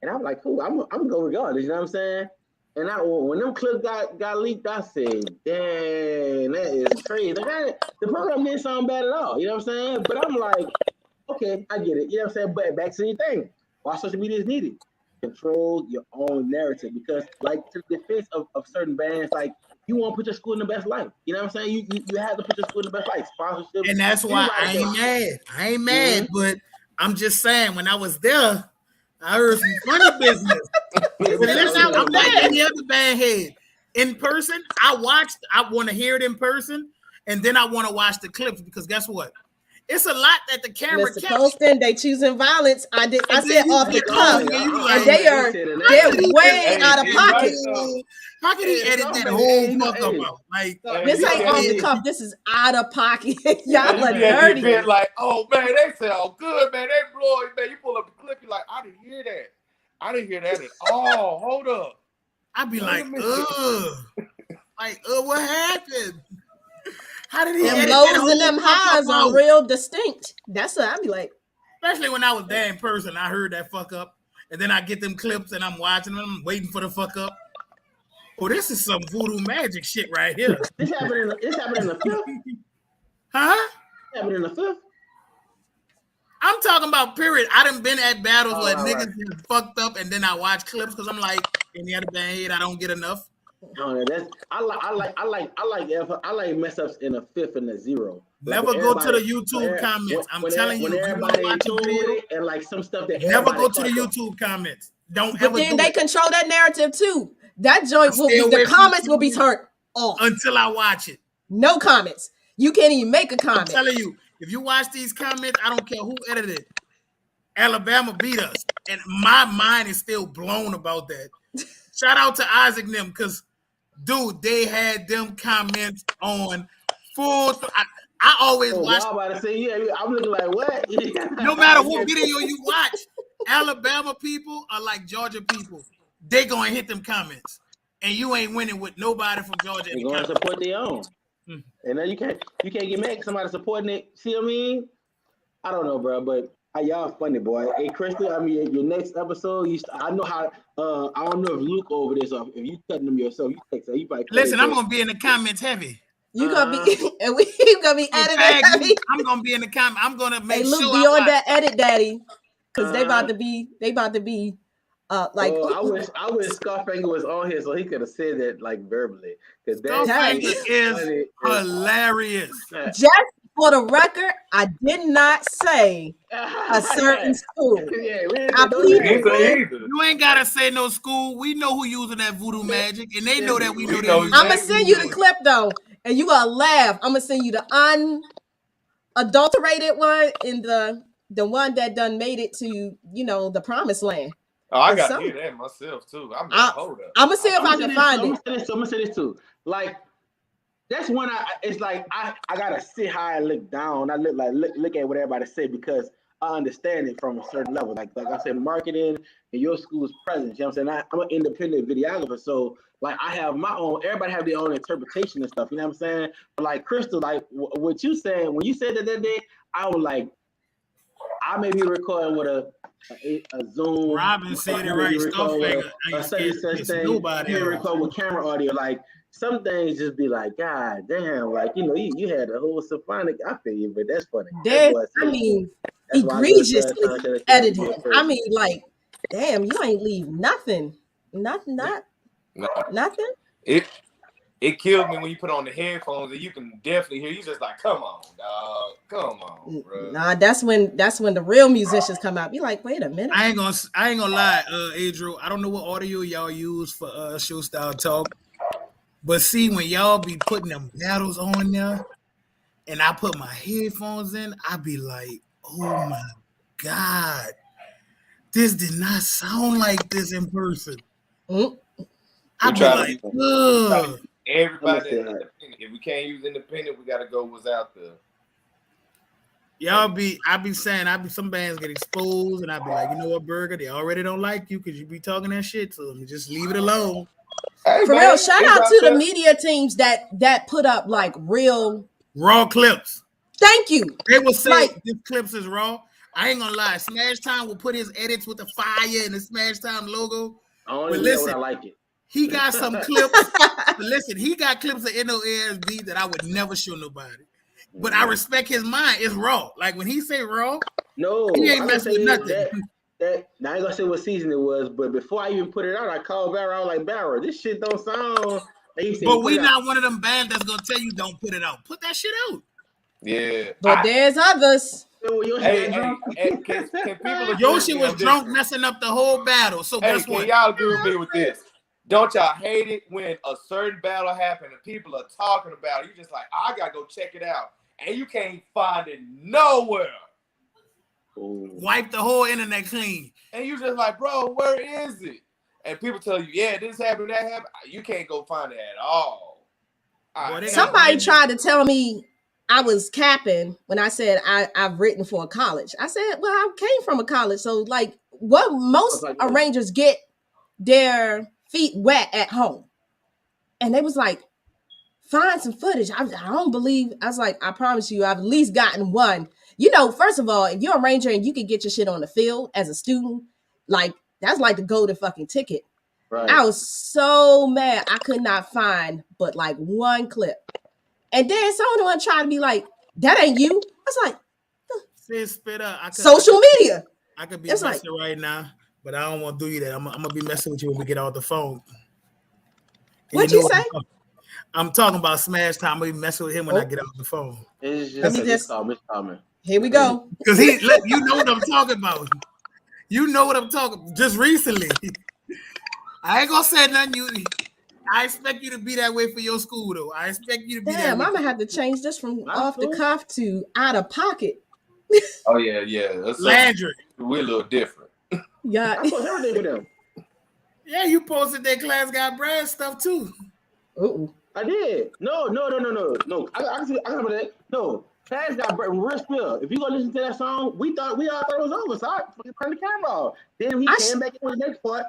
And I'm like, cool, I'm gonna go regardless. You know what I'm saying? And when them clips got leaked, I said, dang, that is crazy. Like, the program didn't sound bad at all. You know what I'm saying? But I'm like, okay, I get it. You know what I'm saying? But back to your thing. Why social media is needed? Control your own narrative, because like to the defense of certain bands, like you want to put your school in the best light. You know what I'm saying? You have to put your school in the best light. Sponsorship. And that's why I ain't mad. But I'm just saying, when I was there, I heard some funny business. Listen, I'm like any other band head. In person, I want to hear it in person, and then I want to watch the clips, because guess what? It's a lot that the camera Mr. Colston, they choosing violence. I said off the cuff, and they're way out of pocket. How can he edit that whole fuck up? Like, this ain't off the cuff. This is out of pocket. Y'all are dirty. Like, oh man, they sound good, man. They blow it, man. You pull up the clip, you're like, I didn't hear that. I didn't hear that at all. Hold up. I'd be like, what happened? How did he them lows and them highs are real distinct? That's what I'd be like. Especially when I was there in person, I heard that fuck up, and then I get them clips and I'm watching them, waiting for the fuck up. Oh, this is some voodoo magic shit right here. This happened in the fifth. Huh? This happened in the fifth. I'm talking about period. I done been at battles where niggas get fucked up, and then I watch clips because I'm like, any other band head, I don't get enough. No, I like mess ups in a fifth and a zero. Never go to the YouTube comments. I'm telling you, if you want to watch a video, and like some stuff that never go to the YouTube comments. Don't ever. But then they control that narrative too. That joint will be, the comments will be turned off until I watch it. No comments. You can't even make a comment. I'm telling you, if you watch these comments, I don't care who edited it. Alabama beat us, and my mind is still blown about that. Shout out to Isaac and them, because dude, they had them comments on full. I always watch. I'm about to say, yeah, I'm looking like what? No matter what video you watch, Alabama people are like Georgia people. They gonna hit them comments, and you ain't winning with nobody from Georgia. They're gonna support their own, and then you can't get mad at somebody supporting it. See what I mean? I don't know, bro, but y'all funny, boy. Hey, Krystal, I mean, your next episode, I know how. I don't know if Luke over this, or if you cutting them yourself, you text her. You probably listen. I'm gonna be in the comments heavy. You gonna be, and we gonna be editing heavy. I'm gonna be in the comments. I'm gonna make Luke, sure. Be on that edit, daddy, because they about to be. Like, I wish Scarfinger was on here so he could have said that like verbally, because Scarfinger is hilarious. Just for the record, I did not say a certain school. You ain't gotta say no school. We know who using that voodoo magic, and they know that we know that. I'm gonna send you the clip though, and you gonna laugh. I'm gonna send you the unadulterated one and the one that done made it to the promised land. Oh, I got to hear that myself too. I'm gonna see if I can find it. I'm gonna say this too. Like, that's when it's like I gotta sit high and look down. I look at what everybody say, because I understand it from a certain level. Like I said, marketing and your school's presence. You know what I'm saying? I'm an independent videographer, so like I have my own. Everybody have their own interpretation and stuff. You know what I'm saying? But like Krystal, like what you saying when you said that day, I was like, I may be recording with a Zoom. Robin said it right. Nobody record with camera audio. Like some things just be like, God damn, like you had a whole symphonic. I feel you, but that's funny. Egregiously edited. I mean, like, damn, you ain't leave nothing. Nothing. It killed me when you put on the headphones and you can definitely hear. You just like, come on, dog, come on, bro. Nah, that's when the real musicians come out. Be like, wait a minute. I ain't gonna lie, Adrian. I don't know what audio y'all use for show style talk, but see when y'all be putting them battles on there, and I put my headphones in, I be like, oh my God, this did not sound like this in person. I be like, ugh. Everybody independent. If we can't use independent, we gotta go what's out there. I be saying, some bands get exposed, and I be like, you know what, Burga, they already don't like you because you be talking that shit to them. Just leave it alone. Hey, for real, shout out to the media teams that put up like real raw clips. Thank you. They will say Like, this clips is raw. I ain't gonna lie. Smashtime will put his edits with the fire and the Smashtime logo. I only But do that listen, when I like it. he got some clips. But listen, he got clips of NOASB that I would never show nobody. But I respect his mind. It's raw. Like when he say raw, No, he ain't I'm messing with nothing. Now I ain't gonna say what season it was, but before I even put it out, I called Barrett. I was like, Barrett, this shit don't sound. And he said, But we not one of them bands that's gonna tell you don't put it out. Put that shit out. Yeah. but there's others. Hey, can people Yoshi was drunk, messing up the whole battle. So guess what? Can y'all agree with me with this? Don't y'all hate it when a certain battle happened and people are talking about it? You just like, I gotta go check it out, and you can't find it nowhere. Wipe the whole internet clean. And you just like, bro, where is it? And people tell you, yeah, this happened, that happened. You can't go find it at all. Somebody tried to tell me I was capping when I said I've written for a college. I said, well, I came from a college. So like what most arrangers get their feet wet at home. And they was like, find some footage. I don't believe. I was like, I promise you, I've at least gotten one. You know, first of all, if you're a ranger and you can get your shit on the field as a student, like that's like the golden fucking ticket. Right. I was so mad I could not find but like one clip. And then someone tried to be like, that ain't you. I was like, Sis, spit up. Social media. I could be messing right now, but I don't want to do you that. I'm gonna be messing with you when we get off the phone. What'd you say? I'm talking about Smashtime. I'm gonna be messing with him when I get off the phone. Here we go. Because you know what I'm talking about. You know what I'm talking about. Just recently. I ain't gonna say nothing. I expect you to be that way for your school, though. I expect you to be that way. Damn, I'm gonna have to change this from off the cuff to out of pocket. Oh, yeah. Landry. We're a little different. Yeah. I post everything with them. Yeah, you posted that Class Got Brad stuff, too. Uh-oh. I did. No. I remember that. No. Class Got Brad. Real spill. If you go listen to that song, we all thought it was over. So I turned the camera off. Then he came back in with the next part.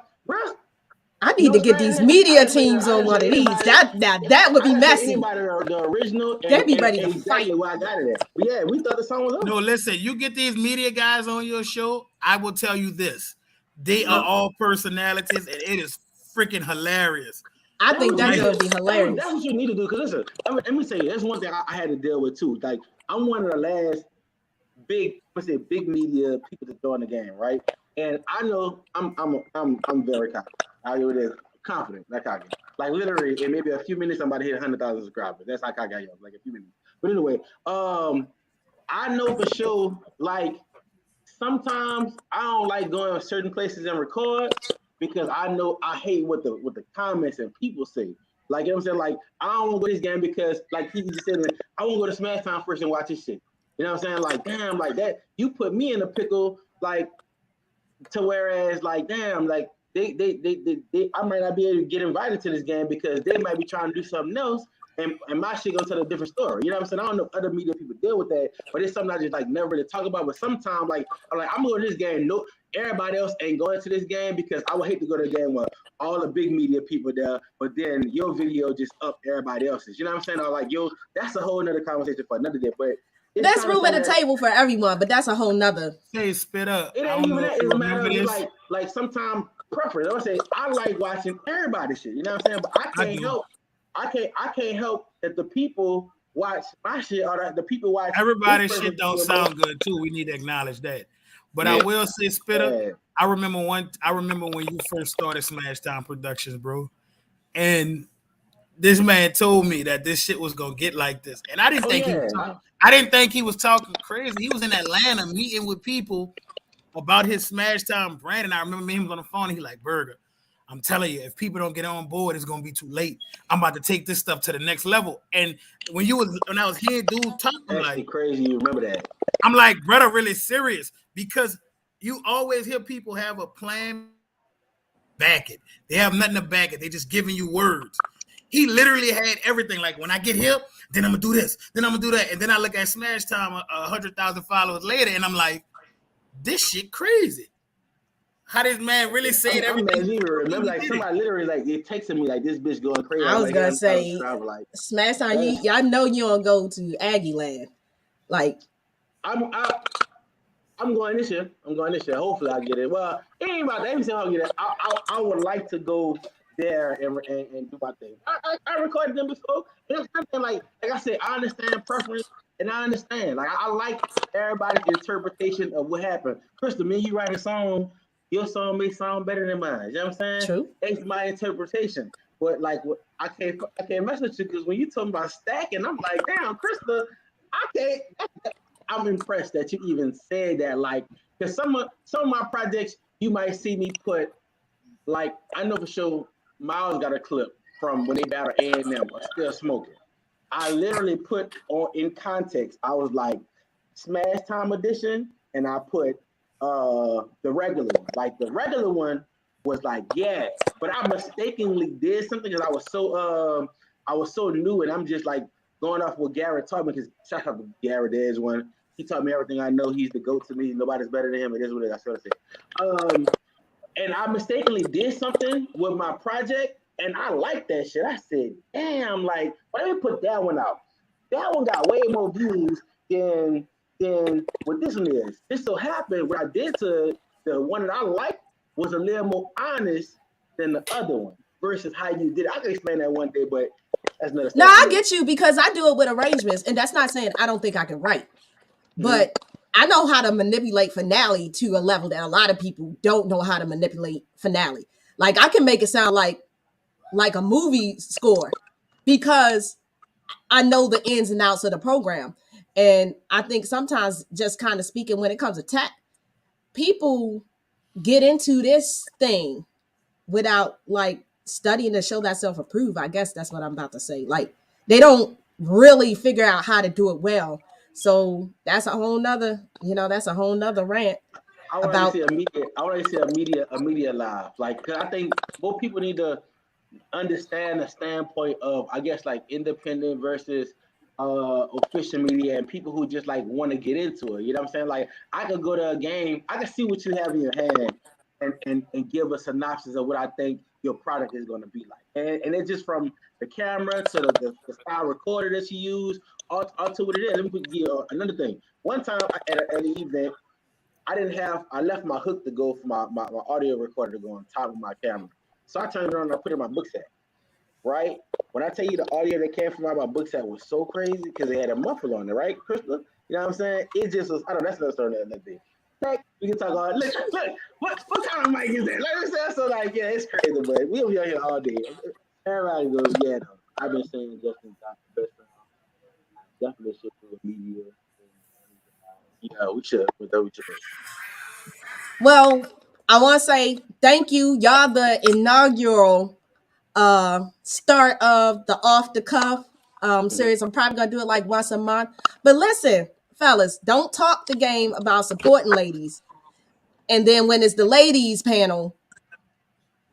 I need to get these media teams on one of these. That would be messy. Anybody the original. They'd be ready to exactly fight. Where I got it at. But yeah, we thought the song was over. No, listen. You get these media guys on your show, I will tell you this. They are all personalities, and it is freaking hilarious. I think that's going to be hilarious. That's what you need to do. Because listen, let me say, that's one thing I had to deal with too. Like, I'm one of the last big media people to throw in the game, right? And I know I'm very confident, like I get. Like literally, in maybe a few minutes, I'm about to hit 100,000 subscribers. That's like I got y'all, like a few minutes. But anyway, I know for sure, like sometimes I don't like going to certain places and record because I know I hate what the comments and people say. Like, you know what I'm saying? Like, I don't want to go to this game because, like he just said, I want to go to Smashtime first and watch this shit. You know what I'm saying? Like, damn, like that. You put me in a pickle, like, to whereas, like, damn, like, they I might not be able to get invited to this game because they might be trying to do something else, and my shit gonna tell a different story. You know what I'm saying? I don't know if other media people deal with that, but it's something I just like never really talk about. But sometimes, like, I'm gonna go to this game. No, everybody else ain't going to this game because I would hate to go to a game with all the big media people there, but then your video just up everybody else's. You know what I'm saying? Or like, that's a whole nother conversation for another day. But that's room at the table for everyone, but that's a whole nother. Hey, spit up. It ain't even that. It's a matter of like sometimes preference. I say I like watching everybody's shit. You know what I'm saying? But I can't help that the people watch my shit or the people watch everybody's shit. Don't sound good too. We need to acknowledge that. But I will say, Spitter, I remember when you first started Smashtime Productions, bro. And this man told me that this shit was gonna get like this. And I didn't think he was talking crazy. He was in Atlanta meeting with people about his Smashtime brand. And I remember him on the phone, and he like, Burga, I'm telling you, if people don't get on board, it's gonna be too late. I'm about to take this stuff to the next level. And when I was hearing dude talking, like crazy, you remember that? I'm like, brother, really serious, because you always hear people have a plan, back it. They have nothing to back it. They just giving you words. He literally had everything. Like, when I get here, then I'm gonna do this, then I'm gonna do that, and then I look at Smashtime 100,000 followers later, and I'm like, this shit crazy. How this man really say everything? You remember, like somebody literally like it texted me like this bitch going crazy. I was gonna say, Smashtime, y'all know you don't go to Aggie Land. Like, I'm going this year. Hopefully I get it. Well, it ain't about that. Every time I get it, I would like to go there and do my thing. I recorded them before. There's something like I said, I understand preference and I understand. Like I like everybody's interpretation of what happened. Krystal, me, you write a song, your song may sound better than mine. You know what I'm saying? true. It's my interpretation. But like I can't mess with you because when you talking about stacking, I'm like, damn, Krystal, I can't. I'm impressed that you even said that. Like, because some of my projects, you might see me put, like, I know for sure Miles got a clip from when they battle A&M or Still Smoking. I literally put on in context. I was like, Smashtime edition, and I put the regular one. Like the regular one was like, yeah, but I mistakenly did something because I was so new, and I'm just like going off what Garrett taught me. Because shout out to Garrett, there's one. He taught me everything I know. He's the GOAT to me. Nobody's better than him. It is what it is. That's what I said. And I mistakenly did something with my project, and I liked that shit. I said, damn, like, let me put that one out. That one got way more views than what this one is. This so happened what I did to the one that I liked was a little more honest than the other one versus how you did it. I can explain that one day, but that's another story. No, I get you because I do it with arrangements, and that's not saying I don't think I can write. But I know how to manipulate finale to a level that a lot of people don't know how to manipulate finale. Like I can make it sound like a movie score because I know the ins and outs of the program. And I think sometimes just kind of speaking when it comes to tech, people get into this thing without like studying to show that self-approve. I guess that's what I'm about to say. Like they don't really figure out how to do it well. So that's a whole nother, rant. I want to see a media live. Like, 'cause I think more people need to understand the standpoint of, I guess, like independent versus official media and people who just like want to get into it. You know what I'm saying? Like, I could go to a game, I can see what you have in your hand and give a synopsis of what I think your product is going to be like. And it's just from the camera to the style recorder that you use, all to what it is. Let me give you another thing. One time at an event, I left my hook to go for my audio recorder to go on top of my camera. So I turned it on and I put it in my book set. Right? When I tell you the audio that came from my book set was so crazy because they had a muffler on it, right, Krystal? You know what I'm saying? It just was, I don't know, that's another story another day. Like, we can talk about, look, what kind of mic is that? Like I said, so like, yeah, it's crazy, but we'll be out here all day. Everybody goes, yeah, though. I've been saying Justin got the best friend. Definitely should do a media. Yeah, we should. Well, I want to say thank you. Y'all the inaugural start of the Off the Cuff series. I'm probably going to do it like once a month. But listen, fellas, don't talk the game about supporting ladies. And then when it's the ladies panel,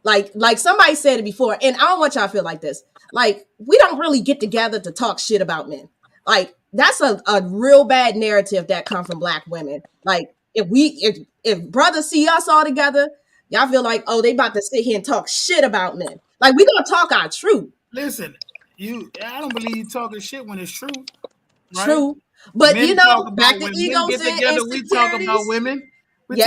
like somebody said it before, and I don't want y'all to feel like this. Like, we don't really get together to talk shit about men. Like, that's a real bad narrative that come from Black women. Like, if brothers see us all together, y'all feel like, oh, they about to sit here and talk shit about men. Like, we gonna talk our truth. Listen, I don't believe you talking shit when it's true. Right? True. But men back to egos and together, we talk about women. We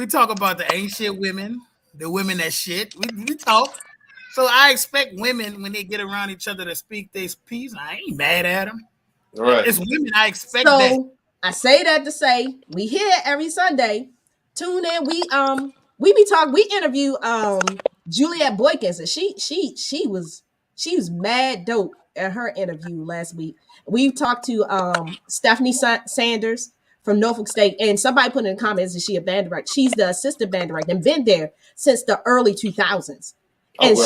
talk about the ain't shit women, the women that shit. We talk. So I expect women, when they get around each other, to speak their piece. I ain't mad at them. Right. It's women. I expect that. So I say that to say we here every Sunday. Tune in. We be talking. We interview Juliette Boykins, and she was mad dope at her interview last week. We've talked to Stephanie Sanders from Norfolk State, and somebody put in the comments that she a band director. She's the assistant band director and been there since the early 2000s. And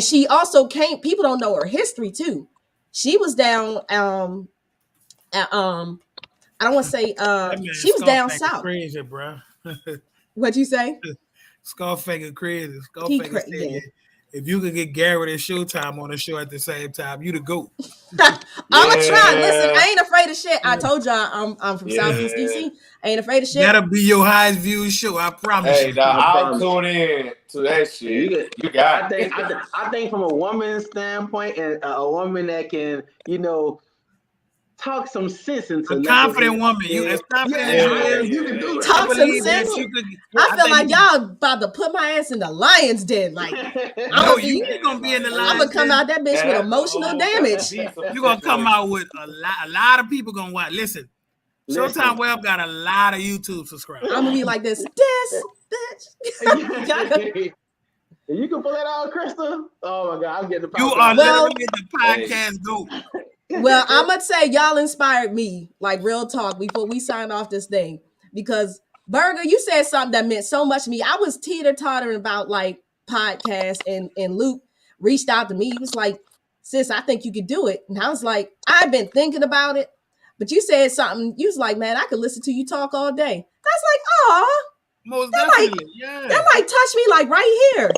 she also came. People don't know her history too. She was down. I don't want to say. She was down south. Crazy, bro. What'd you say? Skullfinger crazy. Skullfinger said, yeah. If you could get Garrett and Showtime on the show at the same time, you the GOAT. I'm gonna try. Listen, I ain't afraid of shit. I told y'all I'm from Southeast DC. I ain't afraid of shit. That'll be your highest viewed show. I promise you. I'll tune in to that shit. You got it. I think from a woman's standpoint, and a woman that can, talk some sense into a confident woman. You as confident as you is, you can do it. Talk I believe some that sense. she could. I feel like y'all about to put my ass in the lion's den. Like, No, you ain't gonna be in the I'm lion's gonna come den. out that bitch with emotional damage. You're gonna come out with a lot of people gonna watch. Listen, Showtime Web got a lot of YouTube subscribers. I'm gonna be like this bitch. You can pull that out, Krystal. Oh my God, I'm getting the You are literally the podcast goat. Well, I'm gonna say y'all inspired me, like real talk, before we sign off this thing. Because Burga, you said something that meant so much to me. I was teeter-tottering about like podcasts, and Luke reached out to me. He was like, sis, I think you could do it. And I was like, I've been thinking about it. But you said something, you was like, man, I could listen to you talk all day. I was like, oh, most definitely. That like touched me like right here.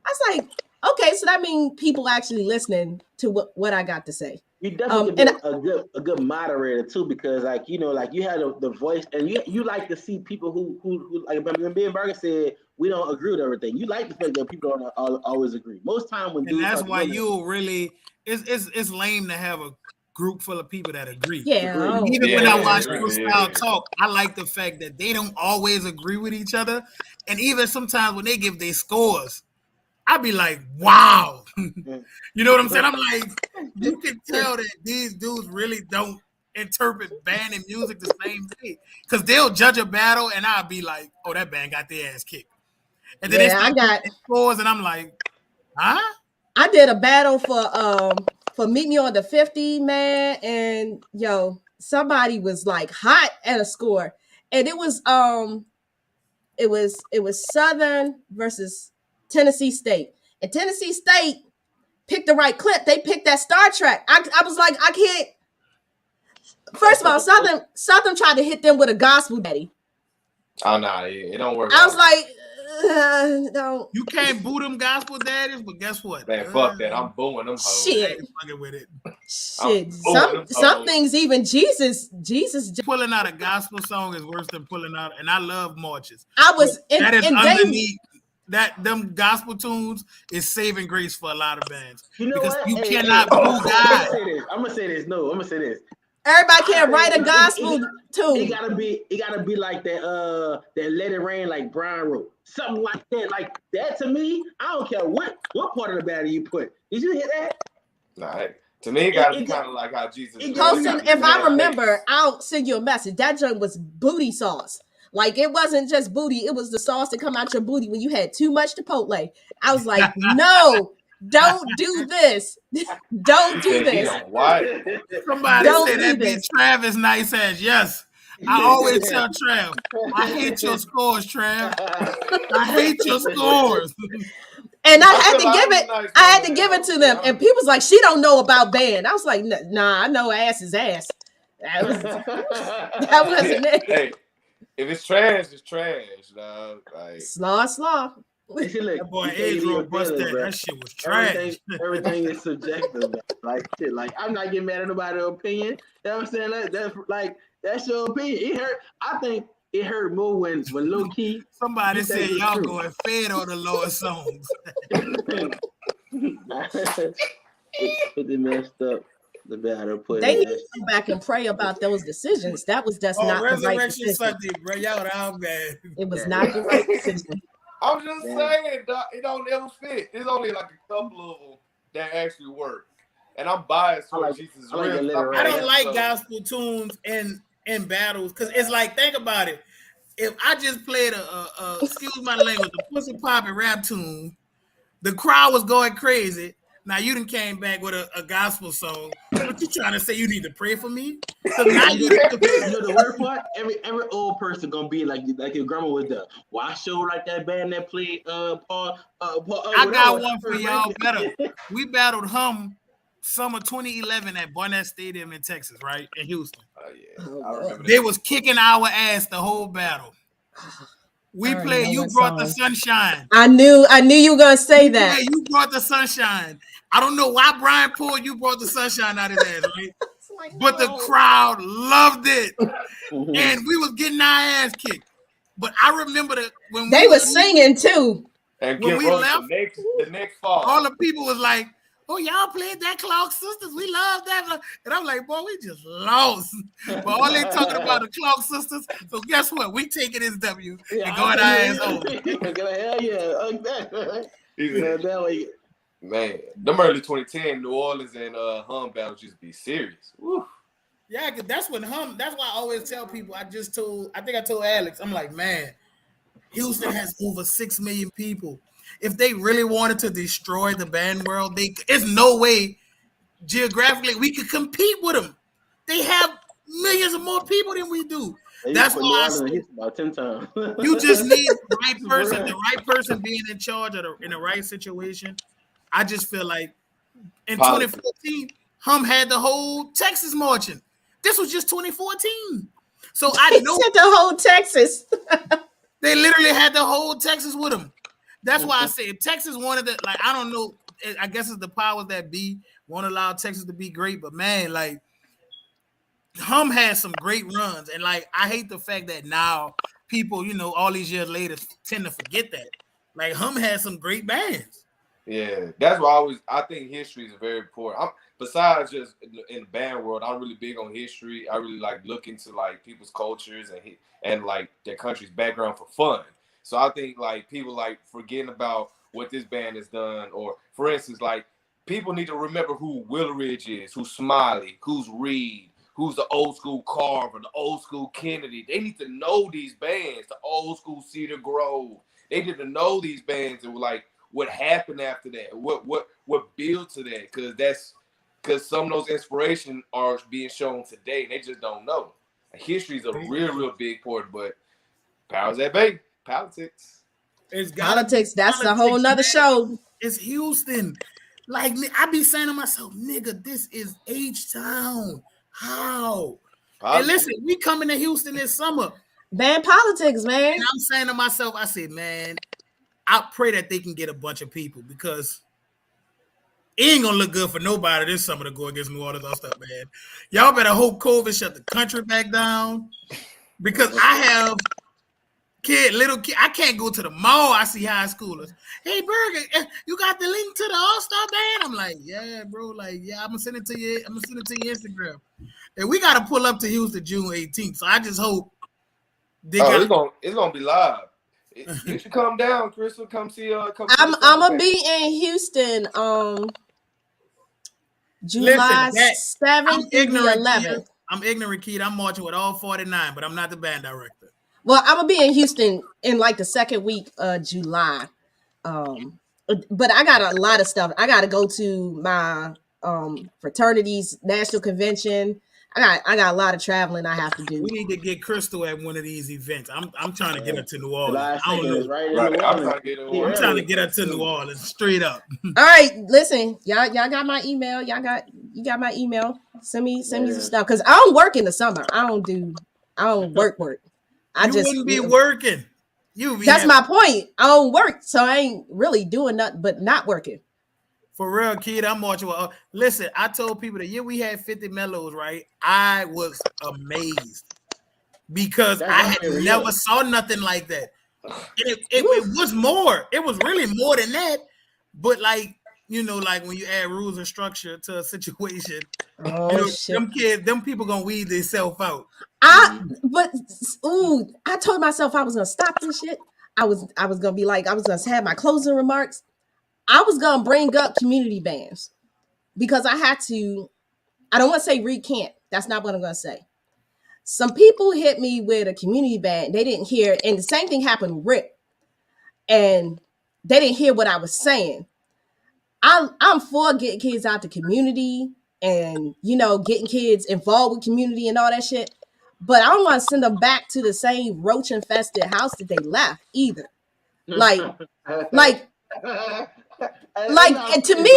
I was like, okay, so that means people actually listening to what I got to say. You definitely could be a good moderator too, because like you know, like you had the voice, and you like to see people who like when me and Burga said we don't agree with everything. You like the fact that people don't always agree. Most time when and that's why you really it's lame to have a group full of people that agree. Yeah. Even when I watch Krystal talk, I like the fact that they don't always agree with each other, and even sometimes when they give their scores, I'd be like, wow. You know what I'm saying? I'm like, you can tell that these dudes really don't interpret band and music the same way. Because they'll judge a battle and I'll be like, oh, that band got their ass kicked. And then they start getting scores and I'm like, huh? I did a battle for Meet Me on the 50, man. And yo, somebody was like hot at a score. And it was Southern versus Tennessee State. And Tennessee State picked the right clip. They picked that Star Trek. I was like, I can't. First of all, Southern tried to hit them with a gospel daddy. Oh no, it don't work. I was like, no. You can't boo them gospel daddies, but guess what? Man, fuck that. I'm booing them hoes. Shit. Fucking with it. Shit. Some things even Jesus pulling out a gospel song is worse than pulling out, and I love marches. I was that is underneath. That them gospel tunes is saving grace for a lot of bands. You know because what? you cannot boo God. I'm gonna say this. No, I'm gonna say this. Everybody can't write a gospel tune. It gotta be like that Let It Rain, like Brian wrote. Something like that. Like that to me, I don't care what part of the battle you put. Did you hear that? Nah, to me, it gotta be kind of like how Jesus. Posting, if I remember, I'll send you a message. That joint was booty sauce. Like, it wasn't just booty. It was the sauce that come out your booty when you had too much Chipotle. I was like, no, don't do this. Don't do this. Somebody said that be Travis nice ass. Yes. I always tell Trav, I hate your scores, Trav. I hate your scores. And I had to give it to them. And people was like, she don't know about band. I was like, nah, I know ass is ass. That wasn't it. Hey. If it's trash, it's trash, dog. Like slaw. That boy Adrian busted that shit was trash. Everything is subjective, man. Like shit. Like I'm not getting mad at nobody's opinion. You know what I'm saying? That's your opinion. It hurt. I think it hurt more when low key. Somebody said y'all going fed on the lower songs. It messed up. The battle put they need to come back and pray about those decisions. That was just not the right decision. Sunday, bro. Y'all out, man. It was not the right decision. I'm just saying, it don't ever fit. There's only like a couple of them that actually work, and I'm biased for Jesus. I don't like gospel tunes in battles because it's like, think about it. If I just played a excuse my language, a pussy poppin' rap tune, the crowd was going crazy. Now you done came back with a gospel song. What you trying to say? You need to pray for me? So now you know the worst part? Every old person gonna be like your grandma was the why show like that band that played Paul. I got one for y'all better. We battled Hum summer 2011 at Barnett Stadium in Texas, right? In Houston. Oh yeah. I remember they was kicking our ass the whole battle. We played You Brought the Sunshine. I knew you were gonna say that. Yeah, You Brought the Sunshine. I don't know why Brian pulled You Brought the Sunshine out of his ass, right? But the crowd loved it. And we was getting our ass kicked. But I remember that when they was singing too. And when we left the next fall, all the people was like, oh, y'all played that Clark Sisters. We love that. And I'm like, boy, we just lost. But all they talking about the Clark Sisters. So guess what? We taking this W and going our ass home. Hell yeah. Man, them early 2010 New Orleans and Hum battles just be serious. Woo. Yeah, because that's why I always tell people, I think I told Alex, I'm like, man, Houston has over 6 million people. If they really wanted to destroy the band world, there's no way geographically we could compete with them. They have millions of more people than we do. That's why I say about 10 times. You just need the right person being in charge in the right situation. I just feel like in 2014, Hum had the whole Texas marching. This was just 2014. So I know the whole Texas. They literally had the whole Texas with them. That's why I say if Texas wanted to, like, I don't know, I guess it's the powers that be won't allow Texas to be great, but man, like, Hum had some great runs, and like, I hate the fact that now people, all these years later tend to forget that. Like, Hum had some great bands. Yeah, that's why I think history is very important. Besides just in the band world, I'm really big on history. I really like look into like people's cultures and like their country's background for fun. So I think like people like forgetting about what this band has done, or for instance, like people need to remember who Willowridge is, who's Smiley, who's Reed, who's the old school Carver, the old school Kennedy. They need to know these bands, the old school Cedar Grove. They need to know these bands and like what happened after that, what built to that, because some of those inspirations are being shown today and they just don't know. History is a real big part, but powers that be, politics. Politics, that's a whole nother show. It's Houston. Like, I be saying to myself, nigga, this is H-Town. How? And listen, we coming to Houston this summer. Ban politics, man. And I'm saying to myself, I said, man, I pray that they can get a bunch of people, because it ain't gonna look good for nobody this summer to go against New Orleans or stuff, man. Y'all better hope COVID shut the country back down, because I have little kid. I can't go to the mall. I see high schoolers. Hey, Burga, you got the link to the All-Star band? I'm like, yeah, bro. Like, yeah, I'm gonna send it to you. I'm gonna send it to your Instagram. And we gotta pull up to Houston June 18th. So I just hope it's gonna be live. You should come down, Krystal. Come see. I'm gonna be in Houston. July 7th through the 11th. I'm ignorant, kid. I'm marching with all 49, but I'm not the band director. Well, I'm gonna be in Houston in like the second week of July. But I got a lot of stuff. I got to go to my fraternity's national convention. I got a lot of traveling I have to do. We need to get Krystal at one of these events. I'm trying to get her to New Orleans. I don't know. I'm trying to get her to New Orleans straight up. All right, listen, y'all got my email. You got my email. Send me some stuff, because I don't work in the summer. I don't work. I just wouldn't be working. That's my point. I don't work, so I ain't really doing nothing but not working. For real, kid, I'm marching with. Listen, I told people the year we had 50 mellows, right? I was amazed, because I had never saw nothing like that. It was more. It was really more than that. But like, like when you add rules and structure to a situation, them people gonna weed themselves out. I told myself I was gonna stop this shit. I was gonna be like, I was gonna have my closing remarks. I was gonna bring up community bands, because I had to. I don't want to say recant. That's not what I'm gonna say. Some people hit me with a community band. They didn't hear, and the same thing happened with Rick, and they didn't hear what I was saying. I'm for getting kids out the community and getting kids involved with community and all that shit. But I don't want to send them back to the same roach infested house that they left either. Like, and to me,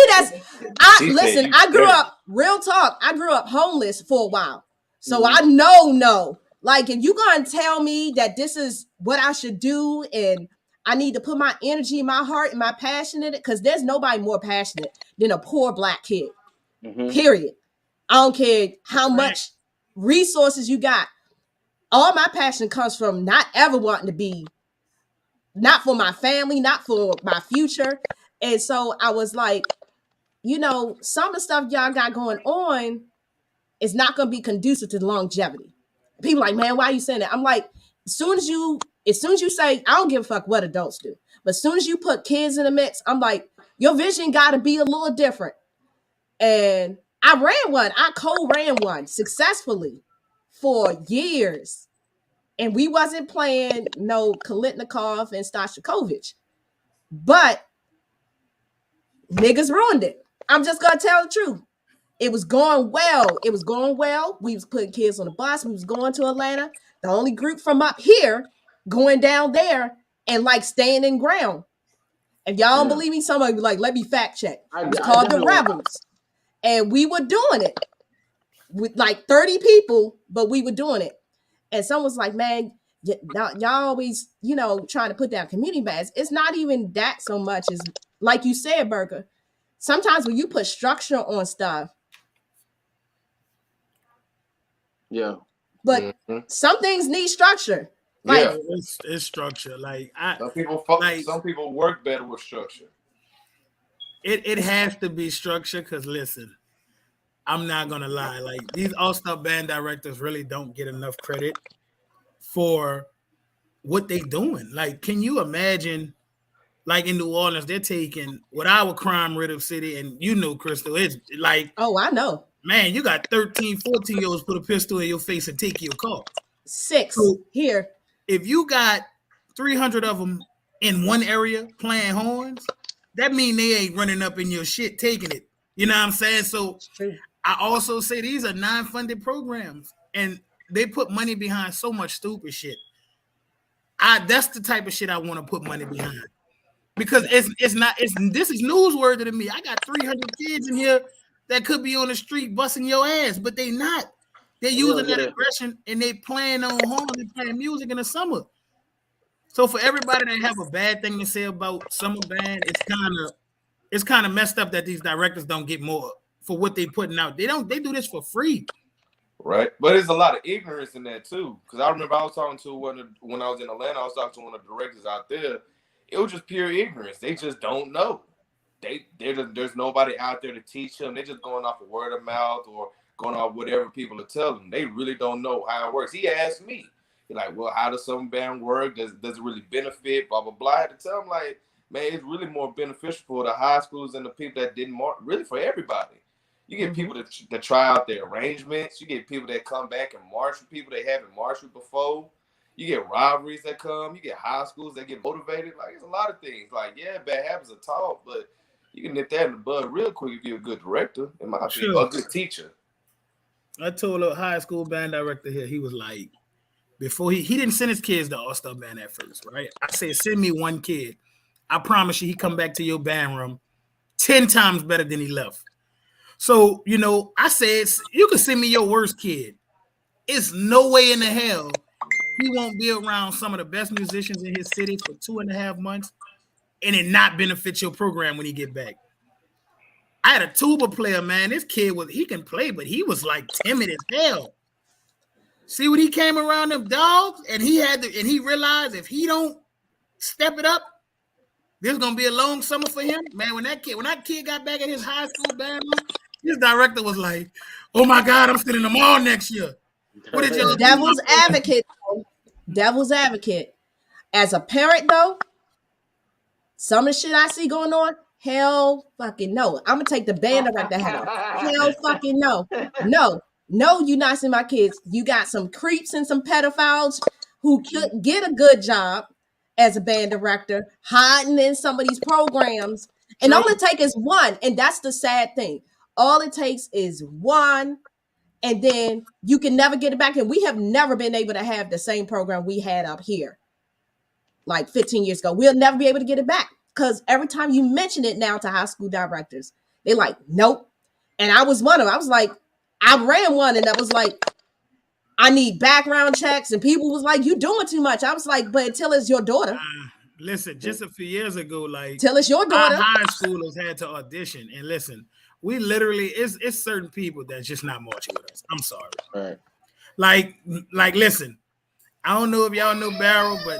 I grew up, real talk, I grew up homeless for a while. So I know, like, if you're going to tell me that this is what I should do and I need to put my energy, my heart, and my passion in it, because there's nobody more passionate than a poor Black kid, period. I don't care how much resources you got. All my passion comes from not ever wanting to be, not for my family, not for my future. And so I was like, some of the stuff y'all got going on is not going to be conducive to longevity. People like, man, why are you saying that? I'm like, as soon as you say, I don't give a fuck what adults do, but as soon as you put kids in the mix, I'm like, your vision got to be a little different. And I co-ran one successfully for years. And we wasn't playing no Kalitnikov and Stojakovic. But niggas ruined it. I'm just going to tell the truth. It was going well. We was putting kids on the bus. We was going to Atlanta. The only group from up here going down there and like staying in ground. If y'all don't believe me, somebody be like, let me fact check. It was called the Rebels. And we were doing it with like 30 people, but we were doing it. And someone's like, man, y'all always, trying to put down community bands. It's not even that so much as, like you said, Burga. Sometimes when you put structure on stuff, but some things need structure. Like, it's structure. Like some people work better with structure. It has to be structure because listen, I'm not gonna lie. Like these all-star band directors really don't get enough credit for what they doing. Like, can you imagine? Like in New Orleans, they're taking what our crime-riddled city, and Krystal, it's like, oh, I know. Man, you got 13, 14-year-olds put a pistol in your face and take your car. 6 here. If you got 300 of them in one area playing horns, that mean they ain't running up in your shit taking it. You know what I'm saying? So I also say these are non-funded programs, and they put money behind so much stupid shit. That's the type of shit I want to put money behind. Because this is newsworthy to me. I got 300 kids in here that could be on the street busting your ass, but they not. They're using that aggression and they playing on horns and playing music in the summer. So for everybody that have a bad thing to say about summer band, it's kind of messed up that these directors don't get more for what they putting out. They do this for free. Right. But there's a lot of ignorance in that too. Because I remember I was talking to when I was in Atlanta, I was talking to one of the directors out there. It was just pure ignorance. They just don't know. There's nobody out there to teach them. They're just going off of word of mouth or going off whatever people are telling them. They really don't know how it works. He asked me, he's like, well, how does some band work? Does it really benefit? Blah, blah, blah. I had to tell him, like, man, it's really more beneficial for the high schools and the people that didn't march, really for everybody. You get people that try out their arrangements. You get people that come back and march with people they haven't marched with before. You get rivalries that come. You get high schools that get motivated. Like, it's a lot of things. Like, yeah, bad habits are taught, but you can nip that in the bud real quick if you're a good director, in my opinion, or a good teacher. I told a high school band director here, he was like, before he didn't send his kids to all-star band at first, right? I said, send me one kid. I promise you he come back to your band room 10 times better than he left. So, I said, you can send me your worst kid. It's no way in the hell he won't be around some of the best musicians in his city for 2.5 months and it not benefit your program when he get back. I had a tuba player, man. This kid he can play, but he was like timid as hell. See when he came around them dogs and he realized if he don't step it up, there's gonna be a long summer for him. Man, when that kid got back at his high school band, his director was like, oh my God, I'm sending them all next year. What did y'all Devil's advocate. Devil's advocate. As a parent, though, some of the shit I see going on, hell fucking no. I'm gonna take the band director hat off. Hell fucking no. No, you not seeing my kids. You got some creeps and some pedophiles who could get a good job as a band director, hiding in some of these programs. And all it takes is one. And that's the sad thing. All it takes is one. And then you can never get it back. And we have never been able to have the same program we had up here like 15 years ago. We'll never be able to get it back. Because every time you mention it now to high school directors, they're like, nope. And I was one of them. I was like, I ran one and I was like, I need background checks. And people was like, you doing too much. I was like, but until it's your daughter. Listen, just a few years ago, like, till it's your daughter. Our high schoolers had to audition. And listen, we literally, it's certain people that's just not marching with us. I'm sorry. All right. Like, listen, I don't know if y'all know Barrett, but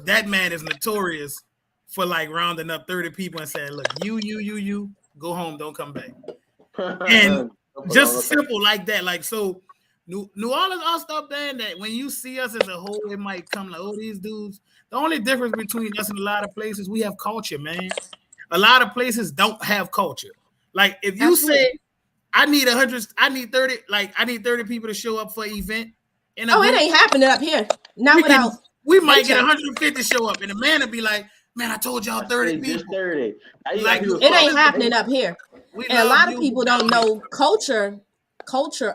that man is notorious for like rounding up 30 people and saying, look, you, go home, don't come back. And just simple like that. Like, so New Orleans All-Star Band, that when you see us as a whole, it might come like, oh, these dudes. The only difference between us and a lot of places, we have culture, man. A lot of places don't have culture. Like, if you say, I need 100, I need 30, like I need 30 people to show up for an event. It ain't happening up here. Not without. We might get 150 show up, and the man will be like, man, I told y'all 30 people. Just 30. Like, it ain't happening up here. And a lot of people don't know culture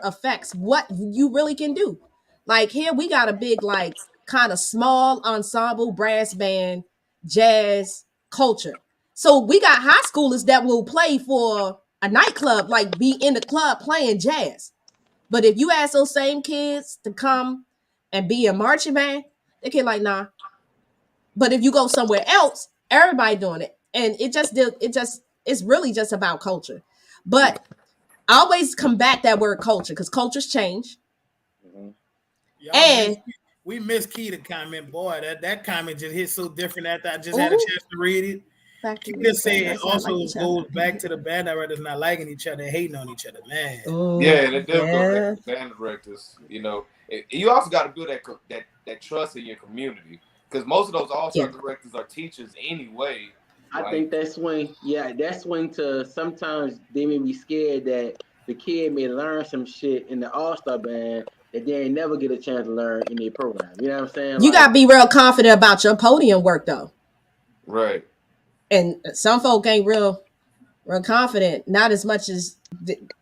affects what you really can do. Like, here we got a big, like, kind of small ensemble brass band, jazz culture. So we got high schoolers that will play for a nightclub, like be in the club playing jazz. But if you ask those same kids to come and be a marching band, they can like, nah. But if you go somewhere else, everybody doing it. And it's really just about culture. But I always combat that word culture because cultures change. And we missed Key to comment. Boy, that comment just hit so different after I just had a chance to read it. He just said it also goes back to the band directors not liking each other and hating on each other, man. Yeah, they do go back to band directors. You know, you also got to build that trust in your community because most of those all-star directors are teachers anyway. I think that's when to sometimes they may be scared that the kid may learn some shit in the all-star band that they ain't never get a chance to learn in their program. You know what I'm saying? You gotta be real confident about your podium work though. Right. And some folk ain't real confident, not as much as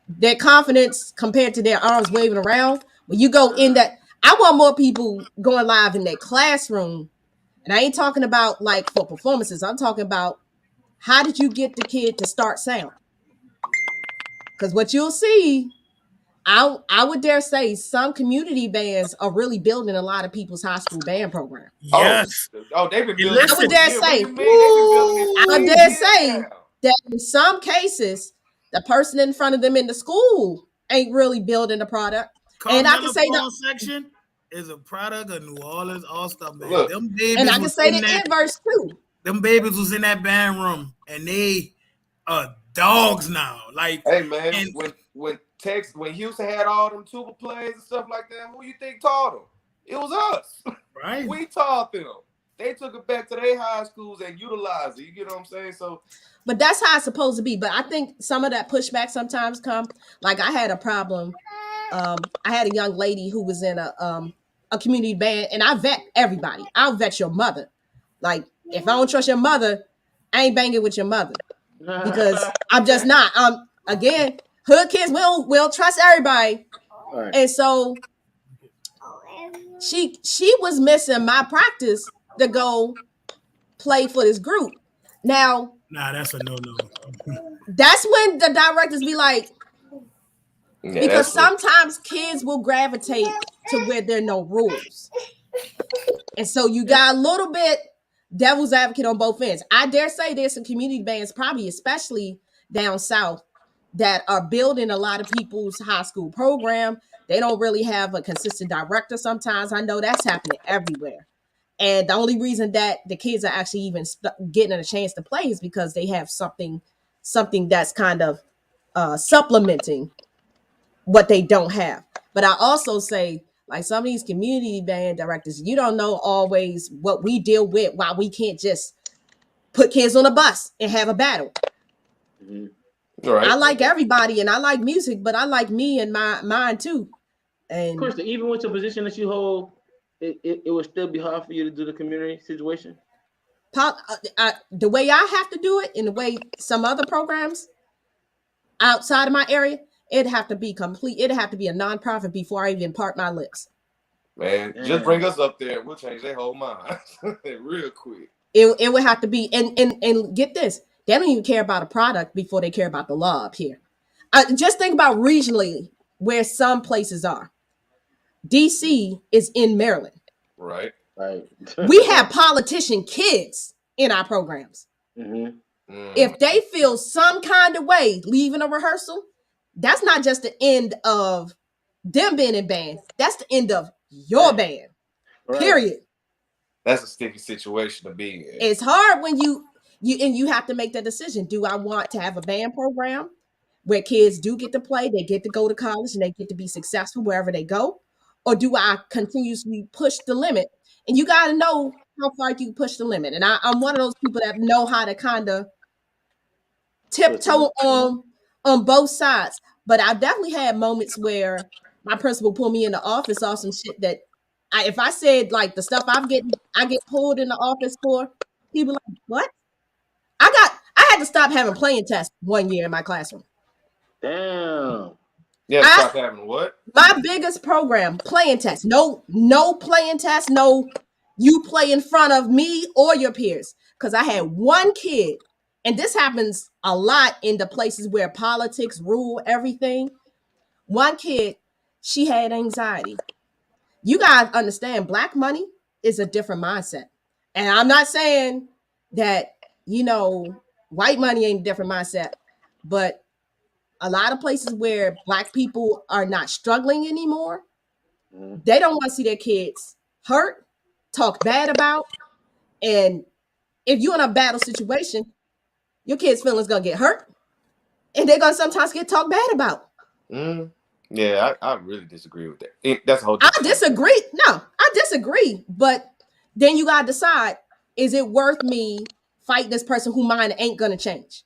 their confidence compared to their arms waving around. When you go in that, I want more people going live in their classroom. And I ain't talking about like for performances. I'm talking about how did you get the kid to start sound? Because what you'll see, I would dare say some community bands are really building a lot of people's high school band program. Yes. They've been building. I would dare say, that in some cases, the person in front of them in the school ain't really building the product. And I can say the section is a product of New Orleans All-Star Band. And I can say the inverse too. Them babies was in that band room and they are dogs now. Like, hey man, when Houston had all them tuba plays and stuff like that, who you think taught them? It was us. Right. We taught them. They took it back to their high schools and utilized it. You get what I'm saying? So, but that's how it's supposed to be. But I think some of that pushback sometimes come. Like I had a problem. I had a young lady who was in a community band, and I vet everybody. I'll vet your mother. Like if I don't trust your mother, I ain't banging with your mother because I'm just not. Again, hood kids will trust everybody, right. And so she was missing my practice to go play for this group. Now, that's a no. That's when the directors be like, because sometimes kids will gravitate to where there are no rules, and so you got a little bit devil's advocate on both ends. I dare say there's some community bands, probably especially down south, that are building a lot of people's high school program. They don't really have a consistent director sometimes. I know that's happening everywhere. And the only reason that the kids are actually even getting a chance to play is because they have something that's kind of supplementing what they don't have. But I also say, like some of these community band directors, you don't know always what we deal with, why we can't just put kids on a bus and have a battle. Mm-hmm. Right. I like everybody and I like music, but I like me and mine too. And Krystal, even with the position that you hold, it would still be hard for you to do the community situation? The way I have to do it and the way some other programs outside of my area, it'd have to be complete. It'd have to be a nonprofit before I even part my lips. Man, just bring us up there. We'll change their whole mind real quick. It would have to be, and get this, they don't even care about a product before they care about the law up here. Just think about regionally where some places are. DC is in Maryland. Right. We have politician kids in our programs. Mm-hmm. If they feel some kind of way leaving a rehearsal, that's not just the end of them being in band. That's the end of your band. Right. Period. That's a sticky situation to be in. It's hard when you have to make that decision. Do I want to have a band program where kids do get to play, they get to go to college, and they get to be successful wherever they go? Or do I continuously push the limit? And you got to know how far you push the limit. And I'm one of those people that know how to kind of tiptoe on both sides. But I definitely had moments where my principal pulled me in the office off some shit that if I said like the stuff I get pulled in the office for, people like, what? I had to stop having playing tests one year in my classroom. Damn. Yeah, stop having what? My biggest program, playing tests. No playing tests. No, you play in front of me or your peers. Because I had one kid, and this happens a lot in the places where politics rule everything. One kid, she had anxiety. You guys understand, Black money is a different mindset. And I'm not saying that, white money ain't a different mindset, but a lot of places where Black people are not struggling anymore, they don't want to see their kids hurt, talked bad about. And if you're in a battle situation, your kid's feelings going to get hurt. And they're going to sometimes get talked bad about. Yeah, I really disagree with that. That's a whole I disagree. No, I disagree. But then you got to decide, is it worth me fighting this person who mine ain't going to change?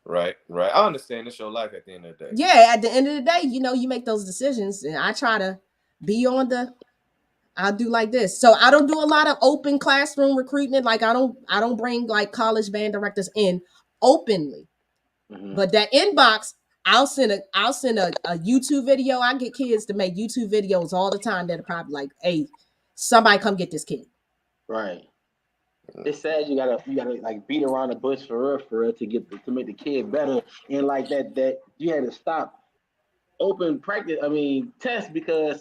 Right. I understand it's your life at the end of the day. Yeah, at the end of the day, you make those decisions. And I try to be I'll do like this. So I don't do a lot of open classroom recruitment. Like I don't bring like college band directors in openly. But that inbox, I'll send a YouTube video. I get kids to make YouTube videos all the time that are probably like, hey, somebody come get this kid. Right. It's sad you gotta like beat around the bush for real to make the kid better, and like that you had to stop open practice. I mean test because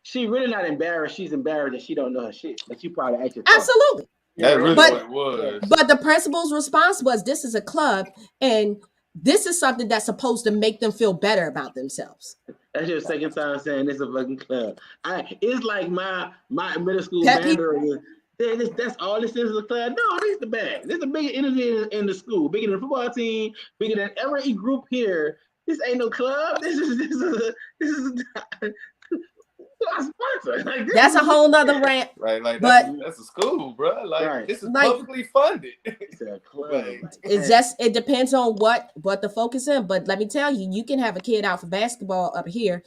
she really not embarrassed. She's embarrassed that she don't know her shit. That you probably actually absolutely. That's really what it was. But the principal's response was, this is a club, and this is something that's supposed to make them feel better about themselves. That's your second time saying this is a fucking club. It's like my middle school band. That's all this is a club. No, this is the band. This is the biggest energy in the school, bigger than the football team, bigger than every group here. This ain't no club. This is a sponsor. Like, that's a whole nother rant. Right, like that's a school, bro. Like this is publicly funded. It's a club. It depends on what the focus is. But let me tell you, you can have a kid out for basketball up here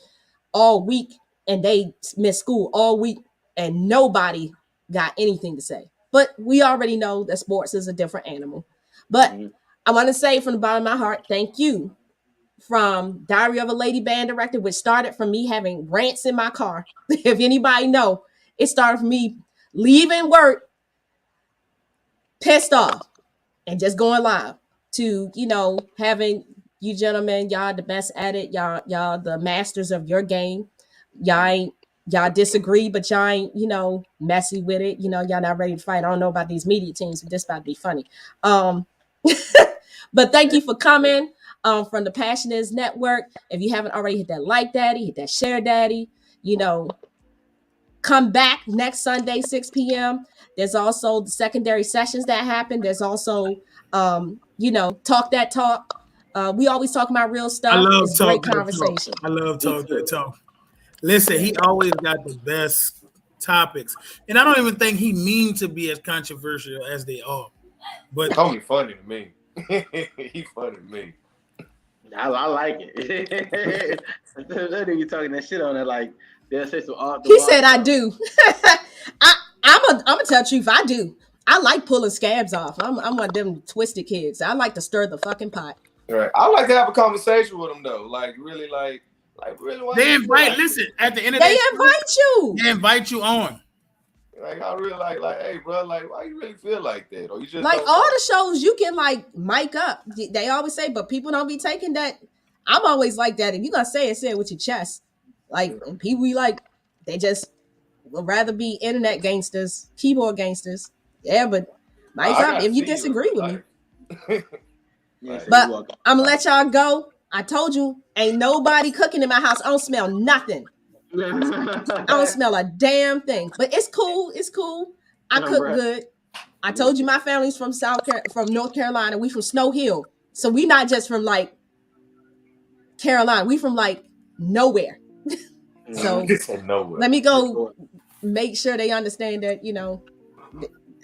all week and they miss school all week and nobody got anything to say. But we already know that sports is a different animal. But I want to say from the bottom of my heart, thank you. From Diary of a Lady Band Director, which started from me having rants in my car. If anybody know, it started from me leaving work pissed off and just going live to, having you gentlemen, y'all the best at it. Y'all the masters of your game. Y'all disagree, but y'all ain't, messy with it. Y'all not ready to fight. I don't know about these media teams, but this about to be funny. But thank you for coming. From the Passion Is Network. If you haven't already, hit that like daddy, hit that share daddy, come back next Sunday, 6 p.m. There's also the secondary sessions that happen. There's also, talk that talk. We always talk about real stuff. I love it's talk great conversation. I love talk that talk. Listen, he always got the best topics. And I don't even think he means to be as controversial as they are. But Cohen funny to me. He funny to me. I like it. That nigga talking that shit on it like they'll say some art. He said I do. I'm gonna tell the truth. I do. I like pulling scabs off. I'm one of them twisted kids. I like to stir the fucking pot. Right. I like to have a conversation with them though. Like really. They invite. Listen, at the end of they invite you. They invite you on. Like I really like, hey, bro, like, why you really feel like that? Or you just like all the shows you can like mic up. They always say, but people don't be taking that. I'm always like that. If you're gonna say it with your chest. Like and people be like, they just would rather be internet gangsters, keyboard gangsters. Yeah, but mic up if you disagree with me. But I'm gonna let y'all go. I told you, ain't nobody cooking in my house. I don't smell nothing. I don't smell a damn thing, but it's cool. It's cool. I cook good. I told you my family's from from North Carolina. We from Snow Hill. So we not just from like Carolina. We from like nowhere. So nowhere. let me go make sure they understand that, you know,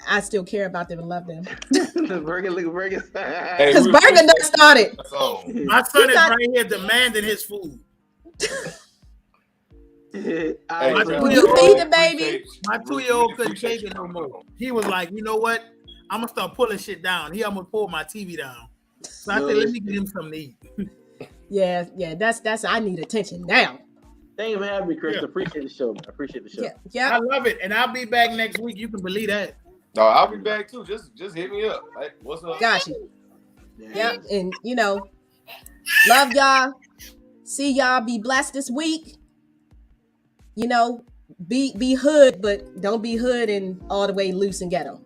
I still care about them and love them. The Burga. Because Burga done started. My son is right here demanding his food. Will you feed the baby? My 2-year-old couldn't take it no more. He was like, you know what? I'm gonna start pulling shit down. He almost pulled my TV down. So I said, let me get him something to eat. Yeah. That's I need attention now. Thank you for having me, Chris. I appreciate the show. I appreciate the show. Yeah. I love it, and I'll be back next week. You can believe that. No, I'll be back too. Just hit me up. Like, what's up? Got you. Yeah, and you know, love y'all. See y'all. Be blessed this week. You know, be hood, but don't be hood and all the way loose and ghetto.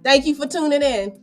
Thank you for tuning in.